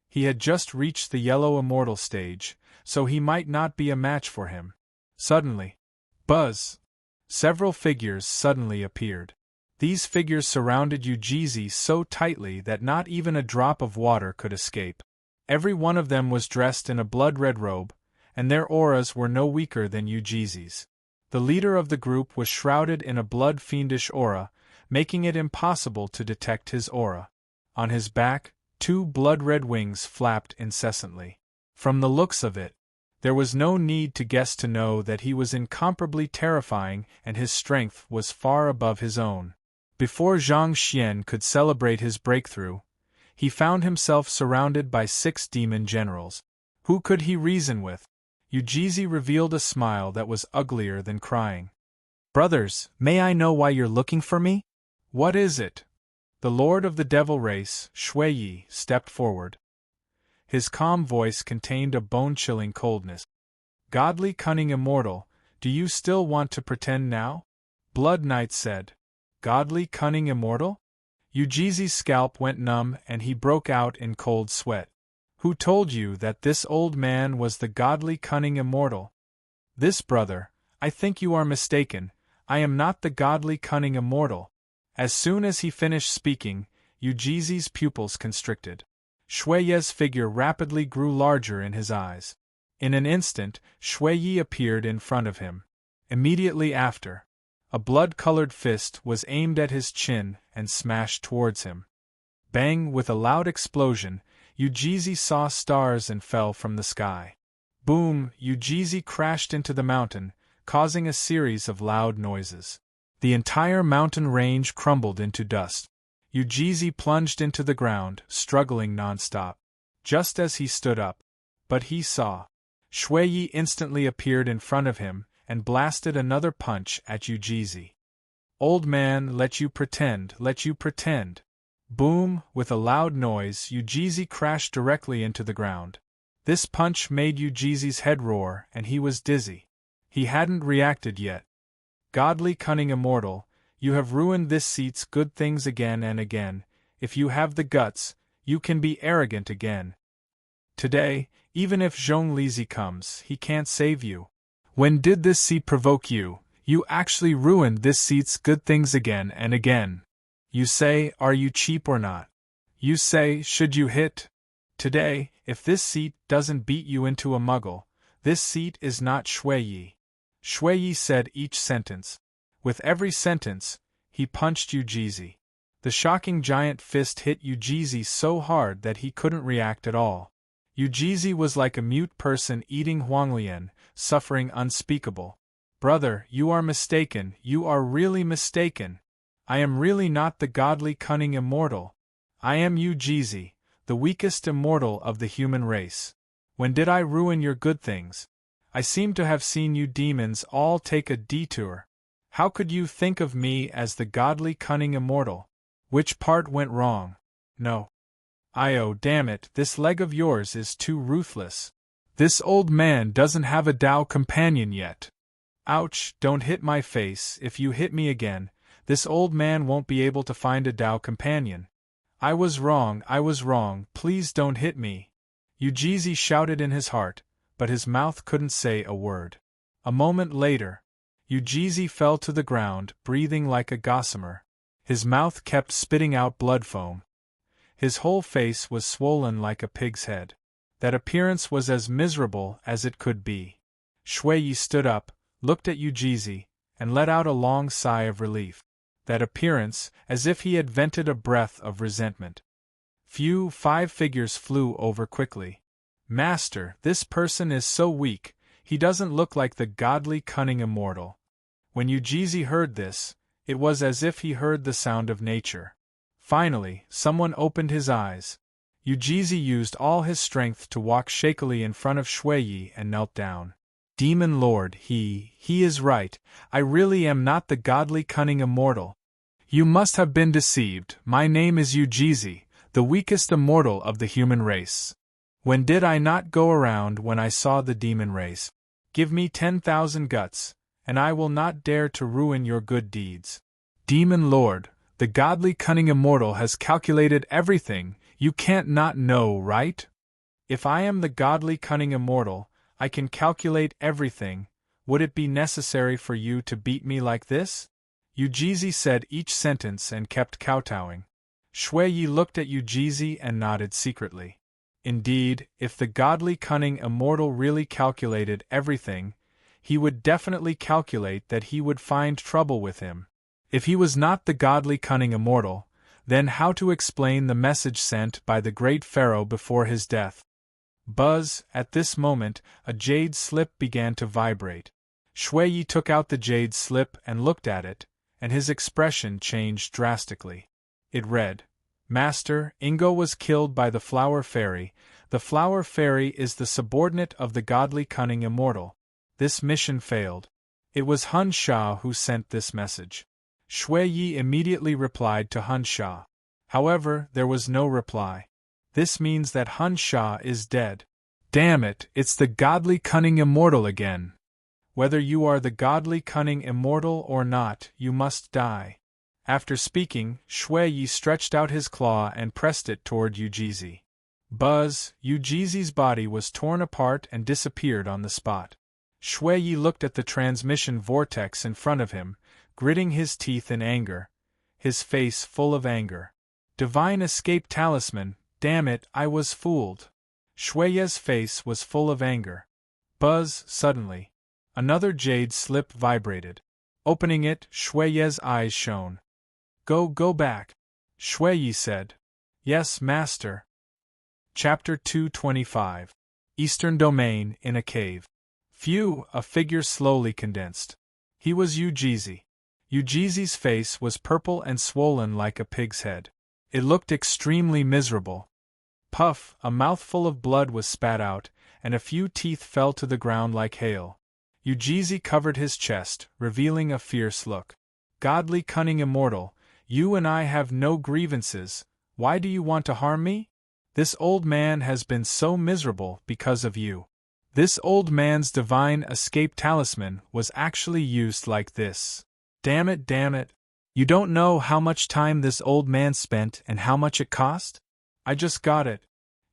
He had just reached the yellow immortal stage, so he might not be a match for him. Suddenly, buzz! Several figures suddenly appeared. These figures surrounded Yujizi so tightly that not even a drop of water could escape. Every one of them was dressed in a blood-red robe, and their auras were no weaker than Yujizi's. The leader of the group was shrouded in a blood-fiendish aura, making it impossible to detect his aura. On his back, 2 blood-red wings flapped incessantly. From the looks of it, there was no need to guess to know that he was incomparably terrifying and his strength was far above his own. Before Zhang Xian could celebrate his breakthrough, he found himself surrounded by 6 demon generals. Who could he reason with? Yujizi revealed a smile that was uglier than crying. Brothers, may I know why you're looking for me? What is it? The lord of the devil race, Shuiyi, stepped forward. His calm voice contained a bone-chilling coldness. Godly cunning immortal, do you still want to pretend now? Blood Knight said. Godly cunning immortal? Yujizi's scalp went numb and he broke out in cold sweat. Who told you that this old man was the godly cunning immortal? This brother, I think you are mistaken, I am not the godly cunning immortal. As soon as he finished speaking, Yujizi's pupils constricted. Shuiyi's figure rapidly grew larger in his eyes. In an instant, Shuiyi appeared in front of him. Immediately after, a blood-colored fist was aimed at his chin and smashed towards him. Bang! With a loud explosion, Yujizi saw stars and fell from the sky. Boom! Yujizi crashed into the mountain, causing a series of loud noises. The entire mountain range crumbled into dust. Yujizi plunged into the ground, struggling non-stop. Just as he stood up, but he saw. Shuiyi instantly appeared in front of him and blasted another punch at Yujizi. Old man, let you pretend, let you pretend. Boom! With a loud noise, Yujizi crashed directly into the ground. This punch made Yujizi's head roar and he was dizzy. He hadn't reacted yet. Godly cunning immortal, you have ruined this seat's good things again and again. If you have the guts, you can be arrogant again. Today, even if Zhonglizi comes, he can't save you. When did this seat provoke you? You actually ruined this seat's good things again and again. You say, are you cheap or not? You say, should you hit? Today, if this seat doesn't beat you into a muggle, This seat is not Shui. Shui said each sentence. With every sentence, he punched Ujizi. The shocking giant fist hit Ujizi so hard that he couldn't react at all. Ujizi was like a mute person eating Huanglian, suffering unspeakable. Brother, you are mistaken, you are really mistaken. I am really not the godly cunning immortal. I am Ujizi, the weakest immortal of the human race. When did I ruin your good things? I seem to have seen you demons all take a detour. How could you think of me as the godly cunning immortal? Which part went wrong? No. Oh, damn it, this leg of yours is too ruthless. This old man doesn't have a Tao companion yet. Ouch, don't hit my face. If you hit me again, this old man won't be able to find a Tao companion. I was wrong, please don't hit me. Ujizi shouted in his heart, but his mouth couldn't say a word. A moment later, Ujizi fell to the ground, breathing like a gossamer. His mouth kept spitting out blood foam. His whole face was swollen like a pig's head. That appearance was as miserable as it could be. Shui stood up, looked at Ujizi, and let out a long sigh of relief. That appearance, as if he had vented a breath of resentment. 5 figures flew over quickly. Master, this person is so weak, he doesn't look like the godly cunning immortal. When Ujizi heard this, it was as if he heard the sound of nature. Finally, someone opened his eyes. Ujizi used all his strength to walk shakily in front of Shui and knelt down. Demon Lord, he is right, I really am not the godly cunning immortal. You must have been deceived, my name is Ujizi, the weakest immortal of the human race. When did I not go around when I saw the demon race? Give me 10,000 guts, and I will not dare to ruin your good deeds. Demon Lord, the godly cunning immortal has calculated everything, you can't not know, right? If I am the godly cunning immortal, I can calculate everything, would it be necessary for you to beat me like this? Ujizi said each sentence and kept kowtowing. Shui looked at Ujizi and nodded secretly. Indeed, if the godly cunning immortal really calculated everything, he would definitely calculate that he would find trouble with him. If he was not the godly cunning immortal, then how to explain the message sent by the great pharaoh before his death? Buzz, at this moment, a jade slip began to vibrate. Shui took out the jade slip and looked at it, and his expression changed drastically. It read, Master, Ingo was killed by the Flower Fairy. The Flower Fairy is the subordinate of the godly cunning immortal. This mission failed. It was Hun Sha who sent this message. Shui immediately replied to Hun Sha. However, there was no reply. This means that Hun Sha is dead. Damn it, it's the godly cunning immortal again. Whether you are the godly cunning immortal or not, you must die. After speaking, Shui stretched out his claw and pressed it toward Ujizi. Buzz, Ujizi's body was torn apart and disappeared on the spot. Shui looked at the transmission vortex in front of him, gritting his teeth in anger, his face full of anger. Divine escape talisman, damn it, I was fooled. Shui's face was full of anger. Buzz, suddenly. Another jade slip vibrated. Opening it, Shui's eyes shone. Go back. Shui said. Yes, master. Chapter 225. Eastern Domain in a Cave. Phew, a figure slowly condensed. He was Ujizi. Ujizi's face was purple and swollen like a pig's head. It looked extremely miserable. Puff, a mouthful of blood was spat out, and a few teeth fell to the ground like hail. Ujizi covered his chest, revealing a fierce look. Godly cunning immortal, you and I have no grievances, why do you want to harm me? This old man has been so miserable because of you. This old man's divine escape talisman was actually used like this. Damn it. You don't know how much time this old man spent and how much it cost? I just got it.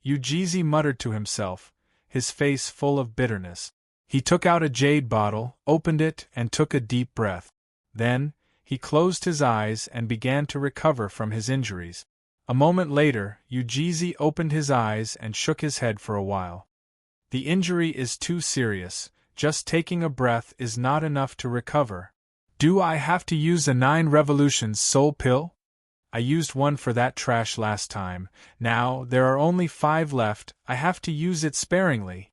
Ujizi muttered to himself, his face full of bitterness. He took out a jade bottle, opened it, and took a deep breath. Then, he closed his eyes and began to recover from his injuries. A moment later, Ujizi opened his eyes and shook his head for a while. The injury is too serious, just taking a breath is not enough to recover. Do I have to use a 9 revolutions soul pill? I used one for that trash last time, now there are only 5 left, I have to use it sparingly.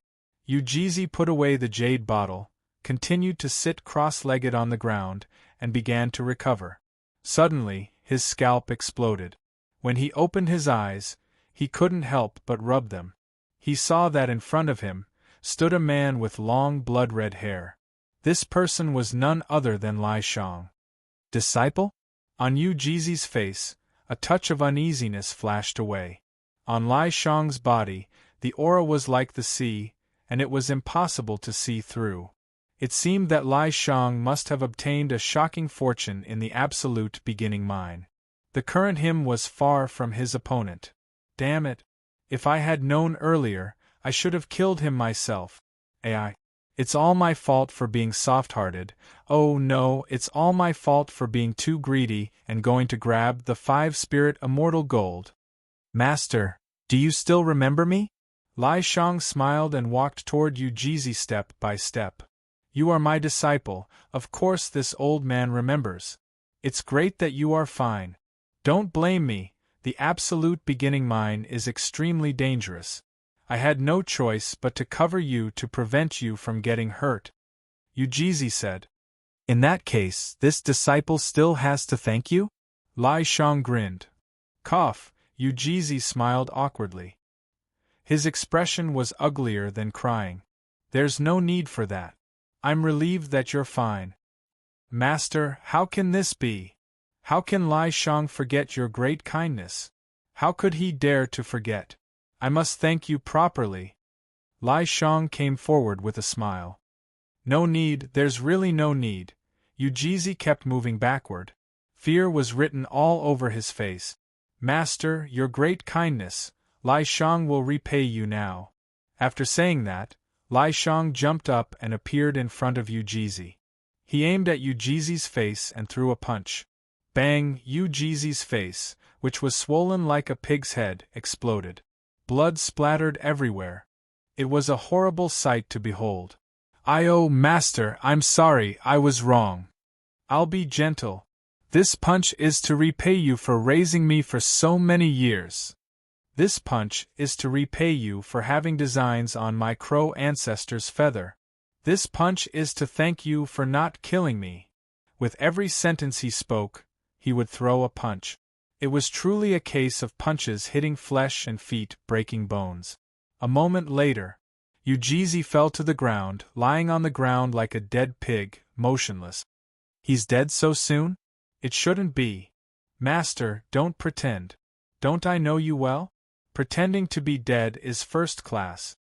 Ujizi put away the jade bottle, continued to sit cross-legged on the ground, and began to recover. Suddenly, his scalp exploded. When he opened his eyes, he couldn't help but rub them. He saw that in front of him stood a man with long blood-red hair. This person was none other than Lai Shang. Disciple? On Ujizi's face, a touch of uneasiness flashed away. On Lai Shang's body, the aura was like the sea, and it was impossible to see through. It seemed that Lai Shang must have obtained a shocking fortune in the absolute beginning mine. The current him was far from his opponent. Damn it! If I had known earlier, I should have killed him myself. Ai. It's all my fault for being soft-hearted. Oh no, it's all my fault for being too greedy and going to grab the 5-spirit immortal gold. Master, do you still remember me? Lai Shang smiled and walked toward Ujizi step by step. You are my disciple, of course this old man remembers. It's great that you are fine. Don't blame me, the absolute beginning mine is extremely dangerous. I had no choice but to cover you to prevent you from getting hurt. Ujizi said. In that case, this disciple still has to thank you? Lai Shang grinned. Cough, Ujizi smiled awkwardly. His expression was uglier than crying. There's no need for that. I'm relieved that you're fine. Master, how can this be? How can Lai Shang forget your great kindness? How could he dare to forget? I must thank you properly. Lai Shang came forward with a smile. No need, there's really no need. Ujizi kept moving backward. Fear was written all over his face. Master, your great kindness, Lai Shang will repay you now. After saying that, Lai Shang jumped up and appeared in front of Ujizi. He aimed at Ujizi's face and threw a punch. Bang! Ujizi's face, which was swollen like a pig's head, exploded. Blood splattered everywhere. It was a horrible sight to behold. Oh, Master, I'm sorry, I was wrong. I'll be gentle. This punch is to repay you for raising me for so many years. This punch is to repay you for having designs on my crow ancestor's feather. This punch is to thank you for not killing me. With every sentence he spoke, he would throw a punch. It was truly a case of punches hitting flesh and feet, breaking bones. A moment later, Ujizi fell to the ground, lying on the ground like a dead pig, motionless. He's dead so soon? It shouldn't be. Master, don't pretend. Don't I know you well? Pretending to be dead is first class.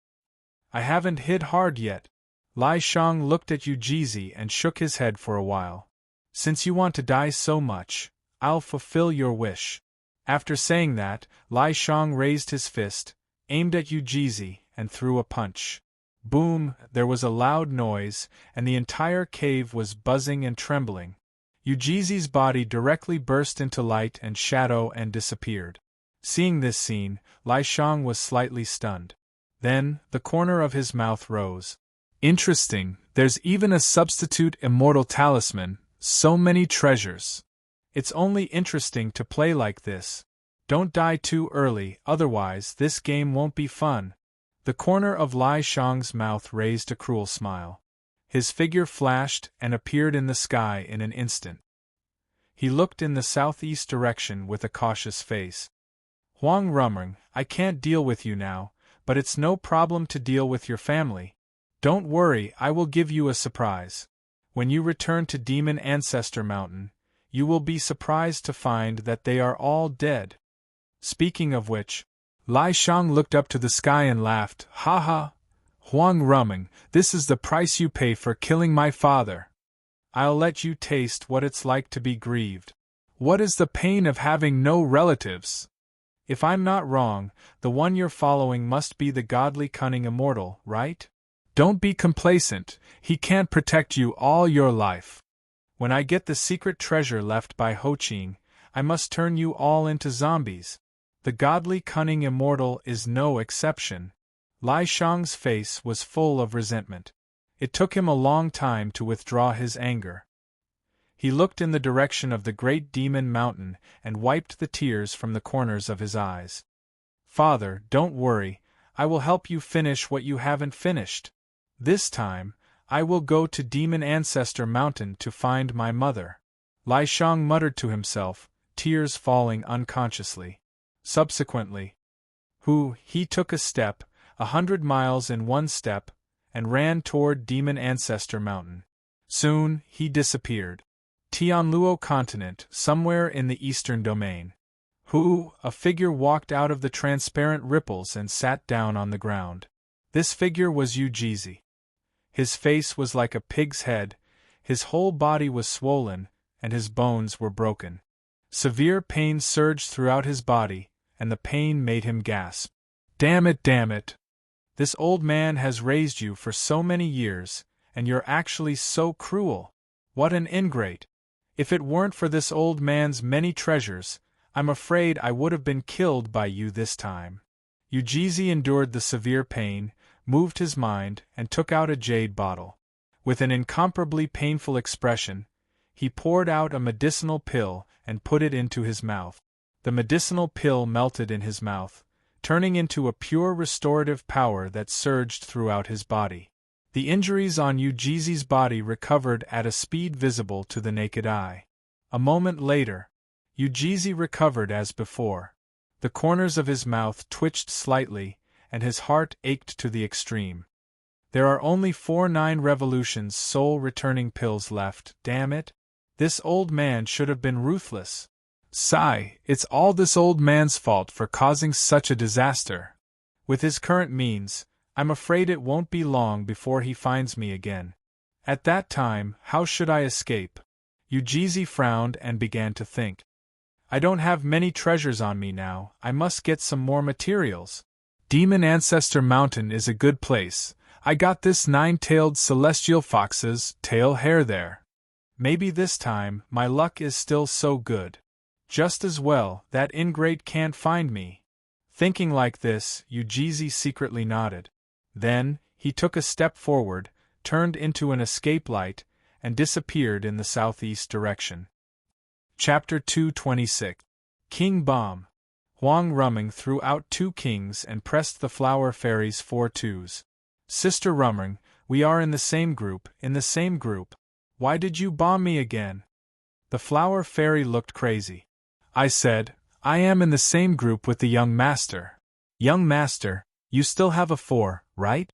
I haven't hit hard yet. Lai Shang looked at Ujizi and shook his head for a while. Since you want to die so much, I'll fulfill your wish. After saying that, Lai Shang raised his fist, aimed at Ujizi, and threw a punch. Boom! There was a loud noise, and the entire cave was buzzing and trembling. Ujizi's body directly burst into light and shadow and disappeared. Seeing this scene, Lai Shang was slightly stunned. Then, the corner of his mouth rose. Interesting, there's even a substitute immortal talisman, so many treasures. It's only interesting to play like this. Don't die too early, otherwise this game won't be fun. The corner of Lai Shang's mouth raised a cruel smile. His figure flashed and appeared in the sky in an instant. He looked in the southeast direction with a cautious face. Huang Rumeng, I can't deal with you now, but it's no problem to deal with your family. Don't worry, I will give you a surprise. When you return to Demon Ancestor Mountain, you will be surprised to find that they are all dead. Speaking of which, Lai Shang looked up to the sky and laughed. Ha ha! Huang Rumeng, this is the price you pay for killing my father. I'll let you taste what it's like to be grieved. What is the pain of having no relatives? If I'm not wrong, the one you're following must be the godly cunning immortal, right? Don't be complacent, he can't protect you all your life. When I get the secret treasure left by Ho Qing, I must turn you all into zombies. The godly cunning immortal is no exception. Lai Shang's face was full of resentment. It took him a long time to withdraw his anger. He looked in the direction of the great demon mountain and wiped the tears from the corners of his eyes. Father, don't worry, I will help you finish what you haven't finished. This time, I will go to Demon Ancestor Mountain to find my mother. Lai Shang muttered to himself, tears falling unconsciously. Subsequently, he took a step, 100 miles in one step, and ran toward Demon Ancestor Mountain. Soon, he disappeared. Tianluo Continent, somewhere in the eastern domain. A figure walked out of the transparent ripples and sat down on the ground. This figure was Yu Jizi. His face was like a pig's head, his whole body was swollen, and his bones were broken. Severe pain surged throughout his body, and the pain made him gasp. Damn it! This old man has raised you for so many years, and you're actually so cruel. What an ingrate! If it weren't for this old man's many treasures, I'm afraid I would have been killed by you this time. Yu Jizi endured the severe pain, moved his mind, and took out a jade bottle. With an incomparably painful expression, he poured out a medicinal pill and put it into his mouth. The medicinal pill melted in his mouth, turning into a pure restorative power that surged throughout his body. The injuries on Yu Jizi's body recovered at a speed visible to the naked eye. A moment later, Yu Jizi recovered as before. The corners of his mouth twitched slightly, and his heart ached to the extreme. There are only 4 revolutions soul-returning pills left, damn it! This old man should have been ruthless. Sigh, it's all this old man's fault for causing such a disaster. With his current means, I'm afraid it won't be long before he finds me again. At that time, how should I escape? Yu Jizi frowned and began to think. I don't have many treasures on me now, I must get some more materials. Demon Ancestor Mountain is a good place. I got this 9-tailed celestial fox's tail hair there. Maybe this time, my luck is still so good. Just as well, that ingrate can't find me. Thinking like this, Yu Jizi secretly nodded. Then, he took a step forward, turned into an escape light, and disappeared in the southeast direction. Chapter 226. King Bomb. Huang Rumming threw out 2 kings and pressed the flower fairy's 4 twos. Sister Rumming, we are in the same group, Why did you bomb me again? The flower fairy looked crazy. I said, I am in the same group with the young master. Young master, you still have a 4, right?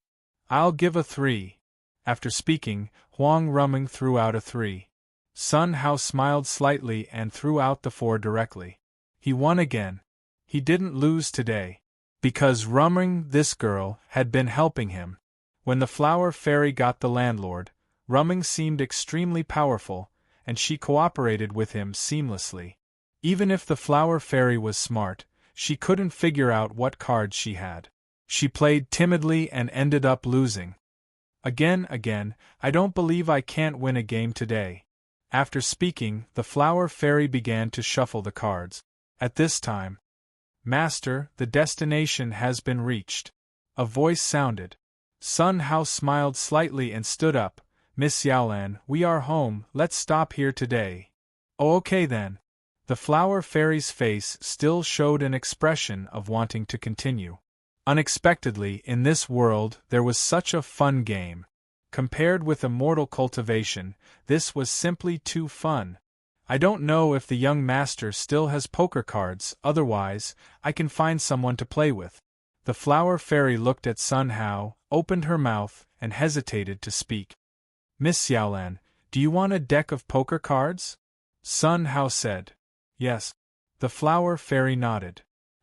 I'll give a 3. After speaking, Huang Rumming threw out a 3. Sun Hao smiled slightly and threw out the 4 directly. He won again. He didn't lose today. Because Rumming, this girl, had been helping him. When the flower fairy got the landlord, Rumming seemed extremely powerful, and she cooperated with him seamlessly. Even if the flower fairy was smart, she couldn't figure out what cards she had. She played timidly and ended up losing. Again, I don't believe I can't win a game today. After speaking, the flower fairy began to shuffle the cards. At this time, Master, the destination has been reached. A voice sounded. Sun Hao smiled slightly and stood up. Miss Yaolan, we are home, let's stop here today. Oh, okay then. The flower fairy's face still showed an expression of wanting to continue. Unexpectedly, in this world, there was such a fun game. Compared with immortal cultivation, this was simply too fun. I don't know if the young master still has poker cards, otherwise, I can find someone to play with. The flower fairy looked at Sun Hao, opened her mouth, and hesitated to speak. Miss Yaolan, do you want a deck of poker cards? Sun Hao said. Yes. The flower fairy nodded.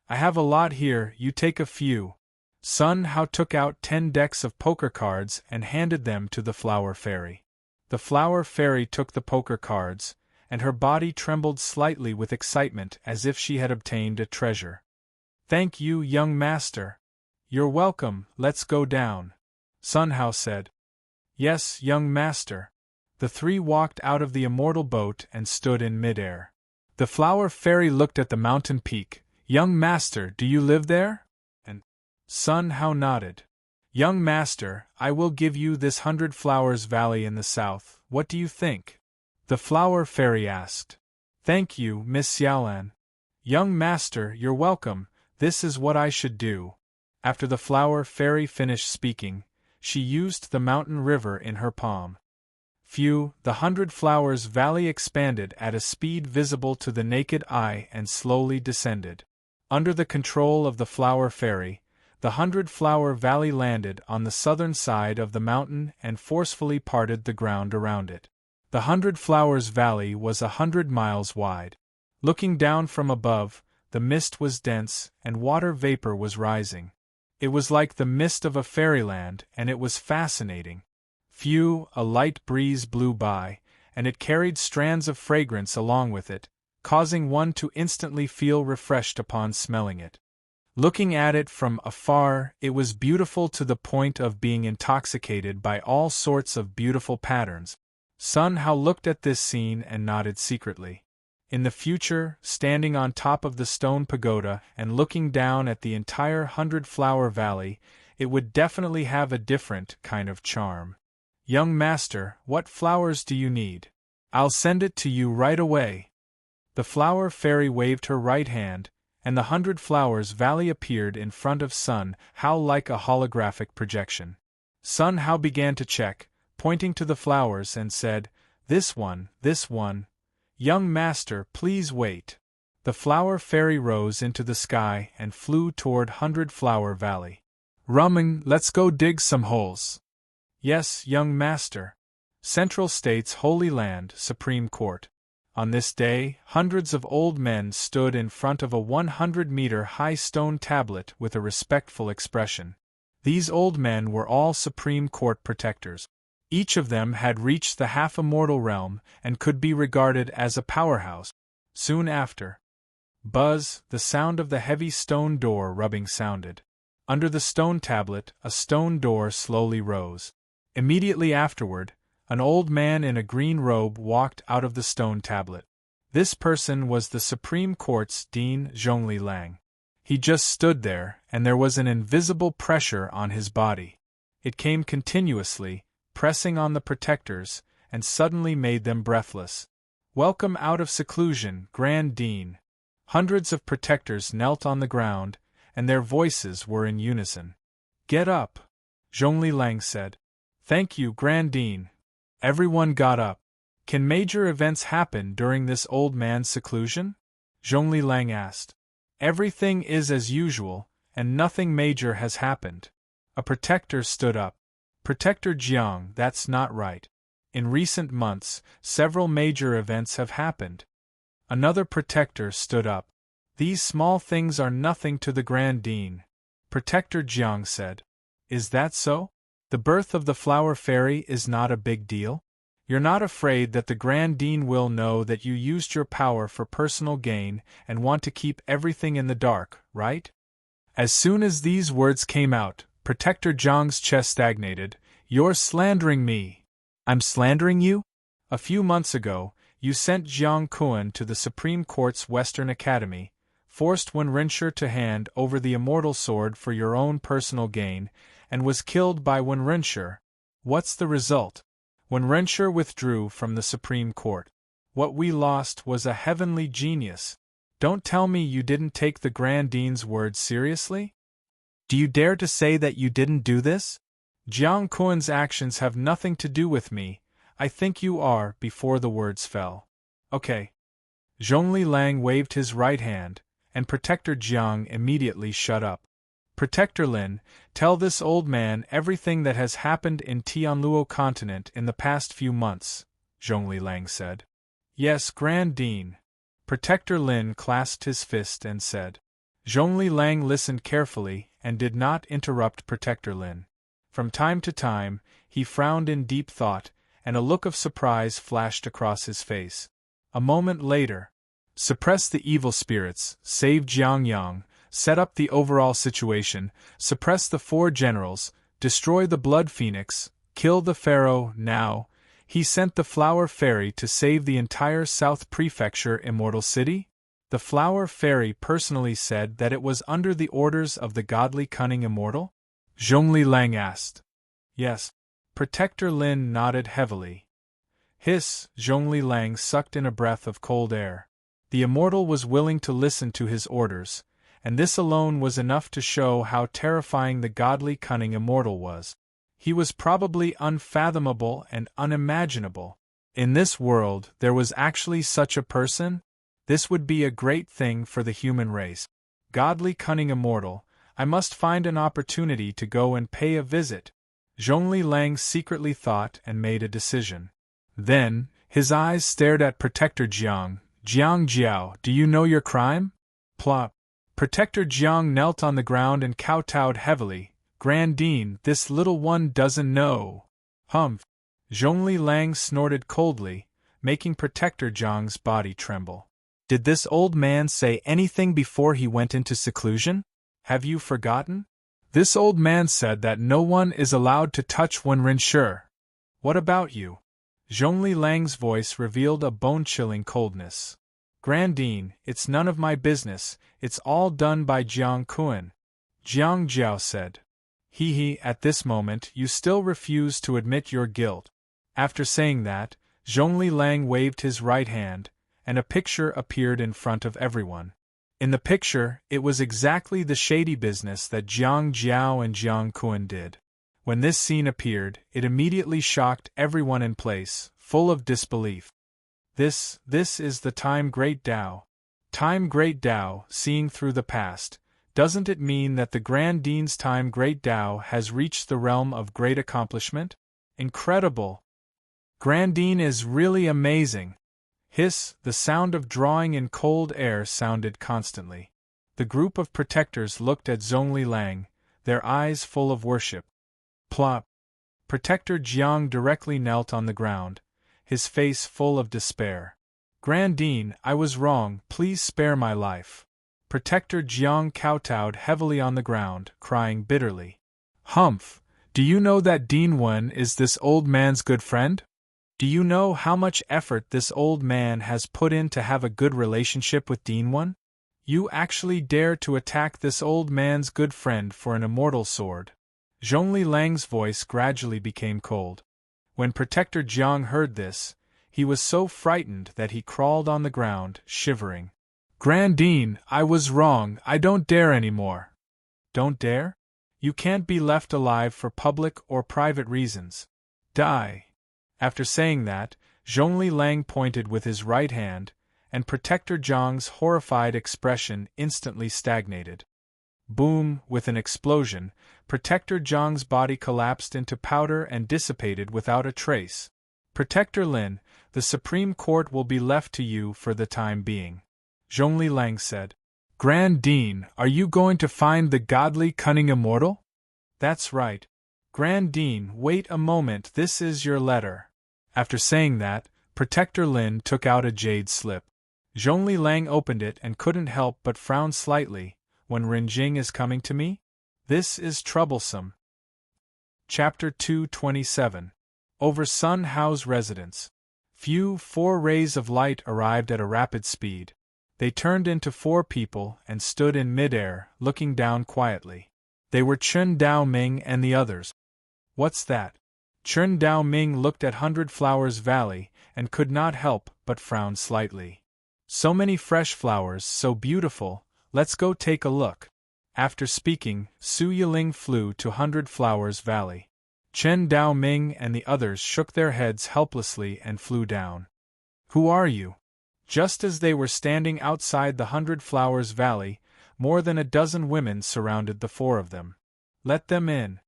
I have a lot here, you take a few. Sun Hao took out 10 decks of poker cards and handed them to the flower fairy. The flower fairy took the poker cards, and her body trembled slightly with excitement as if she had obtained a treasure. Thank you, young master. You're welcome, let's go down. Sun Hao said. Yes, young master. The 3 walked out of the immortal boat and stood in midair. The flower fairy looked at the mountain peak. Young master, do you live there? And Sun Hao nodded. Young master, I will give you this 100 flowers valley in the south, what do you think? The flower fairy asked. Thank you, Miss Xiaolan. Young master, you're welcome, this is what I should do. After the flower fairy finished speaking, she used the mountain river in her palm. Phew, the 100 flowers valley expanded at a speed visible to the naked eye and slowly descended. Under the control of the flower fairy, the 100 flower valley landed on the southern side of the mountain and forcefully parted the ground around it. The 100 flowers valley was 100 miles wide. Looking down from above, the mist was dense and water vapor was rising. It was like the mist of a fairyland, and it was fascinating. Phew, a light breeze blew by, and it carried strands of fragrance along with it, causing one to instantly feel refreshed upon smelling it. Looking at it from afar, it was beautiful to the point of being intoxicated by all sorts of beautiful patterns. Sun Hao looked at this scene and nodded secretly. In the future, standing on top of the stone pagoda and looking down at the entire 100-flower valley, it would definitely have a different kind of charm. Young master, what flowers do you need? I'll send it to you right away. The flower fairy waved her right hand, and the 100 flowers valley appeared in front of Sun Hao like a holographic projection. Sun Hao began to check, pointing to the flowers and said, This one. Young master, please wait. The flower fairy rose into the sky and flew toward 100-flower valley. Rumming, let's go dig some holes. Yes, young master. Central State's Holy Land, Supreme Court. On this day, hundreds of old men stood in front of a 100-meter-high stone tablet with a respectful expression. These old men were all Supreme Court protectors. Each of them had reached the half-immortal realm and could be regarded as a powerhouse. Soon after, buzz, the sound of the heavy stone door rubbing sounded. Under the stone tablet, a stone door slowly rose. Immediately afterward, an old man in a green robe walked out of the stone tablet. This person was the Supreme Court's Dean Zhongli Lang. He just stood there, and there was an invisible pressure on his body. It came continuously, pressing on the protectors, and suddenly made them breathless. Welcome out of seclusion, Grand Dean. Hundreds of protectors knelt on the ground, and their voices were in unison. Get up, Zhongli Lang said. Thank you, Grand Dean. Everyone got up. Can major events happen during this old man's seclusion? Zhongli Lang asked. Everything is as usual, and nothing major has happened. A protector stood up. Protector Jiang, that's not right. In recent months, several major events have happened. Another protector stood up. These small things are nothing to the Grand Dean. Protector Jiang said. Is that so? The birth of the flower fairy is not a big deal? You're not afraid that the Grand Dean will know that you used your power for personal gain and want to keep everything in the dark, right? As soon as these words came out, Protector Jiang's chest stagnated. You're slandering me. I'm slandering you? A few months ago, you sent Jiang Kuan to the Supreme Court's Western Academy, forced Wen Renshi to hand over the immortal sword for your own personal gain, and was killed by Wen Renshi. What's the result? Wen Renshi withdrew from the Supreme Court. What we lost was a heavenly genius. Don't tell me you didn't take the Grand Dean's words seriously? Do you dare to say that you didn't do this? Jiang Kuan's actions have nothing to do with me. I think you are, before the words fell. Okay. Zhongli Lang waved his right hand, and Protector Jiang immediately shut up. Protector Lin, tell this old man everything that has happened in Tianluo continent in the past few months, Zhongli Lang said. Yes, Grand Dean. Protector Lin clasped his fist and said. Zhongli Lang listened carefully and did not interrupt Protector Lin. From time to time, he frowned in deep thought, and a look of surprise flashed across his face. A moment later, suppress the evil spirits, save Jiang Yang, set up the overall situation, suppress the 4 generals, destroy the Blood Phoenix, kill the Pharaoh now. He sent the Flower Fairy to save the entire South Prefecture Immortal City? The Flower Fairy personally said that it was under the orders of the godly cunning immortal? Zhongli Lang asked. Yes. Protector Lin nodded heavily. Hiss, Zhongli Lang sucked in a breath of cold air. The immortal was willing to listen to his orders, and this alone was enough to show how terrifying the godly cunning immortal was. He was probably unfathomable and unimaginable. In this world, there was actually such a person? This would be a great thing for the human race. Godly cunning immortal, I must find an opportunity to go and pay a visit. Zhongli Lang secretly thought and made a decision. Then, his eyes stared at Protector Jiang. Jiang Jiao, do you know your crime? Plop. Protector Jiang knelt on the ground and kowtowed heavily. Grandine, this little one doesn't know. Humph. Zhongli Lang snorted coldly, making Protector Jiang's body tremble. Did this old man say anything before he went into seclusion? Have you forgotten? This old man said that no one is allowed to touch Wenren Shi. What about you? Zhongli Lang's voice revealed a bone-chilling coldness. Grandine, it's none of my business, it's all done by Jiang Kuan. Jiang Jiao said. He, at this moment you still refuse to admit your guilt. After saying that, Zhongli Lang waved his right hand, and a picture appeared in front of everyone. In the picture, it was exactly the shady business that Jiang Jiao and Jiang Kuan did. When this scene appeared, it immediately shocked everyone in place, full of disbelief. This is the Time Great Tao. Time Great Tao, seeing through the past. Doesn't it mean that the Grandine's Time Great Tao has reached the realm of great accomplishment? Incredible! Grandine is really amazing. Hiss, the sound of drawing in cold air sounded constantly. The group of protectors looked at Zhongli Lang, their eyes full of worship. Plop. Protector Jiang directly knelt on the ground, his face full of despair. Grandine, I was wrong, please spare my life. Protector Jiang kowtowed heavily on the ground, crying bitterly. Humph, do you know that Dean Wen is this old man's good friend? Do you know how much effort this old man has put in to have a good relationship with Dean Wen? You actually dare to attack this old man's good friend for an immortal sword. Zhongli Lang's voice gradually became cold. When Protector Jiang heard this, he was so frightened that he crawled on the ground, shivering. Grandine, I was wrong, I don't dare anymore. Don't dare? You can't be left alive for public or private reasons. Die. After saying that, Zhongli Lang pointed with his right hand, and Protector Jiang's horrified expression instantly stagnated. Boom! With an explosion, Protector Jiang's body collapsed into powder and dissipated without a trace. Protector Lin, the Supreme Court will be left to you for the time being. Zhongli Lang said. Grandine, are you going to find the godly cunning immortal? That's right. Grandine, wait a moment, this is your letter. After saying that, Protector Lin took out a jade slip. Zhongli Lang opened it and couldn't help but frown slightly. When Renjing is coming to me? This is troublesome. Chapter 227. Over Sun Hao's residence. Four rays of light arrived at a rapid speed. They turned into 4 people and stood in mid-air, looking down quietly. They were Chen Dao Ming and the others. What's that? Chen Dao Ming looked at 100 Flowers Valley and could not help but frown slightly. So many fresh flowers, so beautiful, let's go take a look. After speaking, Su Yiling flew to 100 Flowers Valley. Chen Dao Ming and the others shook their heads helplessly and flew down. Who are you? Just as they were standing outside the 100 Flowers Valley, more than a dozen women surrounded the 4 of them. Let them in.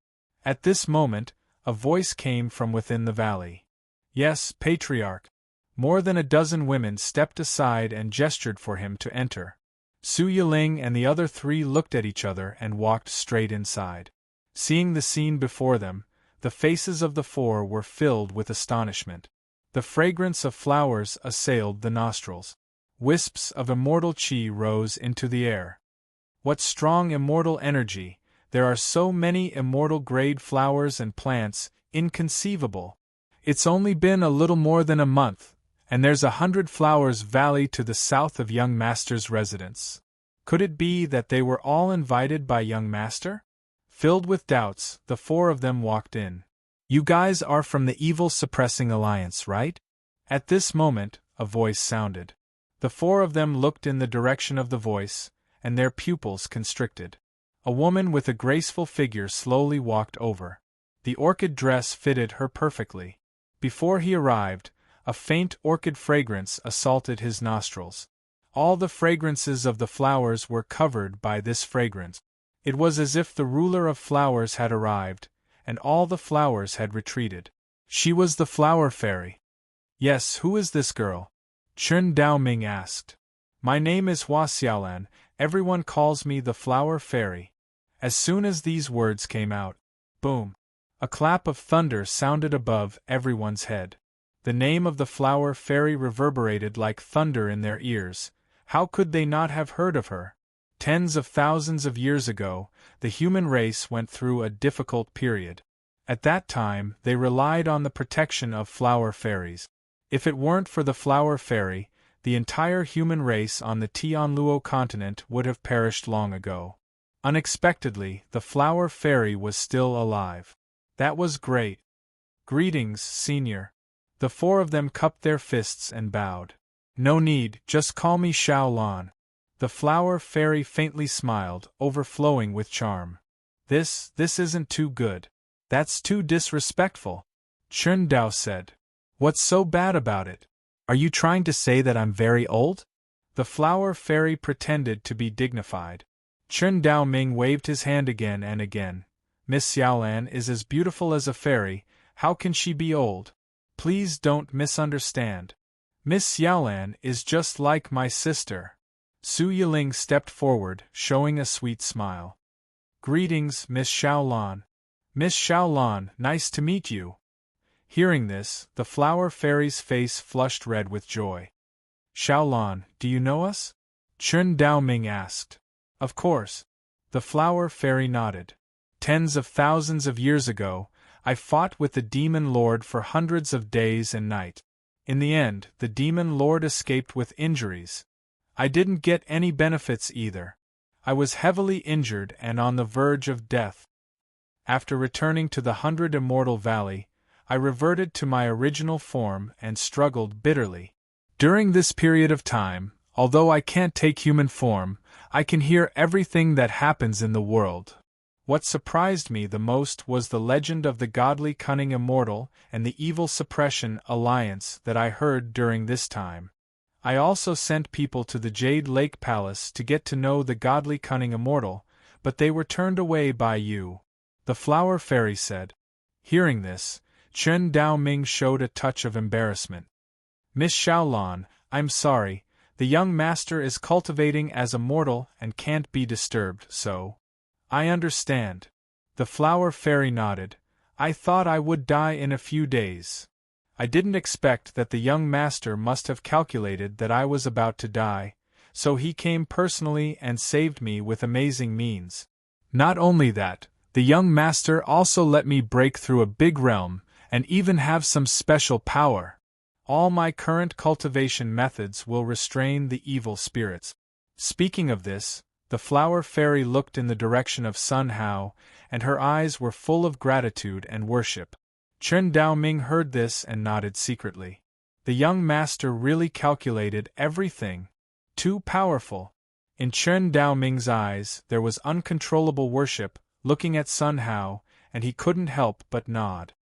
At this moment, a voice came from within the valley. Yes, Patriarch. More than a dozen women stepped aside and gestured for him to enter. Su Yiling and the other 3 looked at each other and walked straight inside. Seeing the scene before them, the faces of the 4 were filled with astonishment. The fragrance of flowers assailed the nostrils. Wisps of immortal qi rose into the air. What strong immortal energy! There are so many immortal-grade flowers and plants, inconceivable. It's only been a little more than a month, and there's 100 Flowers Valley to the south of young Master's residence. Could it be that they were all invited by young Master? Filled with doubts, the four of them walked in. You guys are from the Evil Suppressing Alliance, right? At this moment, a voice sounded. The four of them looked in the direction of the voice, and their pupils constricted. A woman with a graceful figure slowly walked over. The orchid dress fitted her perfectly. Before he arrived, a faint orchid fragrance assaulted his nostrils. All the fragrances of the flowers were covered by this fragrance. It was as if the ruler of flowers had arrived, and all the flowers had retreated. She was the flower fairy. Yes, who is this girl? Chen Daoming asked. My name is Hua Xiaolan, everyone calls me the flower fairy. As soon as these words came out, boom! A clap of thunder sounded above everyone's head. The name of the flower fairy reverberated like thunder in their ears. How could they not have heard of her? Tens of thousands of years ago, the human race went through a difficult period. At that time, they relied on the protection of flower fairies. If it weren't for the flower fairy, the entire human race on the Tianluo continent would have perished long ago. Unexpectedly, the flower fairy was still alive. That was great. Greetings, Senior. The four of them cupped their fists and bowed. No need, just call me Xiaolan. The flower fairy faintly smiled, overflowing with charm. This isn't too good. That's too disrespectful, Chen Dao said. What's so bad about it? Are you trying to say that I'm very old? The flower fairy pretended to be dignified. Chen Daoming waved his hand again and again. Miss Xiaolan is as beautiful as a fairy, how can she be old? Please don't misunderstand. Miss Xiaolan is just like my sister. Su Yiling stepped forward, showing a sweet smile. Greetings, Miss Xiaolan. Miss Xiaolan, nice to meet you. Hearing this, the flower fairy's face flushed red with joy. Xiaolan, do you know us? Chen Daoming asked. Of course. The flower fairy nodded. Tens of thousands of years ago, I fought with the demon lord for hundreds of days and nights. In the end, the demon lord escaped with injuries. I didn't get any benefits either. I was heavily injured and on the verge of death. After returning to the 100 Immortal Valley, I reverted to my original form and struggled bitterly. During this period of time, although I can't take human form, I can hear everything that happens in the world. What surprised me the most was the legend of the godly cunning immortal and the evil suppression alliance that I heard during this time. I also sent people to the Jade Lake Palace to get to know the godly cunning immortal, but they were turned away by you, the flower fairy said. Hearing this, Chen Daoming showed a touch of embarrassment. Miss Xiaolan, I'm sorry, the young master is cultivating as a mortal and can't be disturbed, so. I understand. The flower fairy nodded. I thought I would die in a few days. I didn't expect that the young master must have calculated that I was about to die, so he came personally and saved me with amazing means. Not only that, the young master also let me break through a big realm, and even have some special power. All my current cultivation methods will restrain the evil spirits. Speaking of this, the flower fairy looked in the direction of Sun Hao, and her eyes were full of gratitude and worship. Chen Daoming heard this and nodded secretly. The young master really calculated everything. Too powerful. In Chen Daoming's eyes there was uncontrollable worship, looking at Sun Hao, and he couldn't help but nod.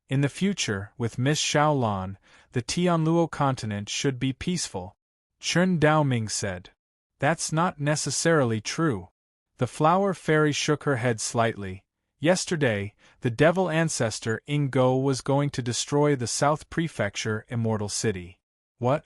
In the future, with Miss Xiaolan, the Tianluo continent should be peaceful, Chen Daoming said. That's not necessarily true. The flower fairy shook her head slightly. Yesterday, the devil ancestor Ingo was going to destroy the South Prefecture Immortal City. What?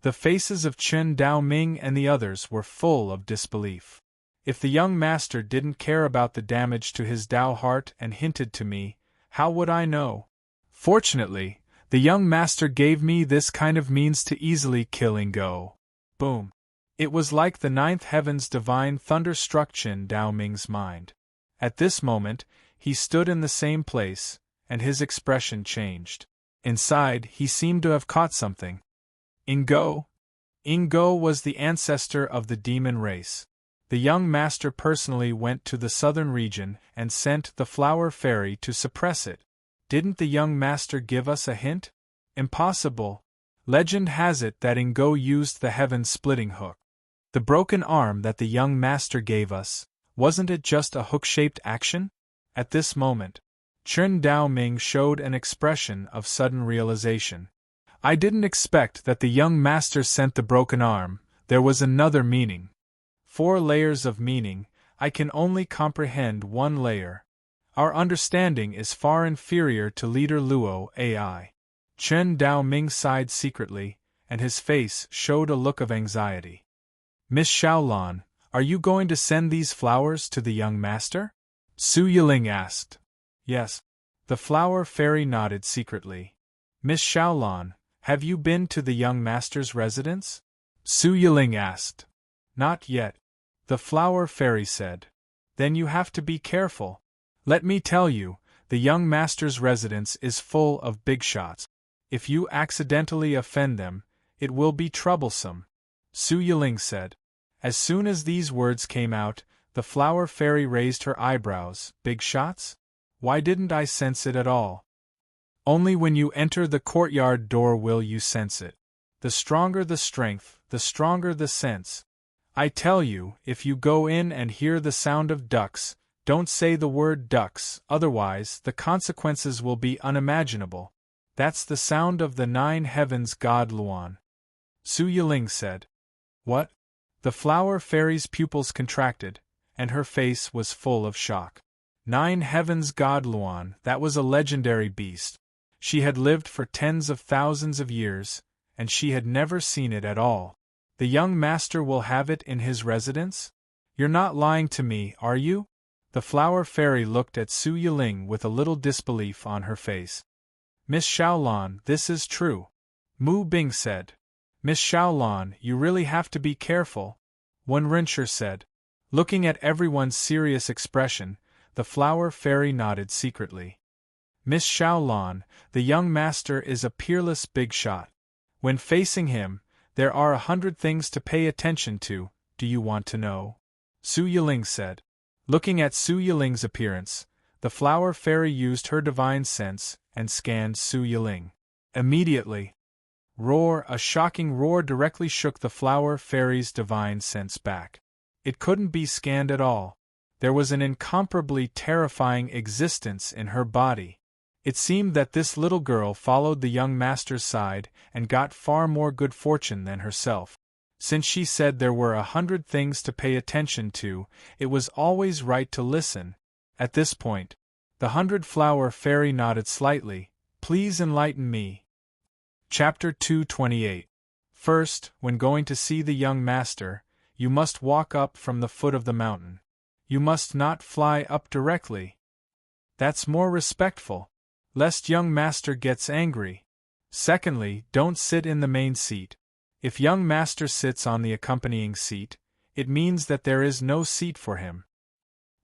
The faces of Chen Daoming and the others were full of disbelief. If the young master didn't care about the damage to his Dao heart and hinted to me, how would I know? Fortunately, the young master gave me this kind of means to easily kill Ingo. Boom. It was like the ninth heaven's divine thunder struck Chen Daoming's mind. At this moment, he stood in the same place, and his expression changed. Inside, he seemed to have caught something. Ingo? Ingo was the ancestor of the demon race. The young master personally went to the southern region and sent the flower fairy to suppress it. Didn't the young master give us a hint? Impossible. Legend has it that Ingo used the heaven-splitting hook. The broken arm that the young master gave us, wasn't it just a hook-shaped action? At this moment, Chen Daoming showed an expression of sudden realization. I didn't expect that the young master sent the broken arm, there was another meaning. 4 layers of meaning, I can only comprehend 1 layer. Our understanding is far inferior to Leader Luo AI. Chen Daoming sighed secretly, and his face showed a look of anxiety. Miss Xiaolan, are you going to send these flowers to the young master? Su Yiling asked. Yes. The flower fairy nodded secretly. Miss Xiaolan, have you been to the young master's residence? Su Yiling asked. Not yet. The flower fairy said. Then you have to be careful. Let me tell you, the young master's residence is full of big shots. If you accidentally offend them, it will be troublesome. Su Yiling said. As soon as these words came out, the flower fairy raised her eyebrows. Big shots? Why didn't I sense it at all? Only when you enter the courtyard door will you sense it. The stronger the strength, the stronger the sense. I tell you, if you go in and hear the sound of ducks, don't say the word ducks, otherwise the consequences will be unimaginable. That's the sound of the 9 heavens god Luan. Su Yiling said. What? The flower fairy's pupils contracted, and her face was full of shock. 9 heavens god Luan, that was a legendary beast. She had lived for tens of thousands of years, and she had never seen it at all. The young master will have it in his residence? You're not lying to me, are you? The flower fairy looked at Su Yiling with a little disbelief on her face. Miss Xiaolan, this is true. Mu Bing said. Miss Xiaolan, you really have to be careful, Wen Rincher said. Looking at everyone's serious expression, the flower fairy nodded secretly. Miss Xiaolan, the young master is a peerless big shot. When facing him, there are 100 things to pay attention to, do you want to know? Su Yiling said. Looking at Su Yiling's appearance, the flower fairy used her divine sense and scanned Su Yiling. Immediately, a shocking roar directly shook the flower fairy's divine sense back. It couldn't be scanned at all. There was an incomparably terrifying existence in her body. It seemed that this little girl followed the young master's side and got far more good fortune than herself. Since she said there were 100 things to pay attention to, it was always right to listen. At this point, the 100 flower fairy nodded slightly. Please enlighten me. Chapter 228. First, when going to see the young master, you must walk up from the foot of the mountain. You must not fly up directly. That's more respectful, lest young master gets angry. Secondly, don't sit in the main seat. If young master sits on the accompanying seat, it means that there is no seat for him.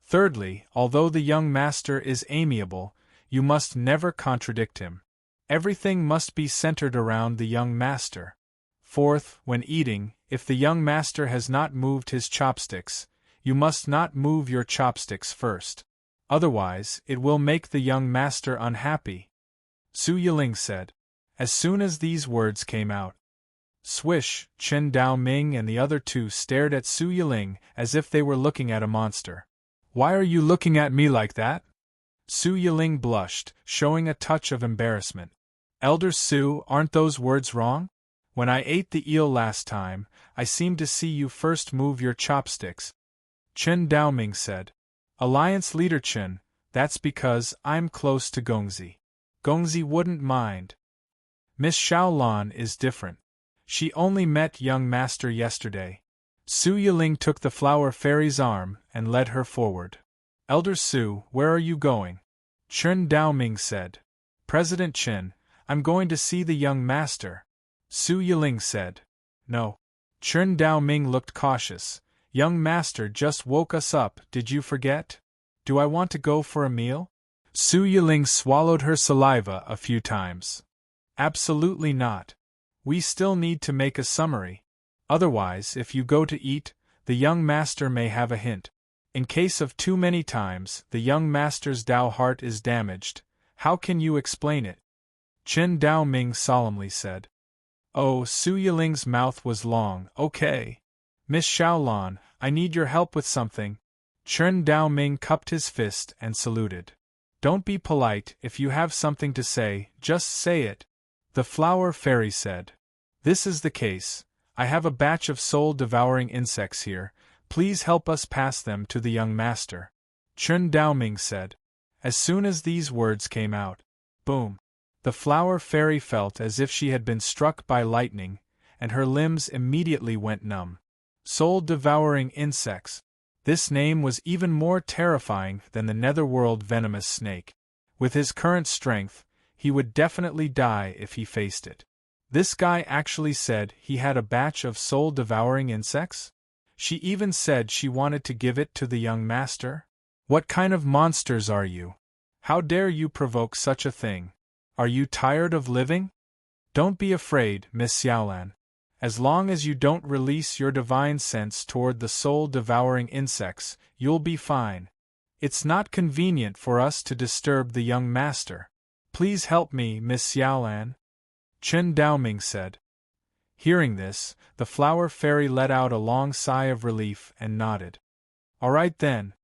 Thirdly, although the young master is amiable, you must never contradict him. Everything must be centered around the young master. Fourth, when eating, if the young master has not moved his chopsticks, you must not move your chopsticks first. Otherwise, it will make the young master unhappy. Su Yiling said. As soon as these words came out, swish, Chen Daoming and the other 2 stared at Su Yiling as if they were looking at a monster. Why are you looking at me like that? Su Yiling blushed, showing a touch of embarrassment. Elder Su, aren't those words wrong? When I ate the eel last time, I seemed to see you first move your chopsticks. Chen Daoming said. Alliance Leader Chen, that's because I'm close to Gongzi. Gongzi wouldn't mind. Miss Xiaolan is different. She only met young master yesterday. Su Yiling took the flower fairy's arm and led her forward. Elder Su, where are you going? Chen Daoming said. President Chen, I'm going to see the young master. Su Yiling said. No. Chen Daoming looked cautious. Young master just woke us up, did you forget? Do I want to go for a meal? Su Yiling swallowed her saliva a few times. Absolutely not. We still need to make a summary. Otherwise, if you go to eat, The young master may have a hint. In case of too many times, the young master's Dao heart is damaged. How can you explain it? Chen Dao Ming solemnly said. Oh, Su Yiling's mouth was long. Okay. Miss Xiaolan, I need your help with something. Chen Dao Ming cupped his fist and saluted. Don't be polite. If you have something to say, just say it. The flower fairy said. This is the case. I have a batch of soul-devouring insects here. Please help us pass them to the young master. Chen Daoming said. As soon as these words came out, boom! The flower fairy felt as if she had been struck by lightning, and her limbs immediately went numb. Soul-devouring insects. This name was even more terrifying than the netherworld venomous snake. With his current strength, he would definitely die if he faced it. This guy actually said he had a batch of soul-devouring insects? She even said she wanted to give it to the young master? What kind of monsters are you? How dare you provoke such a thing? Are you tired of living? Don't be afraid, Miss Xiaolan. As long as you don't release your divine sense toward the soul-devouring insects, you'll be fine. It's not convenient for us to disturb the young master. Please help me, Miss Xiaolan. Chen Daoming said. Hearing this, the flower fairy let out a long sigh of relief and nodded. All right then.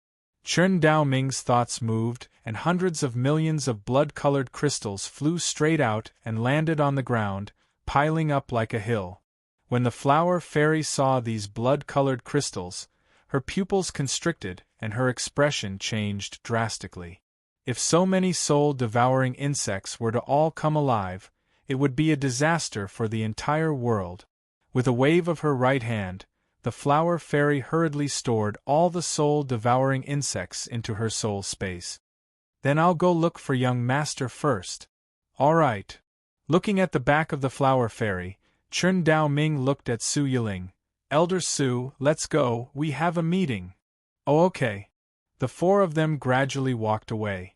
Chen Daoming's thoughts moved, and hundreds of millions of blood-colored crystals flew straight out and landed on the ground, piling up like a hill. When the flower fairy saw these blood-colored crystals, her pupils constricted and her expression changed drastically. If so many soul-devouring insects were to all come alive, it would be a disaster for the entire world. With a wave of her right hand, the flower fairy hurriedly stored all the soul-devouring insects into her soul space. Then I'll go look for young master first. All right. Looking at the back of the flower fairy, Chen Daoming looked at Su Yiling. Elder Su, let's go, we have a meeting. Oh, okay. The four of them gradually walked away.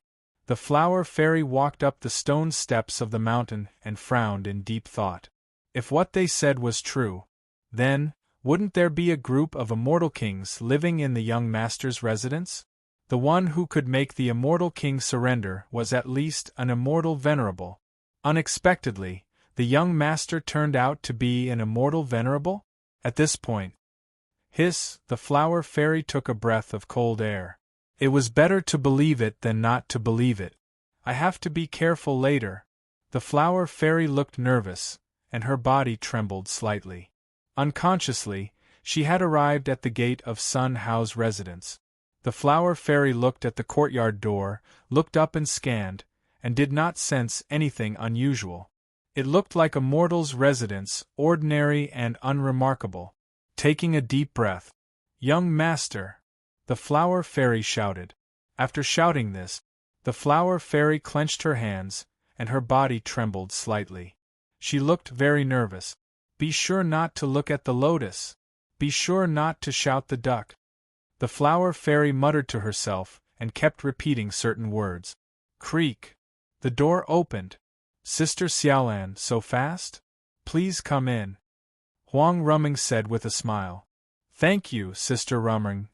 The flower fairy walked up the stone steps of the mountain and frowned in deep thought. If what they said was true, then, wouldn't there be a group of immortal kings living in the young master's residence? The one who could make the immortal king surrender was at least an immortal venerable. Unexpectedly, the young master turned out to be an immortal venerable? At this point, hiss, the flower fairy took a breath of cold air. It was better to believe it than not to believe it. I have to be careful later. The flower fairy looked nervous, and her body trembled slightly. Unconsciously, she had arrived at the gate of Sun Hao's residence. The flower fairy looked at the courtyard door, looked up and scanned, and did not sense anything unusual. It looked like a mortal's residence, ordinary and unremarkable. Taking a deep breath, "Young master!" the flower fairy shouted. After shouting this, the flower fairy clenched her hands, and her body trembled slightly. She looked very nervous. Be sure not to look at the lotus. Be sure not to shout the duck. The flower fairy muttered to herself, and kept repeating certain words. Creak. The door opened. Sister Xiaolan, so fast? Please come in. Huang Rumming said with a smile. Thank you, Sister Rumming.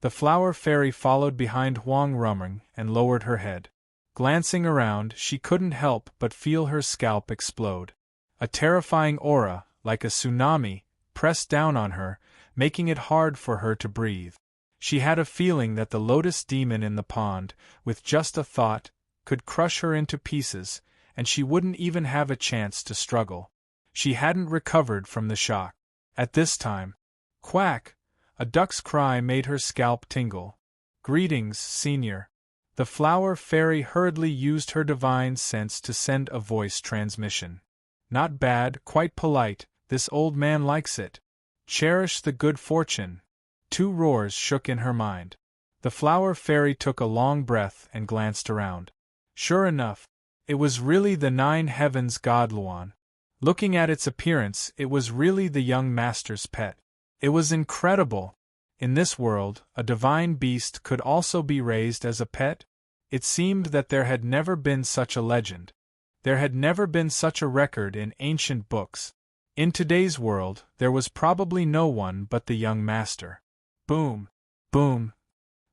The flower fairy followed behind Huang Rumming and lowered her head. Glancing around, she couldn't help but feel her scalp explode. A terrifying aura, like a tsunami, pressed down on her, making it hard for her to breathe. She had a feeling that the lotus demon in the pond, with just a thought, could crush her into pieces, and she wouldn't even have a chance to struggle. She hadn't recovered from the shock. At this time, quack! A duck's cry made her scalp tingle. Greetings, Senior. The flower fairy hurriedly used her divine sense to send a voice transmission. Not bad, quite polite, this old man likes it. Cherish the good fortune. 2 roars shook in her mind. The flower fairy took a long breath and glanced around. Sure enough, it was really the 9 heavens god Luan. Looking at its appearance, it was really the young master's pet. It was incredible. In this world, a divine beast could also be raised as a pet? It seemed that there had never been such a legend. There had never been such a record in ancient books. In today's world, there was probably no one but the young master. Boom! Boom!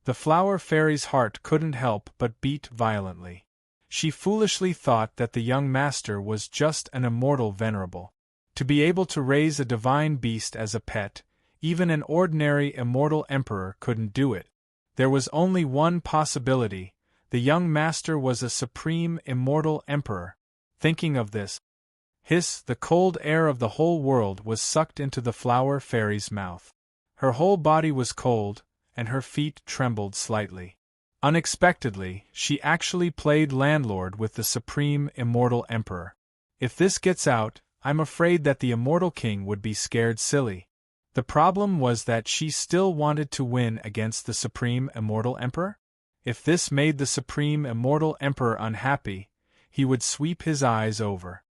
The flower fairy's heart couldn't help but beat violently. She foolishly thought that the young master was just an immortal venerable. To be able to raise a divine beast as a pet, even an ordinary immortal emperor couldn't do it. There was only one possibility: the young master was a supreme immortal emperor. Thinking of this, the cold air of the whole world was sucked into the flower fairy's mouth. Her whole body was cold, and her feet trembled slightly. Unexpectedly, she actually played landlord with the supreme immortal emperor. If this gets out, I'm afraid that the immortal king would be scared silly. The problem was that she still wanted to win against the supreme immortal emperor. If this made the supreme immortal emperor unhappy, he would sweep his eyes over.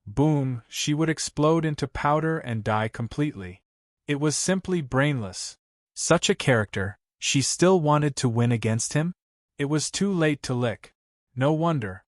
Boom! She would explode into powder and die completely. It was simply brainless. Such a character, she still wanted to win against him? It was too late to lick. No wonder.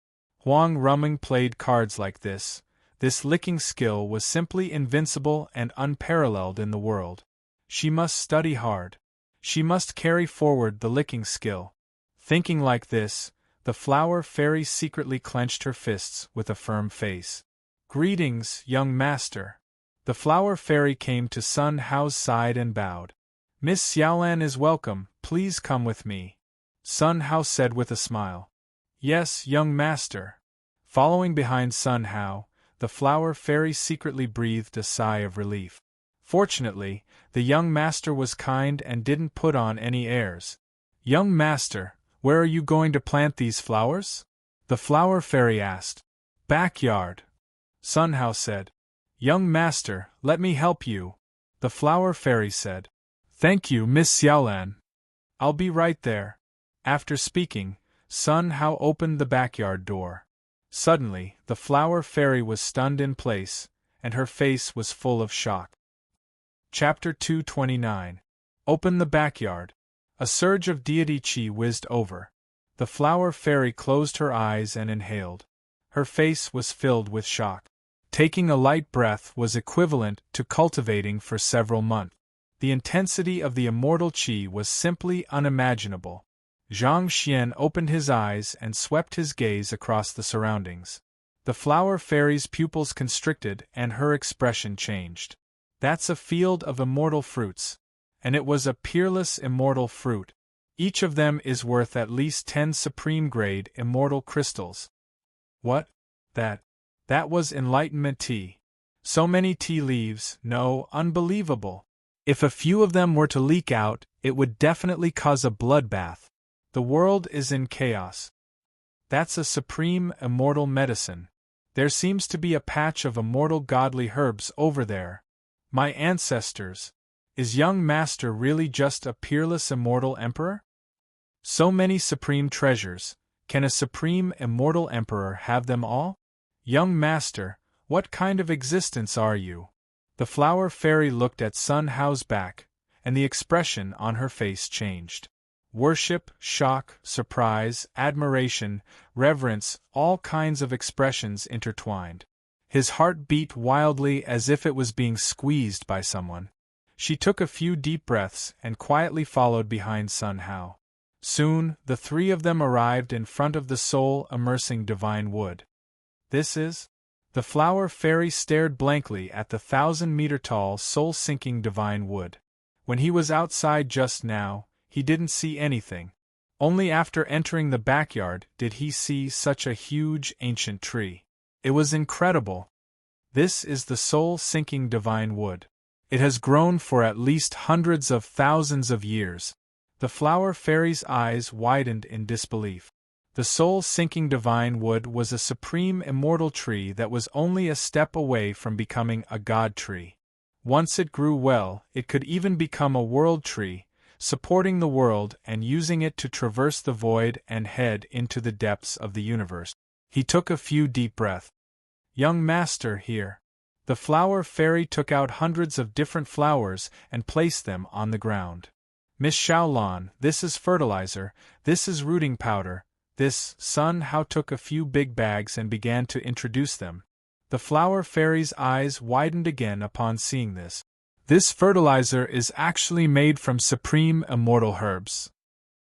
Huang Ruming played cards like this. This licking skill was simply invincible and unparalleled in the world. She must study hard. She must carry forward the licking skill. Thinking like this, the flower fairy secretly clenched her fists with a firm face. Greetings, young master. The flower fairy came to Sun Hao's side and bowed. Miss Xiaolan is welcome, please come with me, Sun Hao said with a smile. Yes, young master. Following behind Sun Hao, the flower fairy secretly breathed a sigh of relief. Fortunately, the young master was kind and didn't put on any airs. Young master, where are you going to plant these flowers? The flower fairy asked. Backyard, Sun Hao said. Young master, let me help you, the flower fairy said. Thank you, Miss Xiaolan. I'll be right there. After speaking, Sun Hao opened the backyard door. Suddenly, the flower fairy was stunned in place, and her face was full of shock. Chapter 229. Open the backyard. A surge of deity chi whizzed over. The flower fairy closed her eyes and inhaled. Her face was filled with shock. Taking a light breath was equivalent to cultivating for several months. The intensity of the immortal chi was simply unimaginable. Zhang Xian opened his eyes and swept his gaze across the surroundings. The flower fairy's pupils constricted and her expression changed. That's a field of immortal fruits. And it was a peerless immortal fruit. Each of them is worth at least 10 supreme-grade immortal crystals. What? That was enlightenment tea. So many tea leaves, no, unbelievable. If a few of them were to leak out, it would definitely cause a bloodbath. The world is in chaos. That's a supreme immortal medicine. There seems to be a patch of immortal godly herbs over there. My ancestors. Is young master really just a peerless immortal emperor? So many supreme treasures. Can a supreme immortal emperor have them all? Young master, what kind of existence are you? The flower fairy looked at Sun Hao's back, and the expression on her face changed. Worship, shock, surprise, admiration, reverence, all kinds of expressions intertwined. His heart beat wildly as if it was being squeezed by someone. She took a few deep breaths and quietly followed behind Sun Hao. Soon, the three of them arrived in front of the soul-immersing divine wood. This is? The flower fairy stared blankly at the 1,000-meter-tall soul-sinking divine wood. When he was outside just now, he didn't see anything. Only after entering the backyard did he see such a huge ancient tree. It was incredible. This is the soul-sinking divine wood. It has grown for at least hundreds of thousands of years. The flower fairy's eyes widened in disbelief. The soul-sinking divine wood was a supreme immortal tree that was only a step away from becoming a god tree. Once it grew well, it could even become a world tree, supporting the world and using it to traverse the void and head into the depths of the universe. He took a few deep breaths. Young master, here. The flower fairy took out hundreds of different flowers and placed them on the ground. Miss Xiaolan, this is fertilizer, this is rooting powder. This, Sun Hao took a few big bags and began to introduce them. The flower fairy's eyes widened again upon seeing this. This fertilizer is actually made from supreme immortal herbs.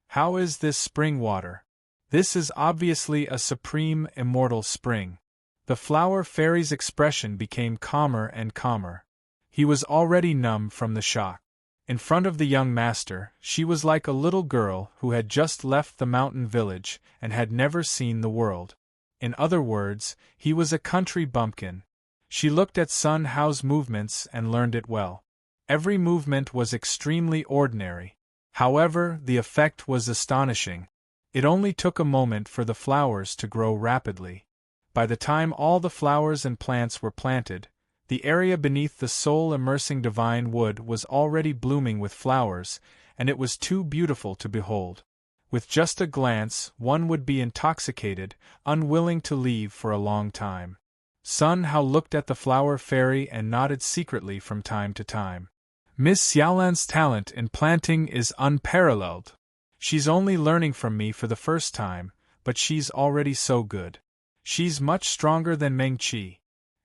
How is this spring water? This is obviously a supreme immortal spring. The flower fairy's expression became calmer and calmer. He was already numb from the shock. In front of the young master, she was like a little girl who had just left the mountain village and had never seen the world. In other words, he was a country bumpkin. She looked at Sun Hao's movements and learned it well. Every movement was extremely ordinary. However, the effect was astonishing. It only took a moment for the flowers to grow rapidly. By the time all the flowers and plants were planted, the area beneath the soul-immersing divine wood was already blooming with flowers, and it was too beautiful to behold. With just a glance, one would be intoxicated, unwilling to leave for a long time. Sun Hao looked at the flower fairy and nodded secretly from time to time. Miss Xiaolan's talent in planting is unparalleled. She's only learning from me for the first time, but she's already so good. She's much stronger than Meng Qi.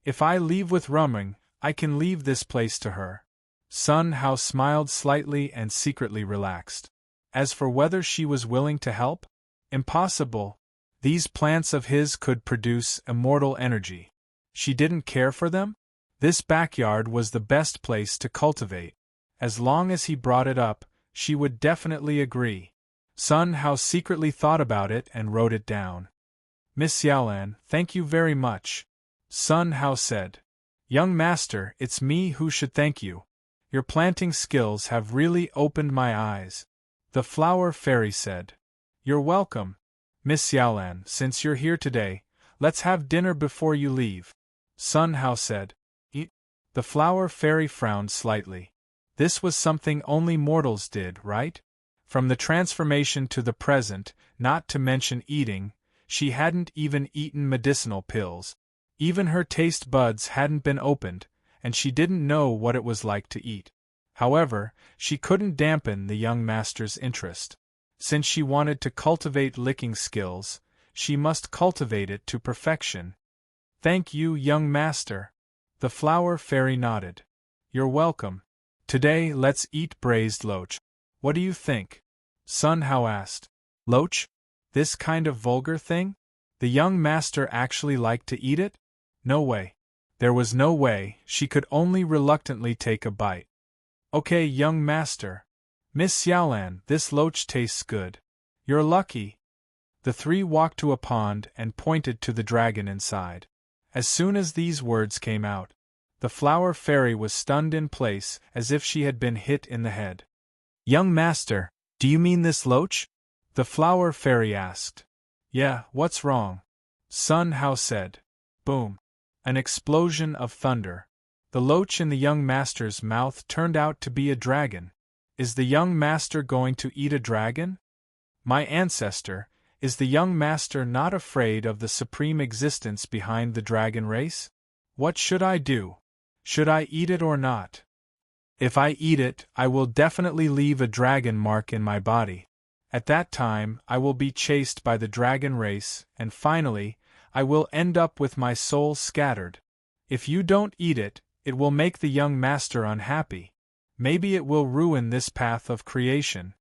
If I leave with Rumring, I can leave this place to her. Sun Hao smiled slightly and secretly relaxed. As for whether she was willing to help? Impossible. These plants of his could produce immortal energy. She didn't care for them? This backyard was the best place to cultivate. As long as he brought it up, she would definitely agree. Sun Hao secretly thought about it and wrote it down. Miss Xiaolan, thank you very much. Sun Hao said. Young master, it's me who should thank you. Your planting skills have really opened my eyes. The flower fairy said. You're welcome. Miss Xiaolan, since you're here today, let's have dinner before you leave. Sun Hao said. Eat. The flower fairy frowned slightly. This was something only mortals did, right? From the transformation to the present, not to mention eating, she hadn't even eaten medicinal pills. Even her taste buds hadn't been opened, and she didn't know what it was like to eat. However, she couldn't dampen the young master's interest. Since she wanted to cultivate licking skills, she must cultivate it to perfection. Thank you, young master. The flower fairy nodded. You're welcome. Today let's eat braised loach. What do you think? Sun Hao asked. Loach? This kind of vulgar thing? The young master actually liked to eat it? No way. There was no way, she could only reluctantly take a bite. Okay, young master. Miss Xiaolan, this loach tastes good. You're lucky. The three walked to a pond and pointed to the dragon inside. As soon as these words came out, the flower fairy was stunned in place as if she had been hit in the head. Young master, do you mean this loach? The flower fairy asked. Yeah, what's wrong? Sun Hao said. Boom. An explosion of thunder. The loach in the young master's mouth turned out to be a dragon. Is the young master going to eat a dragon? My ancestor, is the young master not afraid of the supreme existence behind the dragon race? What should I do? Should I eat it or not? If I eat it, I will definitely leave a dragon mark in my body. At that time, I will be chased by the dragon race, and finally, I will end up with my soul scattered. If you don't eat it, it will make the young master unhappy. Maybe it will ruin this path of creation.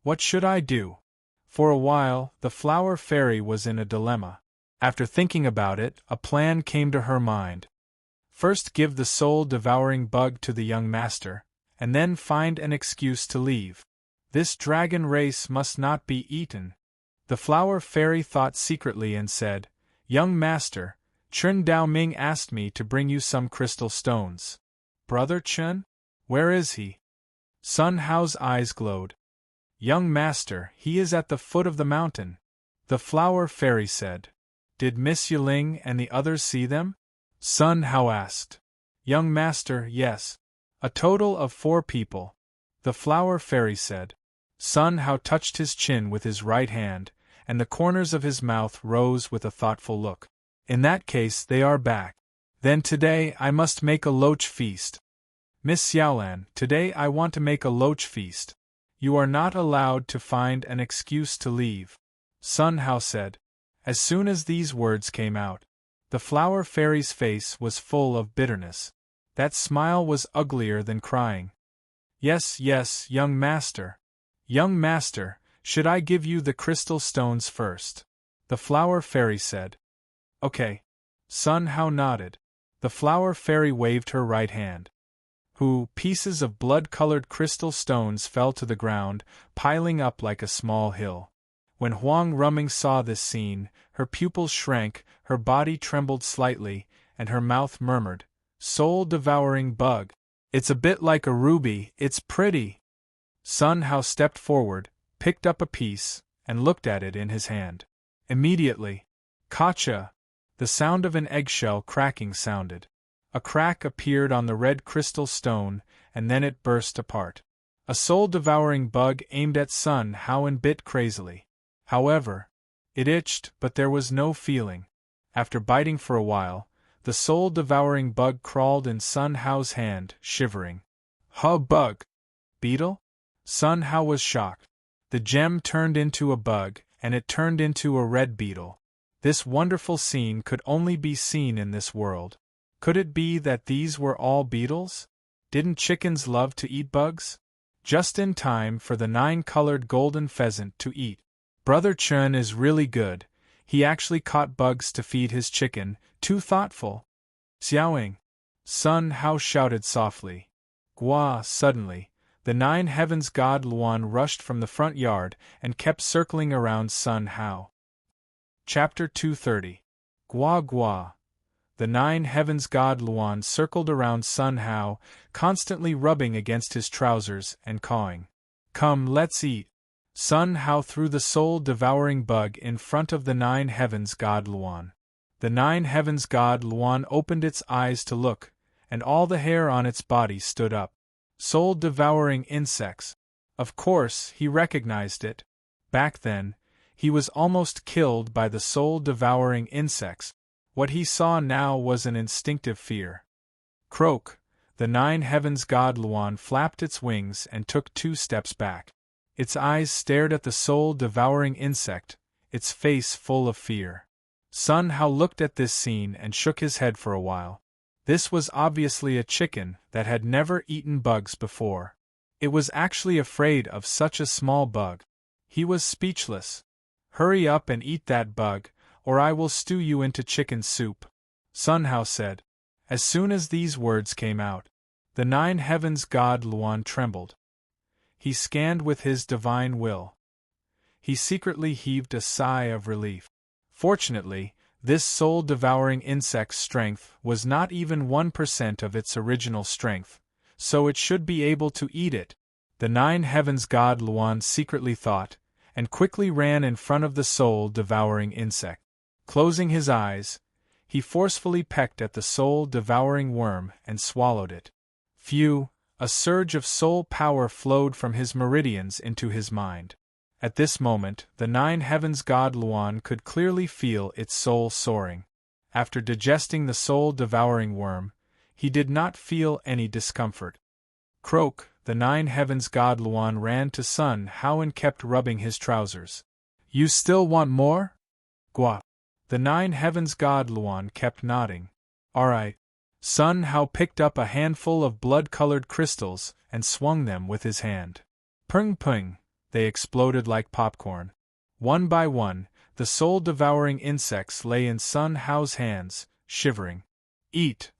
What should I do? For a while, the flower fairy was in a dilemma. After thinking about it, a plan came to her mind. First give the soul-devouring bug to the young master, and then find an excuse to leave. This dragon race must not be eaten. The flower fairy thought secretly and said, Young master, Chen Daoming asked me to bring you some crystal stones. Brother Chen? Where is he? Sun Hao's eyes glowed. Young master, he is at the foot of the mountain. The flower fairy said. Did Miss Yiling and the others see them? Sun Hao asked. Young master, yes. A total of 4 people. The flower fairy said. Sun Hao touched his chin with his right hand, and the corners of his mouth rose with a thoughtful look. In that case they are back. Then today I must make a loach feast. Miss Xiaolan, today I want to make a loach feast. You are not allowed to find an excuse to leave. Sun Hao said. As soon as these words came out, the flower fairy's face was full of bitterness. That smile was uglier than crying. Yes, yes, young master. Young master, should I give you the crystal stones first? The flower fairy said. Okay. Sun Hao nodded. The flower fairy waved her right hand. Pieces of blood-colored crystal stones fell to the ground, piling up like a small hill. When Huang Ruming saw this scene, her pupils shrank, her body trembled slightly, and her mouth murmured, "Soul-devouring bug. It's a bit like a ruby, it's pretty." Sun Hao stepped forward, picked up a piece, and looked at it in his hand. Immediately, "Gotcha!" The sound of an eggshell cracking sounded. A crack appeared on the red crystal stone, and then it burst apart. A soul-devouring bug aimed at Sun Hao and bit crazily. However, it itched, but there was no feeling. After biting for a while, the soul-devouring bug crawled in Sun Hao's hand, shivering. Bug! Beetle? Sun Hao was shocked. The gem turned into a bug, and it turned into a red beetle. This wonderful scene could only be seen in this world. Could it be that these were all beetles? Didn't chickens love to eat bugs? Just in time for the 9-colored golden pheasant to eat. Brother Chun is really good. He actually caught bugs to feed his chicken. Too thoughtful. Xiaoing! Sun Hao shouted softly. Gua! Suddenly, the 9 heavens god Luan rushed from the front yard and kept circling around Sun Hao. Chapter 230. Gua Gua. The 9 heavens god Luan circled around Sun Hao, constantly rubbing against his trousers and cawing. Come, let's eat. Sun Hao threw the soul-devouring bug in front of the 9 heavens god Luan. The 9 heavens god Luan opened its eyes to look, and all the hair on its body stood up. Soul-devouring insects. Of course, he recognized it. Back then, he was almost killed by the soul-devouring insects. What he saw now was an instinctive fear. Croak! The 9 heavens god Luan flapped its wings and took 2 steps back. Its eyes stared at the soul-devouring insect, its face full of fear. Sun Hao looked at this scene and shook his head for a while. This was obviously a chicken that had never eaten bugs before. It was actually afraid of such a small bug. He was speechless. Hurry up and eat that bug, or I will stew you into chicken soup, Sun Hao said. As soon as these words came out, the 9 heavens god Luan trembled. He scanned with his divine will. He secretly heaved a sigh of relief. Fortunately, this soul-devouring insect's strength was not even 1% of its original strength, so it should be able to eat it, the 9 heavens god Luan secretly thought, and quickly ran in front of the soul-devouring insect. Closing his eyes, he forcefully pecked at the soul-devouring worm and swallowed it. Phew! A surge of soul power flowed from his meridians into his mind. At this moment, the 9 heavens god Luan could clearly feel its soul soaring. After digesting the soul-devouring worm, he did not feel any discomfort. Croak! The 9 heavens god Luan ran to Sun Hao and kept rubbing his trousers. You still want more? Gua! The 9 heavens god Luan kept nodding. Alright. Sun Hao picked up a handful of blood-colored crystals and swung them with his hand. Pung pung! They exploded like popcorn. One by one, the soul-devouring insects lay in Sun Hao's hands, shivering. Eat!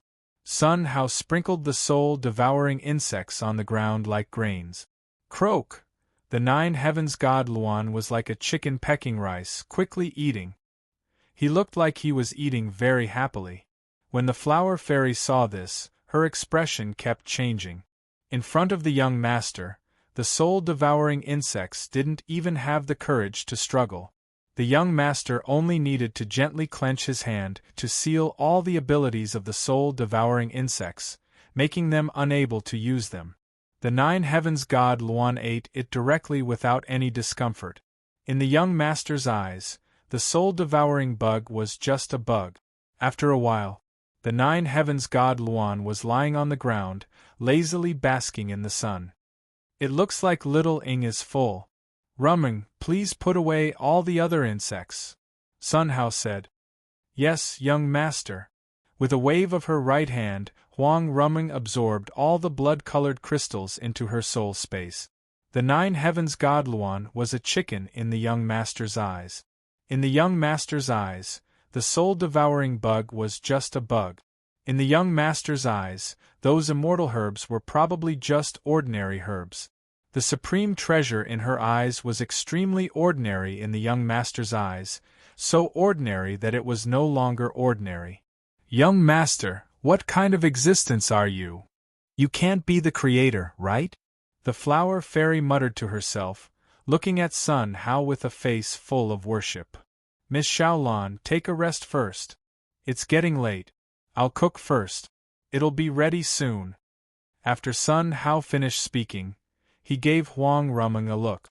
Sun Hao sprinkled the soul-devouring insects on the ground like grains. Croak! The 9 heavens god Luan was like a chicken pecking rice, quickly eating. He looked like he was eating very happily. When the flower fairy saw this, her expression kept changing. In front of the young master, the soul-devouring insects didn't even have the courage to struggle. The young master only needed to gently clench his hand to seal all the abilities of the soul-devouring insects, making them unable to use them. The 9 heavens god Luan ate it directly without any discomfort. In the young master's eyes, the soul-devouring bug was just a bug. After a while, the 9 heavens god Luan was lying on the ground, lazily basking in the sun. It looks like little Ing is full. Ruming, please put away all the other insects, Sun Hao said. Yes, young master. With a wave of her right hand, Huang Ruming absorbed all the blood-colored crystals into her soul space. The 9 heavens god Luan was a chicken in the young master's eyes. In the young master's eyes, the soul-devouring bug was just a bug. In the young master's eyes, those immortal herbs were probably just ordinary herbs. The supreme treasure in her eyes was extremely ordinary in the young master's eyes, so ordinary that it was no longer ordinary. Young master, what kind of existence are you? You can't be the creator, right? The flower fairy muttered to herself, looking at Sun Hao with a face full of worship. Miss Xiaolan, take a rest first. It's getting late. I'll cook first. It'll be ready soon. After Sun Hao finished speaking, he gave Huang Ruming a look.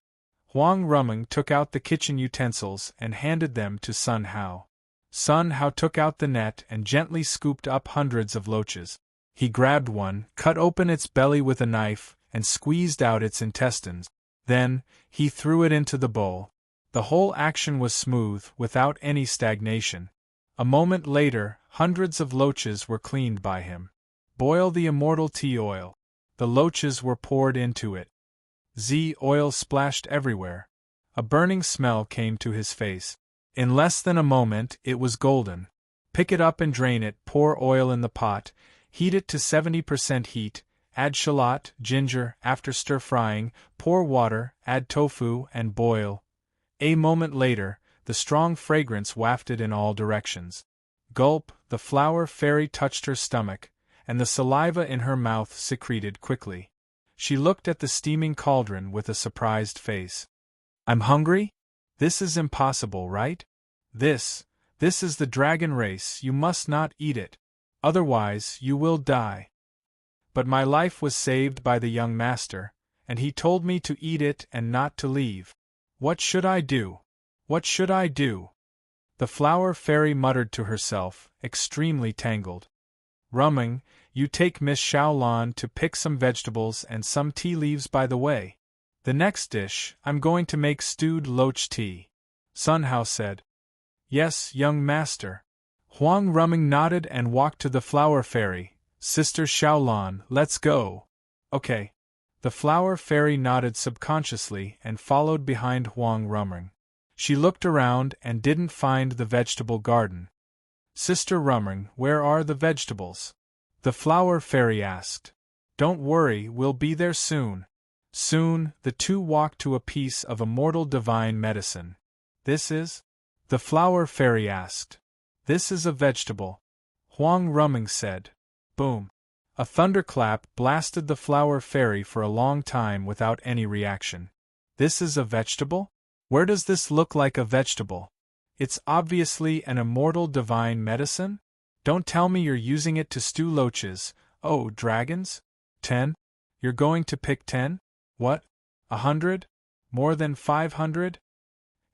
Huang Ruming took out the kitchen utensils and handed them to Sun Hao. Sun Hao took out the net and gently scooped up hundreds of loaches. He grabbed one, cut open its belly with a knife, and squeezed out its intestines. Then, he threw it into the bowl. The whole action was smooth, without any stagnation. A moment later, hundreds of loaches were cleaned by him. Boil the immortal tea oil. The loaches were poured into it. Oil splashed everywhere. A burning smell came to his face. In less than a moment, it was golden. Pick it up and drain it, pour oil in the pot, heat it to 70% heat, add shallot, ginger, after stir-frying, pour water, add tofu, and boil. A moment later, the strong fragrance wafted in all directions. Gulp, the flower fairy touched her stomach, and the saliva in her mouth secreted quickly. She looked at the steaming cauldron with a surprised face. I'm hungry? This is impossible, right? This is the dragon race, you must not eat it. Otherwise, you will die. But my life was saved by the young master, and he told me to eat it and not to leave. What should I do? What should I do? The flower fairy muttered to herself, extremely tangled. Ruming, you take Miss Xiaolan to pick some vegetables and some tea leaves by the way. The next dish, I'm going to make stewed loach tea. Sun Hao said. Yes, young master. Huang Ruming nodded and walked to the flower fairy. Sister Xiaolan, let's go. Okay. The flower fairy nodded subconsciously and followed behind Huang Ruming. She looked around and didn't find the vegetable garden. Sister Ruming, where are the vegetables? The flower fairy asked. Don't worry, we'll be there soon. Soon, the two walked to a piece of immortal divine medicine. This is? The flower fairy asked. This is a vegetable. Huang Ruming said. Boom. A thunderclap blasted the flower fairy for a long time without any reaction. This is a vegetable? Where does this look like a vegetable? It's obviously an immortal divine medicine? Don't tell me you're using it to stew loaches. Oh, dragons? 10? You're going to pick 10? What? 100? More than 500?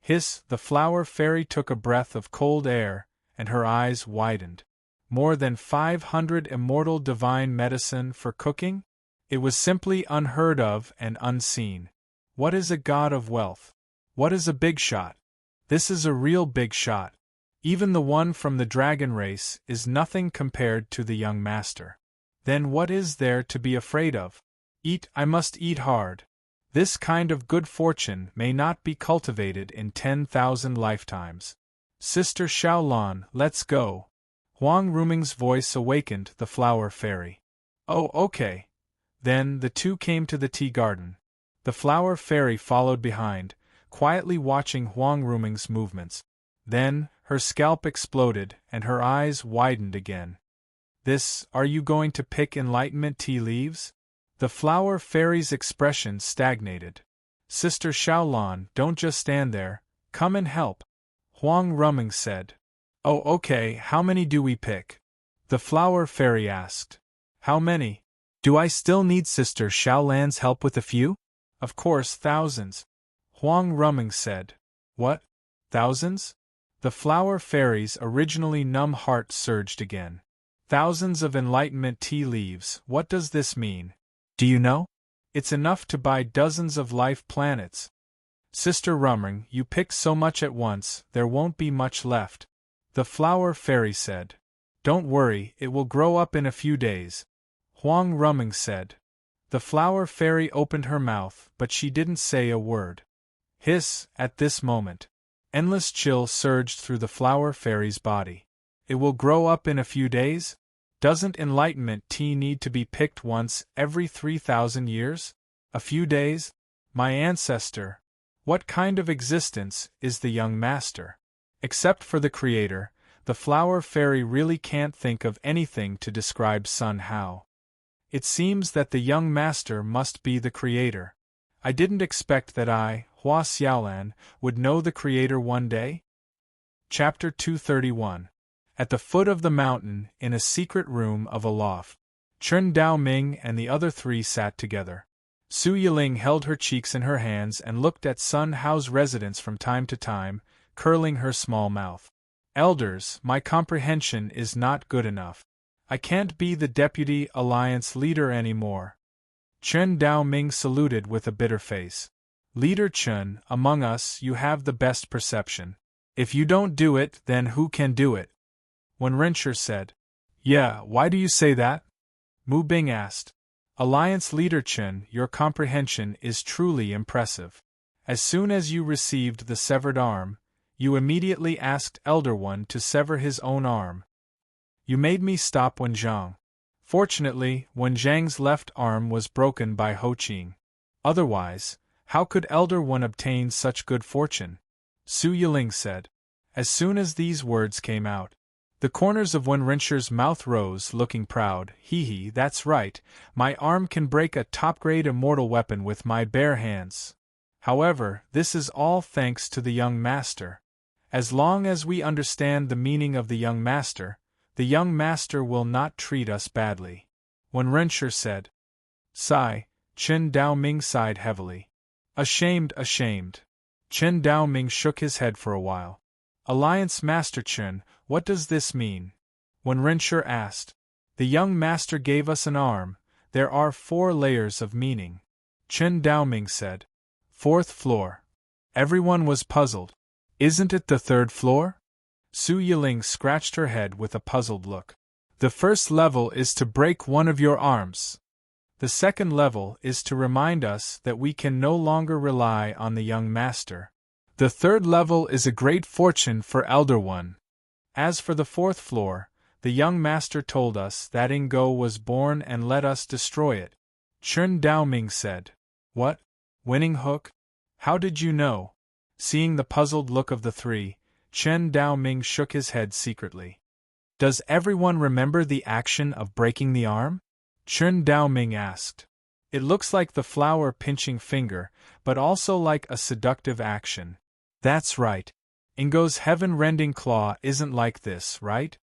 Hiss, the flower fairy took a breath of cold air, and her eyes widened. More than 500 immortal divine medicine for cooking? It was simply unheard of and unseen. What is a god of wealth? What is a big shot? This is a real big shot. Even the one from the dragon race is nothing compared to the young master. Then what is there to be afraid of? Eat, I must eat hard. This kind of good fortune may not be cultivated in 10,000 lifetimes. Sister Xiaolan, let's go. Huang Ruming's voice awakened the flower fairy. Oh, okay. Then the two came to the tea garden. The flower fairy followed behind, quietly watching Huang Ruming's movements. Then, her scalp exploded and her eyes widened again. Are you going to pick enlightenment tea leaves? The flower fairy's expression stagnated. Sister Xiaolan, don't just stand there, come and help. Huang Ruming said. Oh, okay, how many do we pick? The flower fairy asked. How many? Do I still need Sister Xiaolan's help with a few? Of course, thousands. Huang Ruming said. What? Thousands? The flower fairy's originally numb heart surged again. Thousands of enlightenment tea leaves, what does this mean? Do you know? It's enough to buy dozens of life planets. Sister Ruming, you pick so much at once, there won't be much left. The flower fairy said. Don't worry, it will grow up in a few days, Huang Rumeng said. The flower fairy opened her mouth, but she didn't say a word. Hiss, at this moment. Endless chill surged through the flower fairy's body. It will grow up in a few days? Doesn't enlightenment tea need to be picked once every 3,000 years? A few days? My ancestor. What kind of existence is the young master? Except for the creator, the flower fairy really can't think of anything to describe Sun Hao. It seems that the young master must be the creator. I didn't expect that I, Hua Xiaolan, would know the creator one day. Chapter 231. At the foot of the mountain, in a secret room of a loft, Chen Daoming and the other three sat together. Su Yiling held her cheeks in her hands and looked at Sun Hao's residence from time to time, curling her small mouth. Elders, my comprehension is not good enough. I can't be the deputy alliance leader anymore. Chen Daoming saluted with a bitter face. Leader Chen, among us you have the best perception. If you don't do it, then who can do it? When Renshir said. Yeah, why do you say that? Mu Bing asked. Alliance leader Chen, your comprehension is truly impressive. As soon as you received the severed arm, you immediately asked Elder One to sever his own arm. You made me stop Wen Zhang. Fortunately, Wen Zhang's left arm was broken by Ho Qing. Otherwise, how could Elder One obtain such good fortune? Su Yiling said. As soon as these words came out, the corners of Wen Renshir's mouth rose, looking proud. Hee, that's right, my arm can break a top-grade immortal weapon with my bare hands. However, this is all thanks to the young master. As long as we understand the meaning of the young master will not treat us badly. When Renshir said. Sigh, Chen Daoming sighed heavily. Ashamed. Chen Daoming shook his head for a while. Alliance Master Chen, what does this mean? When Renshir asked. The young master gave us an arm, there are 4 layers of meaning. Chen Daoming said. 4th floor. Everyone was puzzled. Isn't it the 3rd floor? Su Yiling scratched her head with a puzzled look. The first level is to break one of your arms. The second level is to remind us that we can no longer rely on the young master. The third level is a great fortune for Elder One. As for the 4th floor, the young master told us that Ingo was born and let us destroy it. Chen Daoming said. What? Winning hook? How did you know? Seeing the puzzled look of the three, Chen Daoming shook his head secretly. Does everyone remember the action of breaking the arm? Chen Daoming asked. It looks like the flower pinching finger, but also like a seductive action. That's right. Ingo's heaven-rending claw isn't like this, right?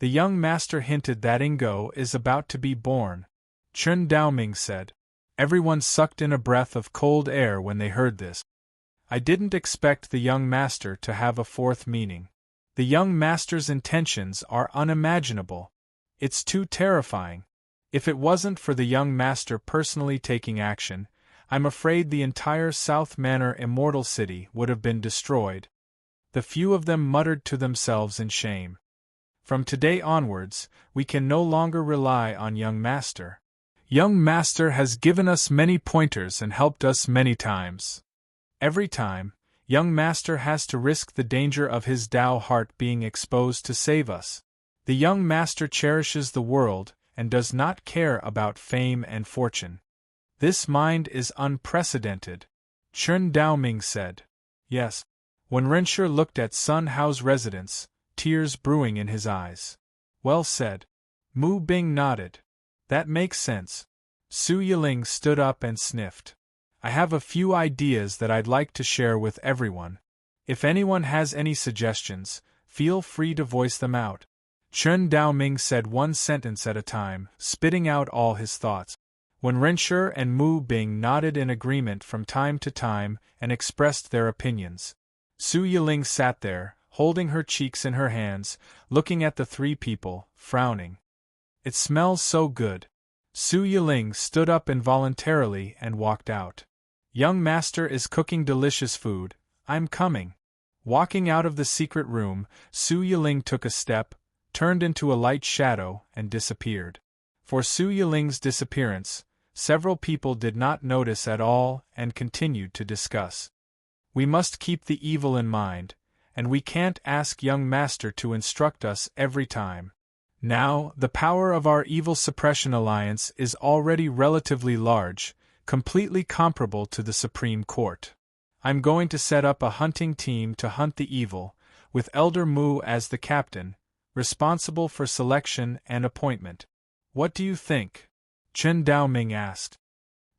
The young master hinted that Ingo is about to be born. Chen Daoming said. Everyone sucked in a breath of cold air when they heard this. I didn't expect the young master to have a 4th meaning. The young master's intentions are unimaginable. It's too terrifying. If it wasn't for the young master personally taking action, I'm afraid the entire South Manor Immortal City would have been destroyed. The few of them muttered to themselves in shame. From today onwards, we can no longer rely on young master. Young master has given us many pointers and helped us many times. Every time, young master has to risk the danger of his Tao heart being exposed to save us. The young master cherishes the world and does not care about fame and fortune. This mind is unprecedented, Chen Daoming said. Yes. When Renshir looked at Sun Hao's residence, tears brewing in his eyes. Well said. Mu Bing nodded. That makes sense. Su Yiling stood up and sniffed. I have a few ideas that I'd like to share with everyone. If anyone has any suggestions, feel free to voice them out. Chen Daoming said one sentence at a time, spitting out all his thoughts. When Renshir and Mu Bing nodded in agreement from time to time and expressed their opinions, Su Yiling sat there, holding her cheeks in her hands, looking at the 3 people, frowning. It smells so good. Su Yiling stood up involuntarily and walked out. Young master is cooking delicious food, I'm coming. Walking out of the secret room, Su Yiling took a step, turned into a light shadow and disappeared. For Su Yiling's disappearance, several people did not notice at all and continued to discuss. We must keep the evil in mind, and we can't ask young master to instruct us every time. Now, the power of our evil suppression alliance is already relatively large, completely comparable to the Supreme Court. I'm going to set up a hunting team to hunt the evil, with Elder Mu as the captain, responsible for selection and appointment. What do you think? Chen Daoming asked.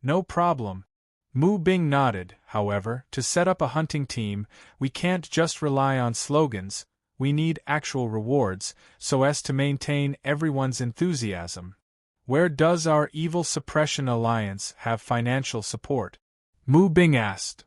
No problem. Mu Bing nodded. However, to set up a hunting team, we can't just rely on slogans, we need actual rewards, so as to maintain everyone's enthusiasm. Where does our evil suppression alliance have financial support? Mu Bing asked.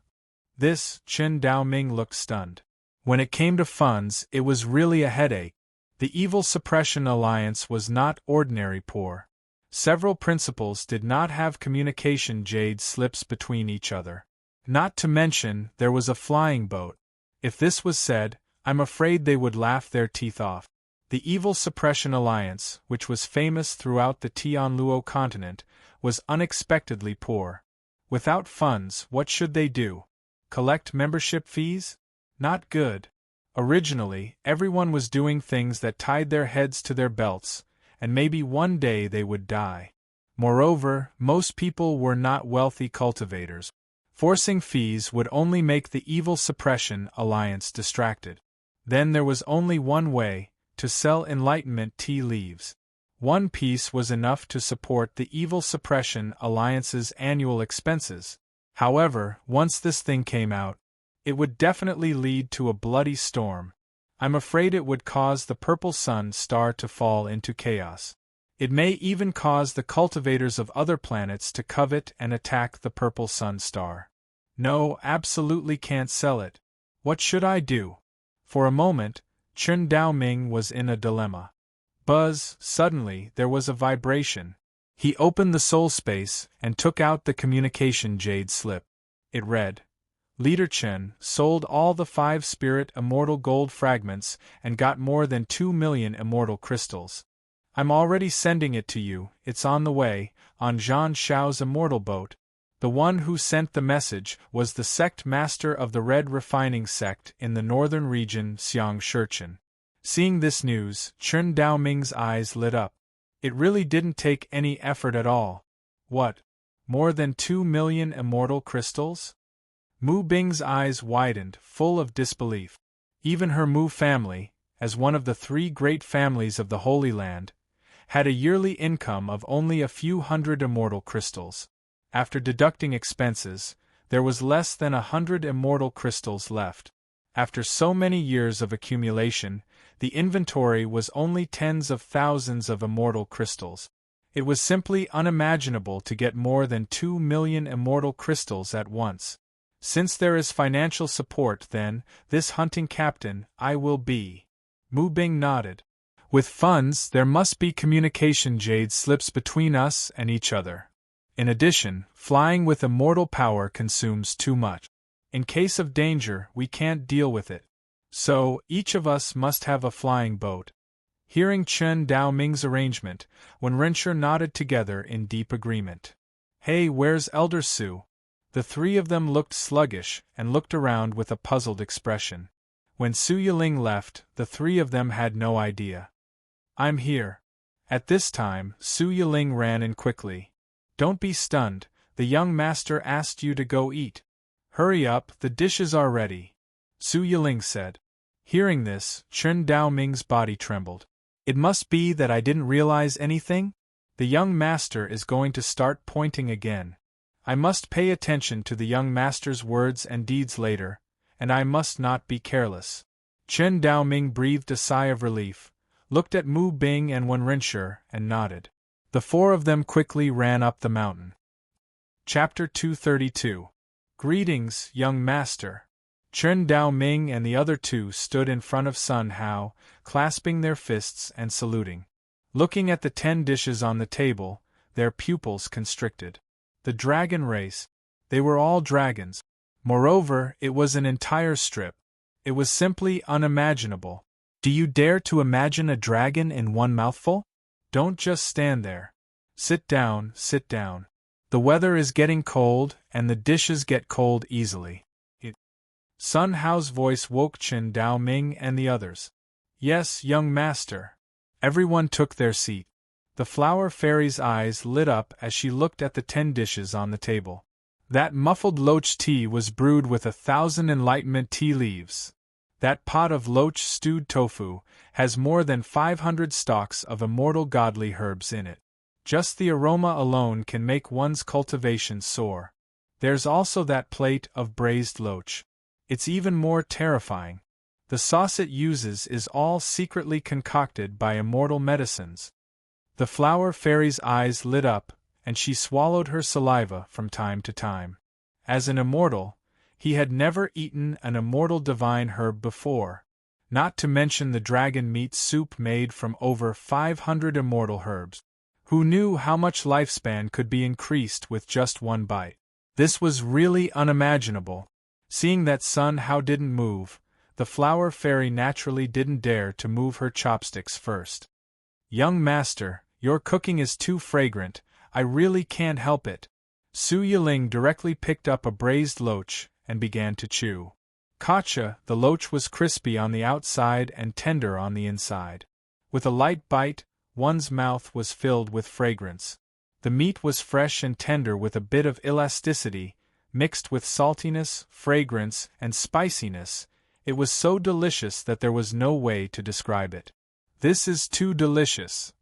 This, Chen Daoming looked stunned. When it came to funds, it was really a headache. The Evil Suppression Alliance was not ordinary poor. Several principals did not have communication jade slips between each other. Not to mention, there was a flying boat. If this was said, I'm afraid they would laugh their teeth off. The Evil Suppression Alliance, which was famous throughout the Tianluo continent, was unexpectedly poor. Without funds, what should they do? Collect membership fees? Not good. Originally, everyone was doing things that tied their heads to their belts, and maybe one day they would die. Moreover, most people were not wealthy cultivators. Forcing fees would only make the Evil Suppression Alliance distracted. Then there was only one way, to sell enlightenment tea leaves. One piece was enough to support the Evil Suppression Alliance's annual expenses. However, once this thing came out, it would definitely lead to a bloody storm. I'm afraid it would cause the Purple Sun Star to fall into chaos. It may even cause the cultivators of other planets to covet and attack the Purple Sun Star. No, absolutely can't sell it. What should I do? For a moment, Chen Daoming was in a dilemma. Buzz, suddenly there was a vibration. He opened the soul space and took out the communication jade slip. It read, Leader Chen sold all the 5 spirit immortal gold fragments and got more than 2 million immortal crystals. I'm already sending it to you, it's on the way, on Zhan Shao's immortal boat. The one who sent the message was the sect master of the Red Refining sect in the northern region Xiang Shurchen. Seeing this news, Chen Daoming's eyes lit up. It really didn't take any effort at all. What? More than 2 million immortal crystals? Mu Bing's eyes widened, full of disbelief. Even her Mu family, as one of the 3 great families of the Holy Land, had a yearly income of only a few hundred immortal crystals. After deducting expenses, there was less than 100 immortal crystals left. After so many years of accumulation, the inventory was only tens of thousands of immortal crystals. It was simply unimaginable to get more than 2 million immortal crystals at once. Since there is financial support, then, this hunting captain, I will be. Mu Bing nodded. With funds, there must be communication jade slips between us and each other. In addition, flying with immortal power consumes too much. In case of danger, we can't deal with it. So, each of us must have a flying boat. Hearing Chen Daoming's arrangement, Wenrencher nodded together in deep agreement. Hey, where's Elder Su? The 3 of them looked sluggish and looked around with a puzzled expression. When Su Yiling left, the 3 of them had no idea. I'm here. At this time, Su Yiling ran in quickly. Don't be stunned, the young master asked you to go eat. Hurry up, the dishes are ready, Su Yiling said. Hearing this, Chen Daoming's body trembled. It must be that I didn't realize anything? The young master is going to start pointing again. I must pay attention to the young master's words and deeds later, and I must not be careless. Chen Daoming breathed a sigh of relief, looked at Mu Bing and Wenrencher, and nodded. The 4 of them quickly ran up the mountain. Chapter 232. Greetings, young master. Chen Daoming and the other 2 stood in front of Sun Hao, clasping their fists and saluting. Looking at the 10 dishes on the table, their pupils constricted. The dragon race. They were all dragons. Moreover, it was an entire strip. It was simply unimaginable. Do you dare to imagine a dragon in one mouthful? Don't just stand there. Sit down, sit down. The weather is getting cold, and the dishes get cold easily. Sun Hao's voice woke Qin Dao Ming and the others. Yes, young master. Everyone took their seat. The flower fairy's eyes lit up as she looked at the 10 dishes on the table. That muffled loach tea was brewed with 1,000 enlightenment tea leaves. That pot of loach stewed tofu has more than 500 stalks of immortal godly herbs in it. Just the aroma alone can make one's cultivation soar. There's also that plate of braised loach. It's even more terrifying. The sauce it uses is all secretly concocted by immortal medicines. The flower fairy's eyes lit up, and she swallowed her saliva from time to time. As an immortal, he had never eaten an immortal divine herb before, not to mention the dragon meat soup made from over 500 immortal herbs. Who knew how much lifespan could be increased with just one bite? This was really unimaginable. Seeing that Sun Hao didn't move, the flower fairy naturally didn't dare to move her chopsticks first. Young master, your cooking is too fragrant, I really can't help it. Su Yiling directly picked up a braised loach and began to chew. Gotcha, the loach was crispy on the outside and tender on the inside. With a light bite, one's mouth was filled with fragrance. The meat was fresh and tender with a bit of elasticity, mixed with saltiness, fragrance, and spiciness. It was so delicious that there was no way to describe it. This is too delicious.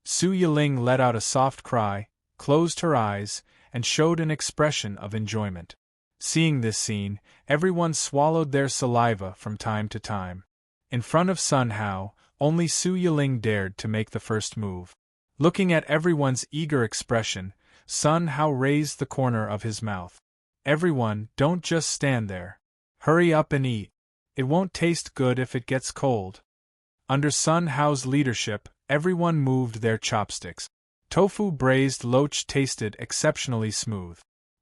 Su Yiling let out a soft cry, closed her eyes, and showed an expression of enjoyment. Seeing this scene, everyone swallowed their saliva from time to time. In front of Sun Hao, only Su Yiling dared to make the first move. Looking at everyone's eager expression, Sun Hao raised the corner of his mouth. Everyone, don't just stand there. Hurry up and eat. It won't taste good if it gets cold. Under Sun Hao's leadership, everyone moved their chopsticks. Tofu braised loach tasted exceptionally smooth.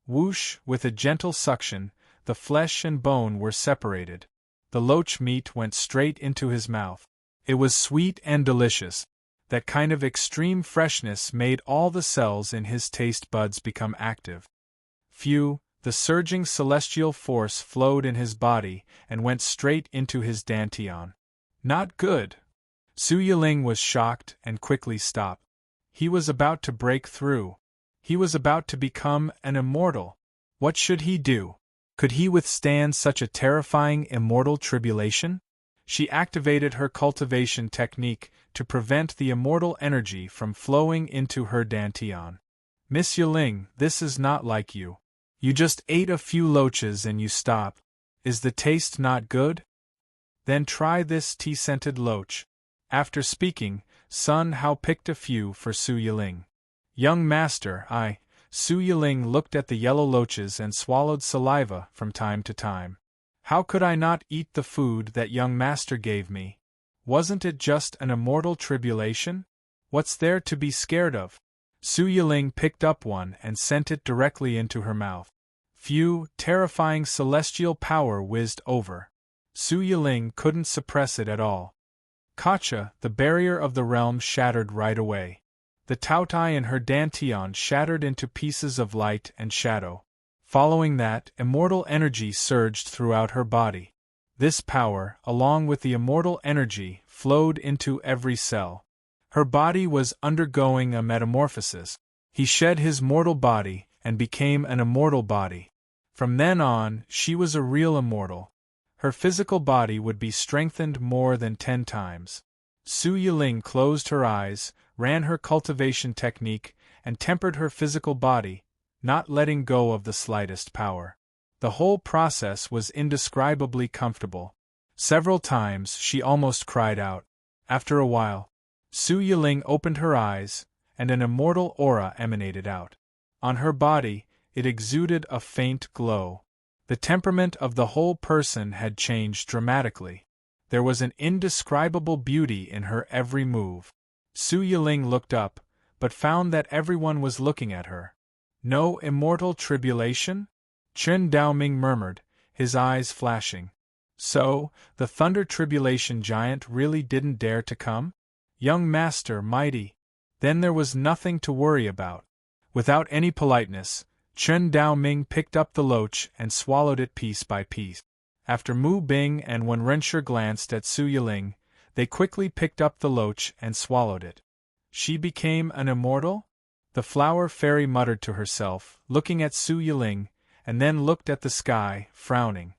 Whoosh, with a gentle suction, the flesh and bone were separated. The loach meat went straight into his mouth. It was sweet and delicious. That kind of extreme freshness made all the cells in his taste buds become active. Phew, the surging celestial force flowed in his body and went straight into his dantian. Not good. Su Yiling was shocked and quickly stopped. He was about to break through. He was about to become an immortal. What should he do? Could he withstand such a terrifying immortal tribulation? She activated her cultivation technique to prevent the immortal energy from flowing into her dantian. Miss Yiling, this is not like you. You just ate a few loaches and you stop. Is the taste not good? Then try this tea-scented loach. After speaking, Sun Hao picked a few for Su Yiling. Young master, Su Yiling looked at the yellow loaches and swallowed saliva from time to time. How could I not eat the food that young master gave me? Wasn't it just an immortal tribulation? What's there to be scared of? Su Yiling picked up one and sent it directly into her mouth. Phew, terrifying celestial power whizzed over. Su Yiling couldn't suppress it at all. Gotcha, the barrier of the realm shattered right away. The Taotai in her dantian shattered into pieces of light and shadow. Following that, immortal energy surged throughout her body. This power, along with the immortal energy, flowed into every cell. Her body was undergoing a metamorphosis. He shed his mortal body and became an immortal body. From then on, she was a real immortal. Her physical body would be strengthened more than 10 times. Su Yiling closed her eyes, ran her cultivation technique, and tempered her physical body, not letting go of the slightest power. The whole process was indescribably comfortable. Several times she almost cried out. After a while, Su Yiling opened her eyes, and an immortal aura emanated out. On her body, it exuded a faint glow. The temperament of the whole person had changed dramatically. There was an indescribable beauty in her every move. Su Yiling looked up, but found that everyone was looking at her. No immortal tribulation? Chen Daoming murmured, his eyes flashing. So, the Thunder Tribulation Giant really didn't dare to come? Young Master, mighty. Then there was nothing to worry about. Without any politeness, Chen Daoming picked up the loach and swallowed it piece by piece. After Mu Bing and Wen Renshi glanced at Su Yiling, they quickly picked up the loach and swallowed it. She became an immortal? The flower fairy muttered to herself, looking at Su Yiling, and then looked at the sky, frowning.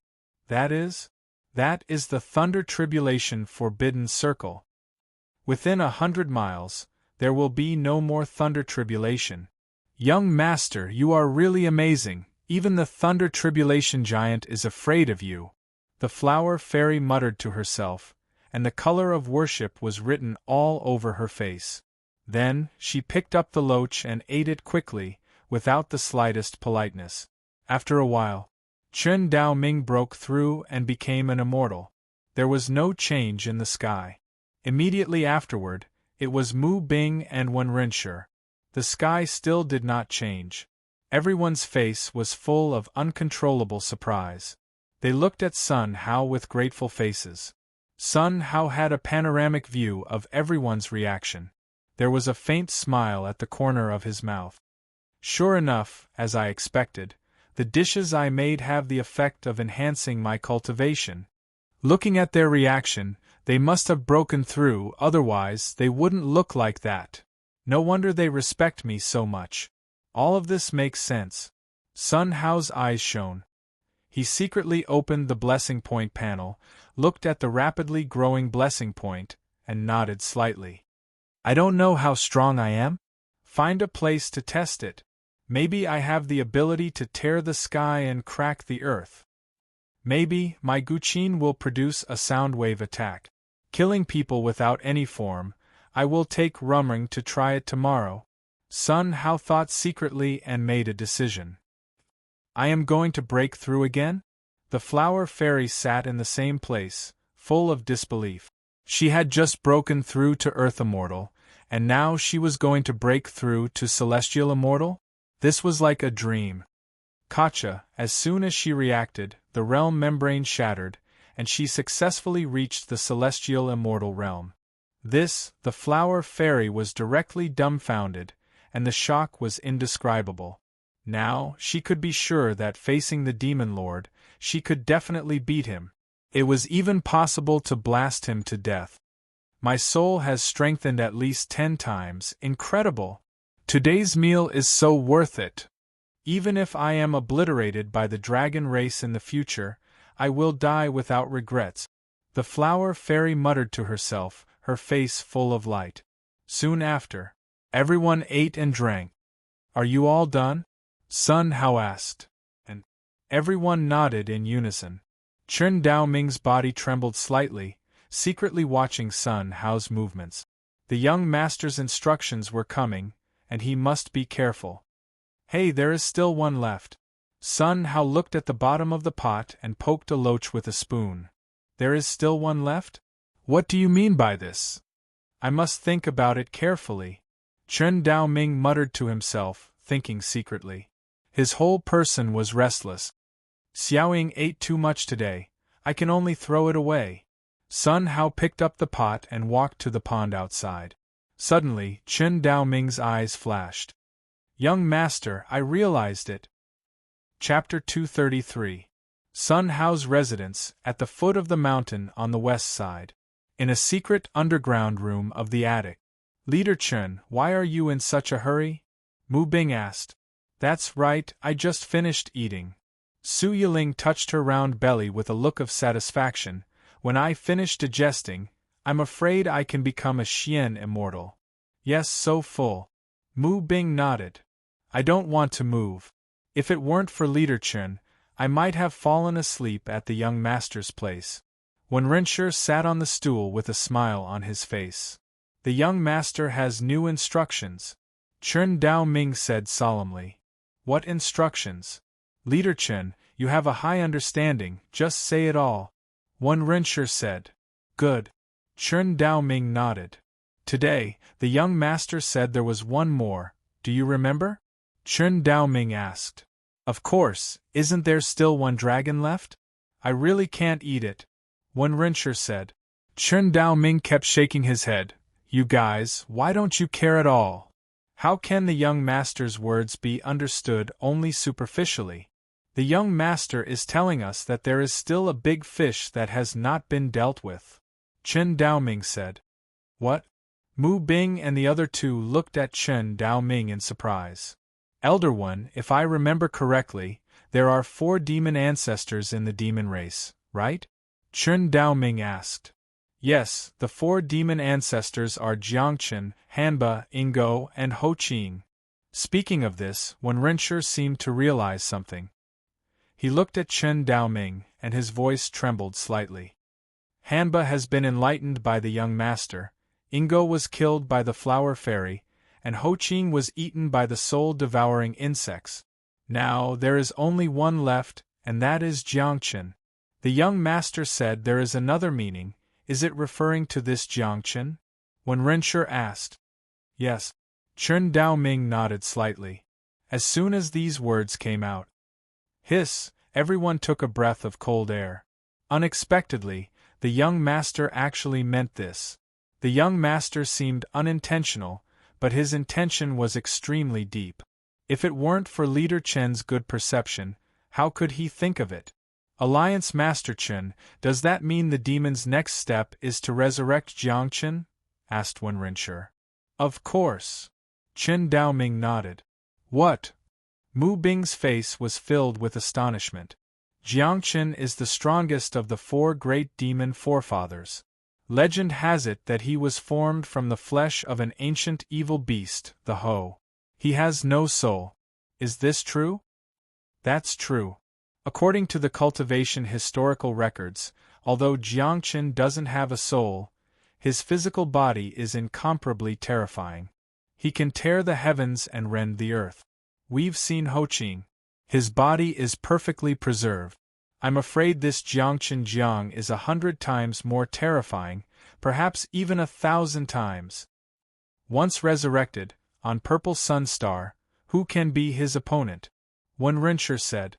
That is the Thunder Tribulation Forbidden Circle. Within 100 miles, there will be no more Thunder Tribulation. Young Master, you are really amazing. Even the Thunder Tribulation Giant is afraid of you. The flower fairy muttered to herself, and the color of worship was written all over her face. Then, she picked up the loach and ate it quickly, without the slightest politeness. After a while, Chen Daoming broke through and became an immortal. There was no change in the sky. Immediately afterward, it was Mu Bing and Wen Renshi. The sky still did not change. Everyone's face was full of uncontrollable surprise. They looked at Sun Hao with grateful faces. Sun Hao had a panoramic view of everyone's reaction. There was a faint smile at the corner of his mouth. Sure enough, as I expected, the dishes I made have the effect of enhancing my cultivation. Looking at their reaction, they must have broken through, otherwise they wouldn't look like that. No wonder they respect me so much. All of this makes sense. Sun Hao's eyes shone. He secretly opened the blessing point panel, looked at the rapidly growing blessing point, and nodded slightly. I don't know how strong I am. Find a place to test it. Maybe I have the ability to tear the sky and crack the earth. Maybe my Guqin will produce a sound wave attack, killing people without any form. I will take Rumring to try it tomorrow. Sun Hao thought secretly and made a decision. I am going to break through again? The flower fairy sat in the same place, full of disbelief. She had just broken through to Earth Immortal, and now she was going to break through to Celestial Immortal? This was like a dream. Kacha, as soon as she reacted, the realm membrane shattered, and she successfully reached the Celestial Immortal realm. The flower fairy was directly dumbfounded, and the shock was indescribable. Now, she could be sure that facing the Demon Lord, she could definitely beat him. It was even possible to blast him to death. My soul has strengthened at least 10 times. Incredible! Today's meal is so worth it. Even if I am obliterated by the dragon race in the future, I will die without regrets. The flower fairy muttered to herself, her face full of light. Soon after, everyone ate and drank. Are you all done? Sun Hao asked. And everyone nodded in unison. Chen Daoming's body trembled slightly, secretly watching Sun Hao's movements. The young master's instructions were coming, and he must be careful. Hey, there is still one left. Sun Hao looked at the bottom of the pot and poked a loach with a spoon. There is still one left? What do you mean by this? I must think about it carefully. Chen Daoming muttered to himself, thinking secretly. His whole person was restless. Xiaoying ate too much today. I can only throw it away. Sun Hao picked up the pot and walked to the pond outside. Suddenly, Chen Daoming's eyes flashed. Young Master, I realized it. Chapter 233. Sun Hao's residence, at the foot of the mountain on the west side. In a secret underground room of the attic. Leader Chen, why are you in such a hurry? Mu Bing asked. That's right, I just finished eating. Su Yiling touched her round belly with a look of satisfaction. When I finish digesting, I'm afraid I can become a Xian immortal. Yes, so full. Mu Bing nodded. I don't want to move. If it weren't for Leader Chen, I might have fallen asleep at the young master's place. Wen Renshi sat on the stool with a smile on his face. The young master has new instructions. Chen Daoming said solemnly. What instructions? Leader Chen, you have a high understanding, just say it all. Wen Renshi said. Good. Chen Daoming nodded. Today, the young master said there was one more, do you remember? Chen Daoming asked. Of course, isn't there still one dragon left? I really can't eat it, Wen Rinshi said. Chen Daoming kept shaking his head. You guys, why don't you care at all? How can the young master's words be understood only superficially? The young master is telling us that there is still a big fish that has not been dealt with, Chen Daoming said. What? Mu Bing and the other two looked at Chen Daoming in surprise. Elder One, if I remember correctly, there are 4 demon ancestors in the demon race, right? Chen Daoming asked. Yes, the 4 demon ancestors are Jiangchen, Hanba, Ingo, and Ho Qing. Speaking of this, Wen Rinshi seemed to realize something. He looked at Chen Daoming, and his voice trembled slightly. Hanba has been enlightened by the young master, Ingo was killed by the flower fairy, and Ho Qing was eaten by the soul-devouring insects. Now there is only one left, and that is Jiangchen. The young master said there is another meaning. Is it referring to this Jiangchen? Wen Rinshi asked. Yes. Chen Daoming nodded slightly. As soon as these words came out, hiss, everyone took a breath of cold air. Unexpectedly, the young master actually meant this. The young master seemed unintentional, but his intention was extremely deep. If it weren't for Leader Chen's good perception, how could he think of it? Alliance Master Chen, does that mean the demon's next step is to resurrect Jiangchen? Asked Wen Rinshi. Of course. Chen Daoming nodded. What? Mu Bing's face was filled with astonishment. Jiangchen is the strongest of the 4 great demon forefathers. Legend has it that he was formed from the flesh of an ancient evil beast, the Ho. He has no soul. Is this true? That's true. According to the cultivation historical records, although Jiangchen doesn't have a soul, his physical body is incomparably terrifying. He can tear the heavens and rend the earth. We've seen Ho Qing. His body is perfectly preserved. I'm afraid this Jiangchen Jiang is 100 times more terrifying, perhaps even 1,000 times. Once resurrected, on Purple Sun Star, who can be his opponent? Wen Rinshi said.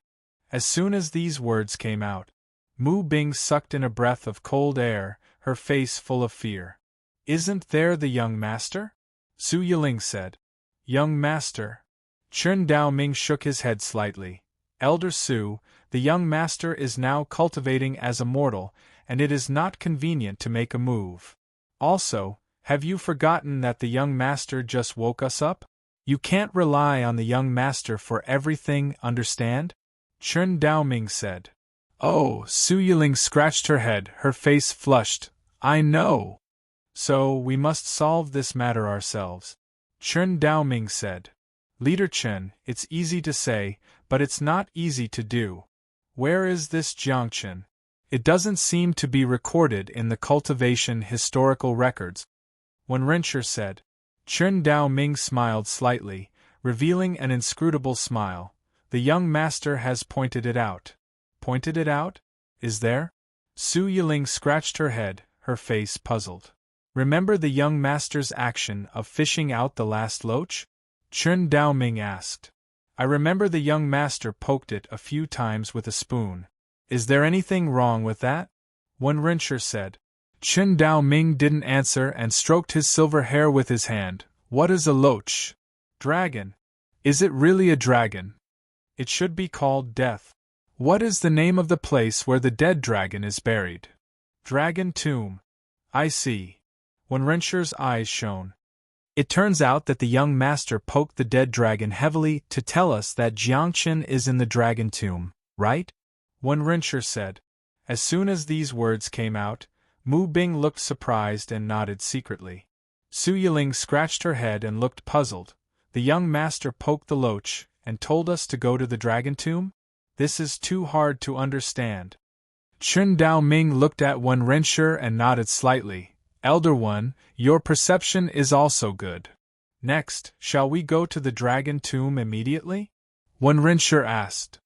As soon as these words came out, Mu Bing sucked in a breath of cold air, her face full of fear. Isn't there the young master? Su Yiling said. Young master? Chen Daoming shook his head slightly. Elder Su, the young master is now cultivating as a mortal, and it is not convenient to make a move. Also, have you forgotten that the young master just woke us up? You can't rely on the young master for everything, understand? Chen Daoming said. Oh, Su Yiling scratched her head, her face flushed. I know. So, we must solve this matter ourselves. Chen Daoming said. Leader Chen, it's easy to say, but it's not easy to do. Where is this Jiangchen? It doesn't seem to be recorded in the cultivation historical records. Wen Rinshi said. Chen Daoming smiled slightly, revealing an inscrutable smile. The young master has pointed it out. Pointed it out? Is there? Su Yiling scratched her head, her face puzzled. Remember the young master's action of fishing out the last loach? Chen Daoming asked. I remember the young master poked it a few times with a spoon. Is there anything wrong with that? Wen Rinshi said. Chen Daoming didn't answer and stroked his silver hair with his hand. What is a loach? Dragon. Is it really a dragon? It should be called death. What is the name of the place where the dead dragon is buried? Dragon Tomb. I see. Wen Rinshi's eyes shone. It turns out that the young master poked the dead dragon heavily to tell us that Jiangchen is in the dragon tomb, right? Wen Rinshi said. As soon as these words came out, Mu Bing looked surprised and nodded secretly. Su Yiling scratched her head and looked puzzled. The young master poked the loach and told us to go to the dragon tomb? This is too hard to understand. Chen Daoming looked at Wen Rinshi and nodded slightly. Elder One, your perception is also good. Next, shall we go to the dragon tomb immediately? Wen Rinshi asked.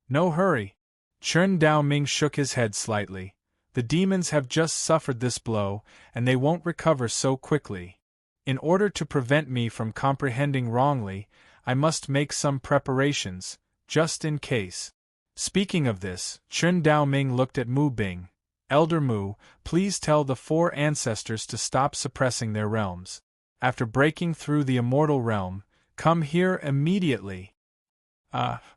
No hurry. Chen Daoming shook his head slightly. The demons have just suffered this blow, and they won't recover so quickly. In order to prevent me from comprehending wrongly, I must make some preparations, just in case. Speaking of this, Chen Daoming looked at Mu Bing. Elder Mu, please tell the 4 ancestors to stop suppressing their realms. After breaking through the immortal realm, come here immediately.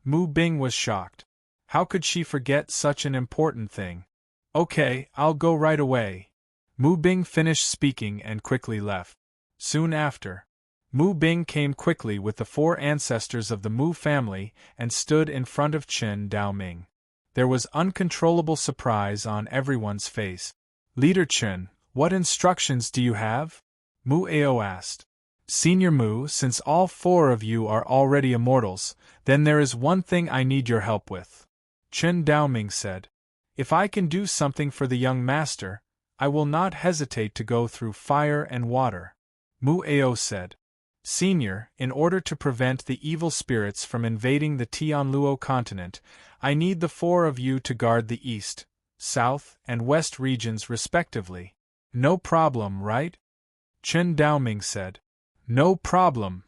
Mu Bing was shocked. How could she forget such an important thing? Okay, I'll go right away. Mu Bing finished speaking and quickly left. Soon after, Mu Bing came quickly with the 4 ancestors of the Mu family and stood in front of Chen Daoming. There was uncontrollable surprise on everyone's face. Leader Chen, what instructions do you have? Mu Ao asked. Senior Mu, since all 4 of you are already immortals, then there is one thing I need your help with. Chen Daoming said. If I can do something for the young master, I will not hesitate to go through fire and water. Mu Ao said. Senior, in order to prevent the evil spirits from invading the Tianluo continent, I need the 4 of you to guard the east, south, and west regions respectively. No problem, right? Chen Daoming said. No problem.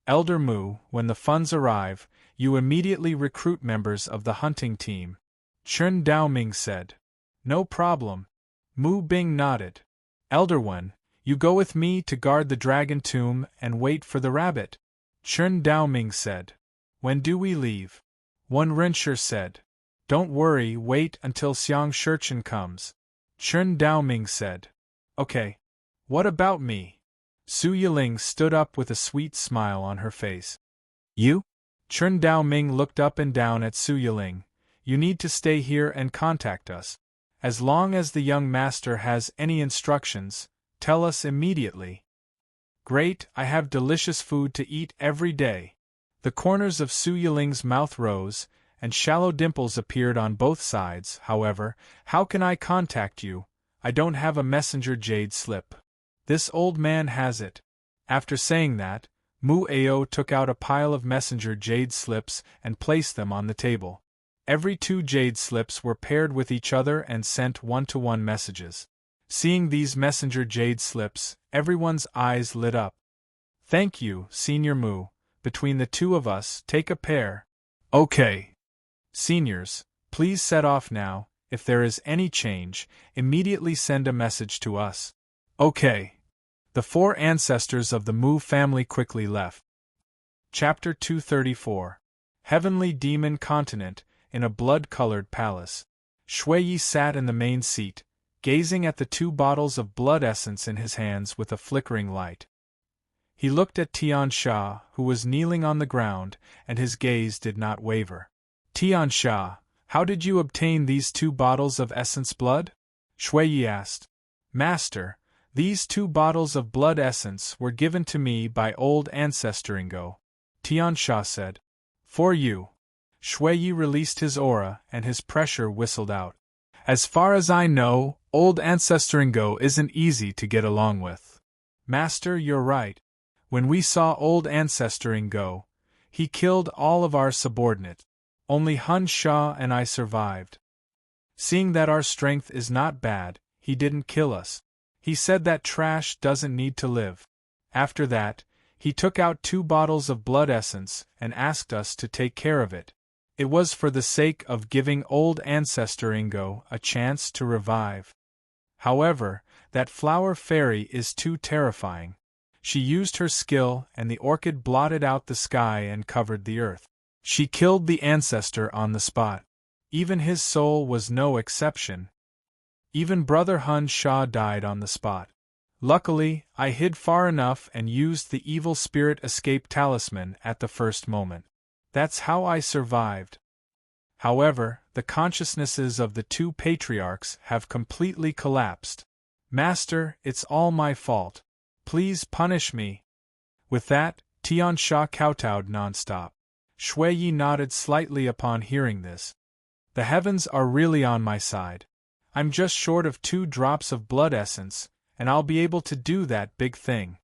Elder Mu, when the funds arrive, you immediately recruit members of the hunting team. Chen Daoming said. No problem. Mu Bing nodded. Elder Wen, you go with me to guard the dragon tomb and wait for the rabbit. Chen Daoming said. When do we leave? Wen Rensher said. Don't worry, wait until Xiang Shurchen comes. Chen Daoming said. Okay. What about me? Su Yiling stood up with a sweet smile on her face. You? Chen Daoming looked up and down at Su Yiling. You need to stay here and contact us. As long as the young master has any instructions, tell us immediately. Great, I have delicious food to eat every day. The corners of Su Yiling's mouth rose, and shallow dimples appeared on both sides. However, how can I contact you? I don't have a messenger jade slip. This old man has it. After saying that, Mu Ao took out a pile of messenger jade slips and placed them on the table. Every 2 jade slips were paired with each other and sent one-to-one messages. Seeing these messenger jade slips, everyone's eyes lit up. Thank you, Senior Mu. Between the 2 of us, take a pair. Okay. Seniors, please set off now. If there is any change, immediately send a message to us. Okay. The 4 ancestors of the Mu family quickly left. Chapter 234. Heavenly Demon Continent, in a blood-colored palace. Shui Yi sat in the main seat, gazing at the 2 bottles of blood essence in his hands with a flickering light. He looked at Tian Sha, who was kneeling on the ground, and his gaze did not waver. Tian Sha, how did you obtain these 2 bottles of essence blood? Shui Yi asked. Master, these 2 bottles of blood essence were given to me by old Ancestor Ingo. Tian Sha said. For you. Shui Yi released his aura and his pressure whistled out. As far as I know, old Ancestor Ingo isn't easy to get along with. Master, you're right. When we saw old Ancestor Ingo, he killed all of our subordinates. Only Hun Sha and I survived. Seeing that our strength is not bad, he didn't kill us. He said that trash doesn't need to live. After that, he took out 2 bottles of blood essence and asked us to take care of it. It was for the sake of giving old Ancestor Ingo a chance to revive. However, that flower fairy is too terrifying. She used her skill and the orchid blotted out the sky and covered the earth. She killed the ancestor on the spot. Even his soul was no exception. Even Brother Hun Sha died on the spot. Luckily, I hid far enough and used the evil spirit escape talisman at the first moment. That's how I survived. However, the consciousnesses of the 2 patriarchs have completely collapsed. Master, it's all my fault. Please punish me. With that, Tian Sha kowtowed nonstop. Shui Yi nodded slightly upon hearing this. The heavens are really on my side. I'm just short of 2 drops of blood essence, and I'll be able to do that big thing.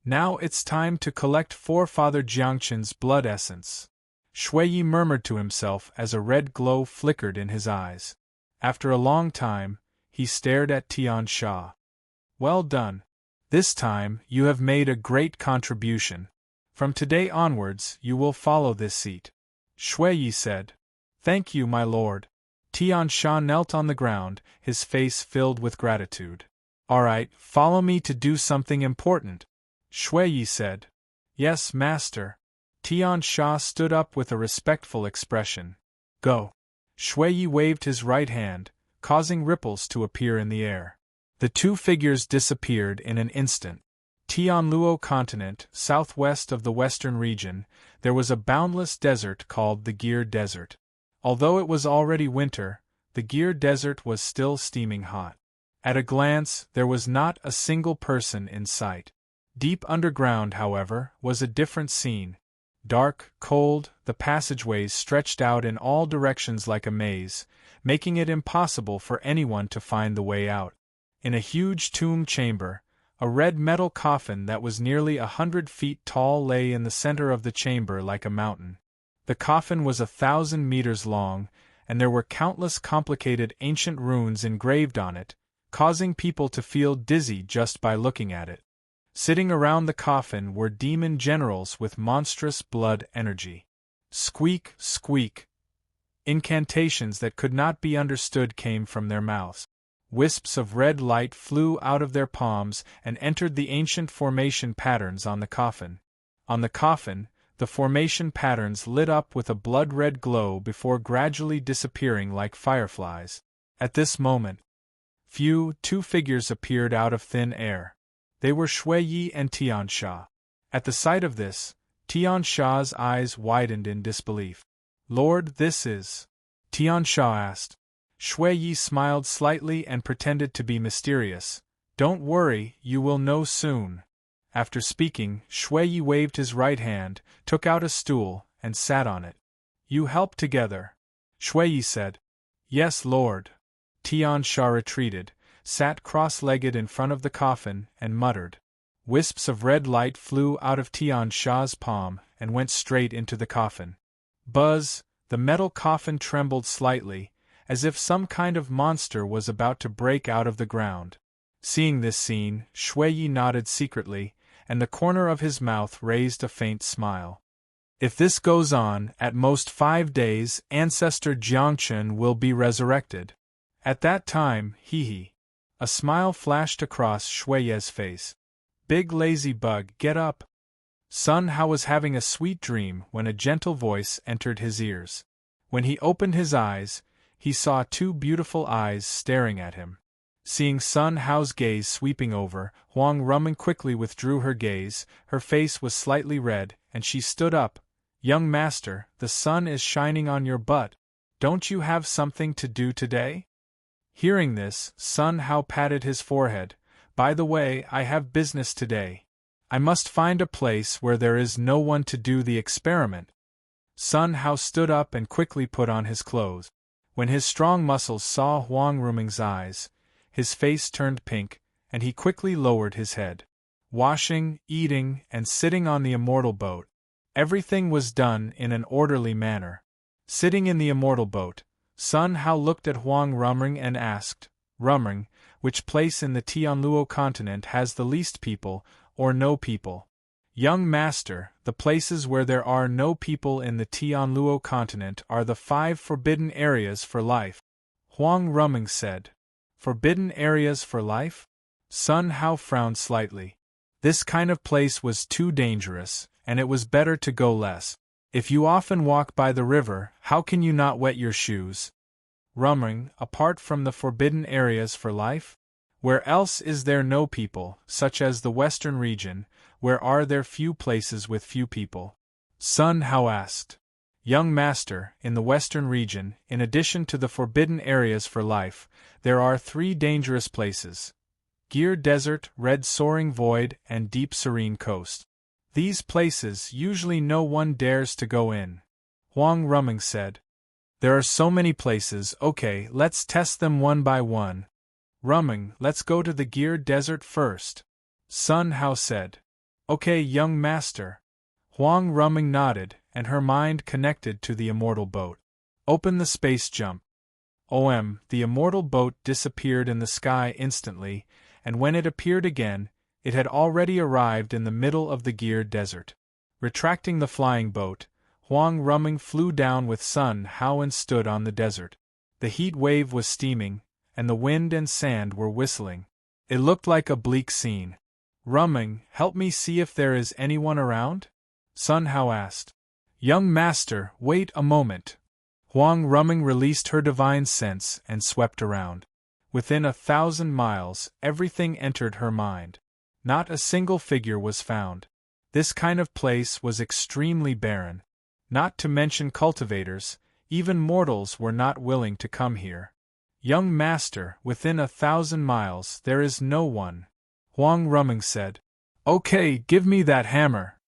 Now it's time to collect Forefather Jiangqin's blood essence. Shui Yi murmured to himself as a red glow flickered in his eyes. After a long time, he stared at Tian Sha. Well done. This time, you have made a great contribution. From today onwards, you will follow this seat. Shui Yi said. Thank you, my lord. Tian Sha knelt on the ground, his face filled with gratitude. All right, follow me to do something important, Shui Yi said. Yes, master. Tian Sha stood up with a respectful expression. Go. Shui Yi waved his right hand, causing ripples to appear in the air. The two figures disappeared in an instant. Tianluo continent, southwest of the western region, there was a boundless desert called the Gear Desert. Although it was already winter, the Gear Desert was still steaming hot. At a glance, there was not a single person in sight. Deep underground, however, was a different scene. Dark, cold, the passageways stretched out in all directions like a maze, making it impossible for anyone to find the way out. In a huge tomb chamber, a red metal coffin that was nearly 100 feet tall lay in the center of the chamber like a mountain. The coffin was 1,000 meters long, and there were countless complicated ancient runes engraved on it, causing people to feel dizzy just by looking at it. Sitting around the coffin were demon generals with monstrous blood energy. Squeak, squeak. Incantations that could not be understood came from their mouths. Wisps of red light flew out of their palms and entered the ancient formation patterns on the coffin. On the coffin, the formation patterns lit up with a blood-red glow before gradually disappearing like fireflies. At this moment, two figures appeared out of thin air. They were Shui Yi and Tian Sha. At the sight of this, Tian Sha's eyes widened in disbelief. Lord, this is... Tian Sha asked. Shui Yi smiled slightly and pretended to be mysterious. Don't worry, you will know soon. After speaking, Shui Yi waved his right hand, took out a stool, and sat on it. You help together, Shui Yi said. Yes, Lord. Tian Sha retreated, sat cross-legged in front of the coffin, and muttered. Wisps of red light flew out of Tian Sha's palm and went straight into the coffin. Buzz, the metal coffin trembled slightly, as if some kind of monster was about to break out of the ground. Seeing this scene, Shui Yi nodded secretly, and the corner of his mouth raised a faint smile. If this goes on, at most 5 days, Ancestor Jiangchen will be resurrected. At that time, hee. A smile flashed across Shui Yi's face. Big lazy bug, get up. Sun Hao was having a sweet dream when a gentle voice entered his ears. When he opened his eyes, he saw 2 beautiful eyes staring at him. Seeing Sun Hao's gaze sweeping over, Huang Rumen quickly withdrew her gaze, her face was slightly red, and she stood up. Young master, the sun is shining on your butt. Don't you have something to do today? Hearing this, Sun Hao patted his forehead. By the way, I have business today. I must find a place where there is no one to do the experiment. Sun Hao stood up and quickly put on his clothes. When his strong muscles saw Huang Rumeng's eyes, his face turned pink, and he quickly lowered his head. Washing, eating, and sitting on the immortal boat. Everything was done in an orderly manner. Sitting in the immortal boat, Sun Hao looked at Huang Rumeng and asked, Rumeng, which place in the Tianluo continent has the least people, or no people? Young master, the places where there are no people in the Tianluo continent are the 5 forbidden areas for life. Huang Rumeng said. Forbidden areas for life? Sun Hao frowned slightly. This kind of place was too dangerous, and it was better to go less. If you often walk by the river, how can you not wet your shoes? Rumeng, apart from the forbidden areas for life? Where else is there no people, such as the western region, where are there few places with few people? Sun Hao asked. Young master, in the western region, in addition to the forbidden areas for life, there are 3 dangerous places. Gear Desert, Red Soaring Void, and Deep Serene Coast. These places usually no one dares to go in. Huang Rumeng said. There are so many places, okay, let's test them one by one. Rumeng, let's go to the Gear Desert first. Sun Hao said. Okay, young master. Huang Rumeng nodded, and her mind connected to the immortal boat. Open the space jump. The immortal boat disappeared in the sky instantly, and when it appeared again, it had already arrived in the middle of the Gear Desert. Retracting the flying boat, Huang Rumming flew down with Sun Hao and stood on the desert. The heat wave was steaming, and the wind and sand were whistling. It looked like a bleak scene. Rumming, help me see if there is anyone around? Sun Hao asked. Young master, wait a moment. Huang Rumming released her divine sense and swept around. Within 1,000 miles, everything entered her mind. Not a single figure was found. This kind of place was extremely barren. Not to mention cultivators, even mortals were not willing to come here. Young master, within 1,000 miles there is no one. Huang Rumming said. Okay, give me that hammer.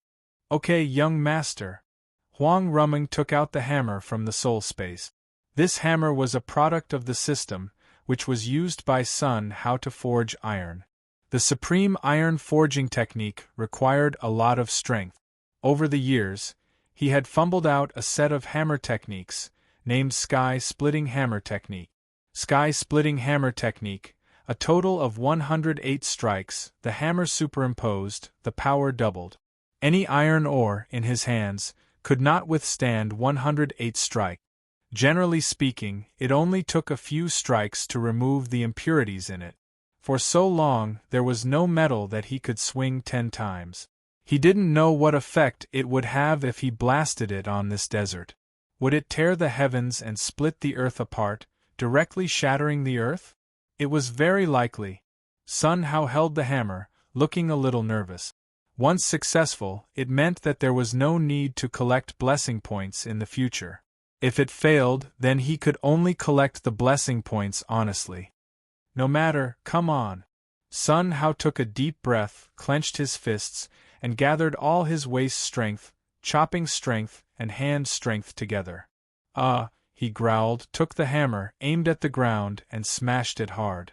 Okay, young master. Huang Rumming took out the hammer from the soul space. This hammer was a product of the system, which was used by Sun Hao to forge iron. The supreme iron forging technique required a lot of strength. Over the years, he had fumbled out a set of hammer techniques, named Sky-Splitting Hammer Technique. Sky-Splitting Hammer Technique, a total of 108 strikes, the hammer superimposed, the power doubled. Any iron ore in his hands could not withstand 108 strikes. Generally speaking, it only took a few strikes to remove the impurities in it. For so long, there was no metal that he could swing 10 times. He didn't know what effect it would have if he blasted it on this desert. Would it tear the heavens and split the earth apart, directly shattering the earth? It was very likely. Sun Hao held the hammer, looking a little nervous. Once successful, it meant that there was no need to collect blessing points in the future. If it failed, then he could only collect the blessing points honestly. No matter, come on. Sun Hao took a deep breath, clenched his fists, and gathered all his waist strength, chopping strength, and hand strength together. He growled, took the hammer, aimed at the ground, and smashed it hard.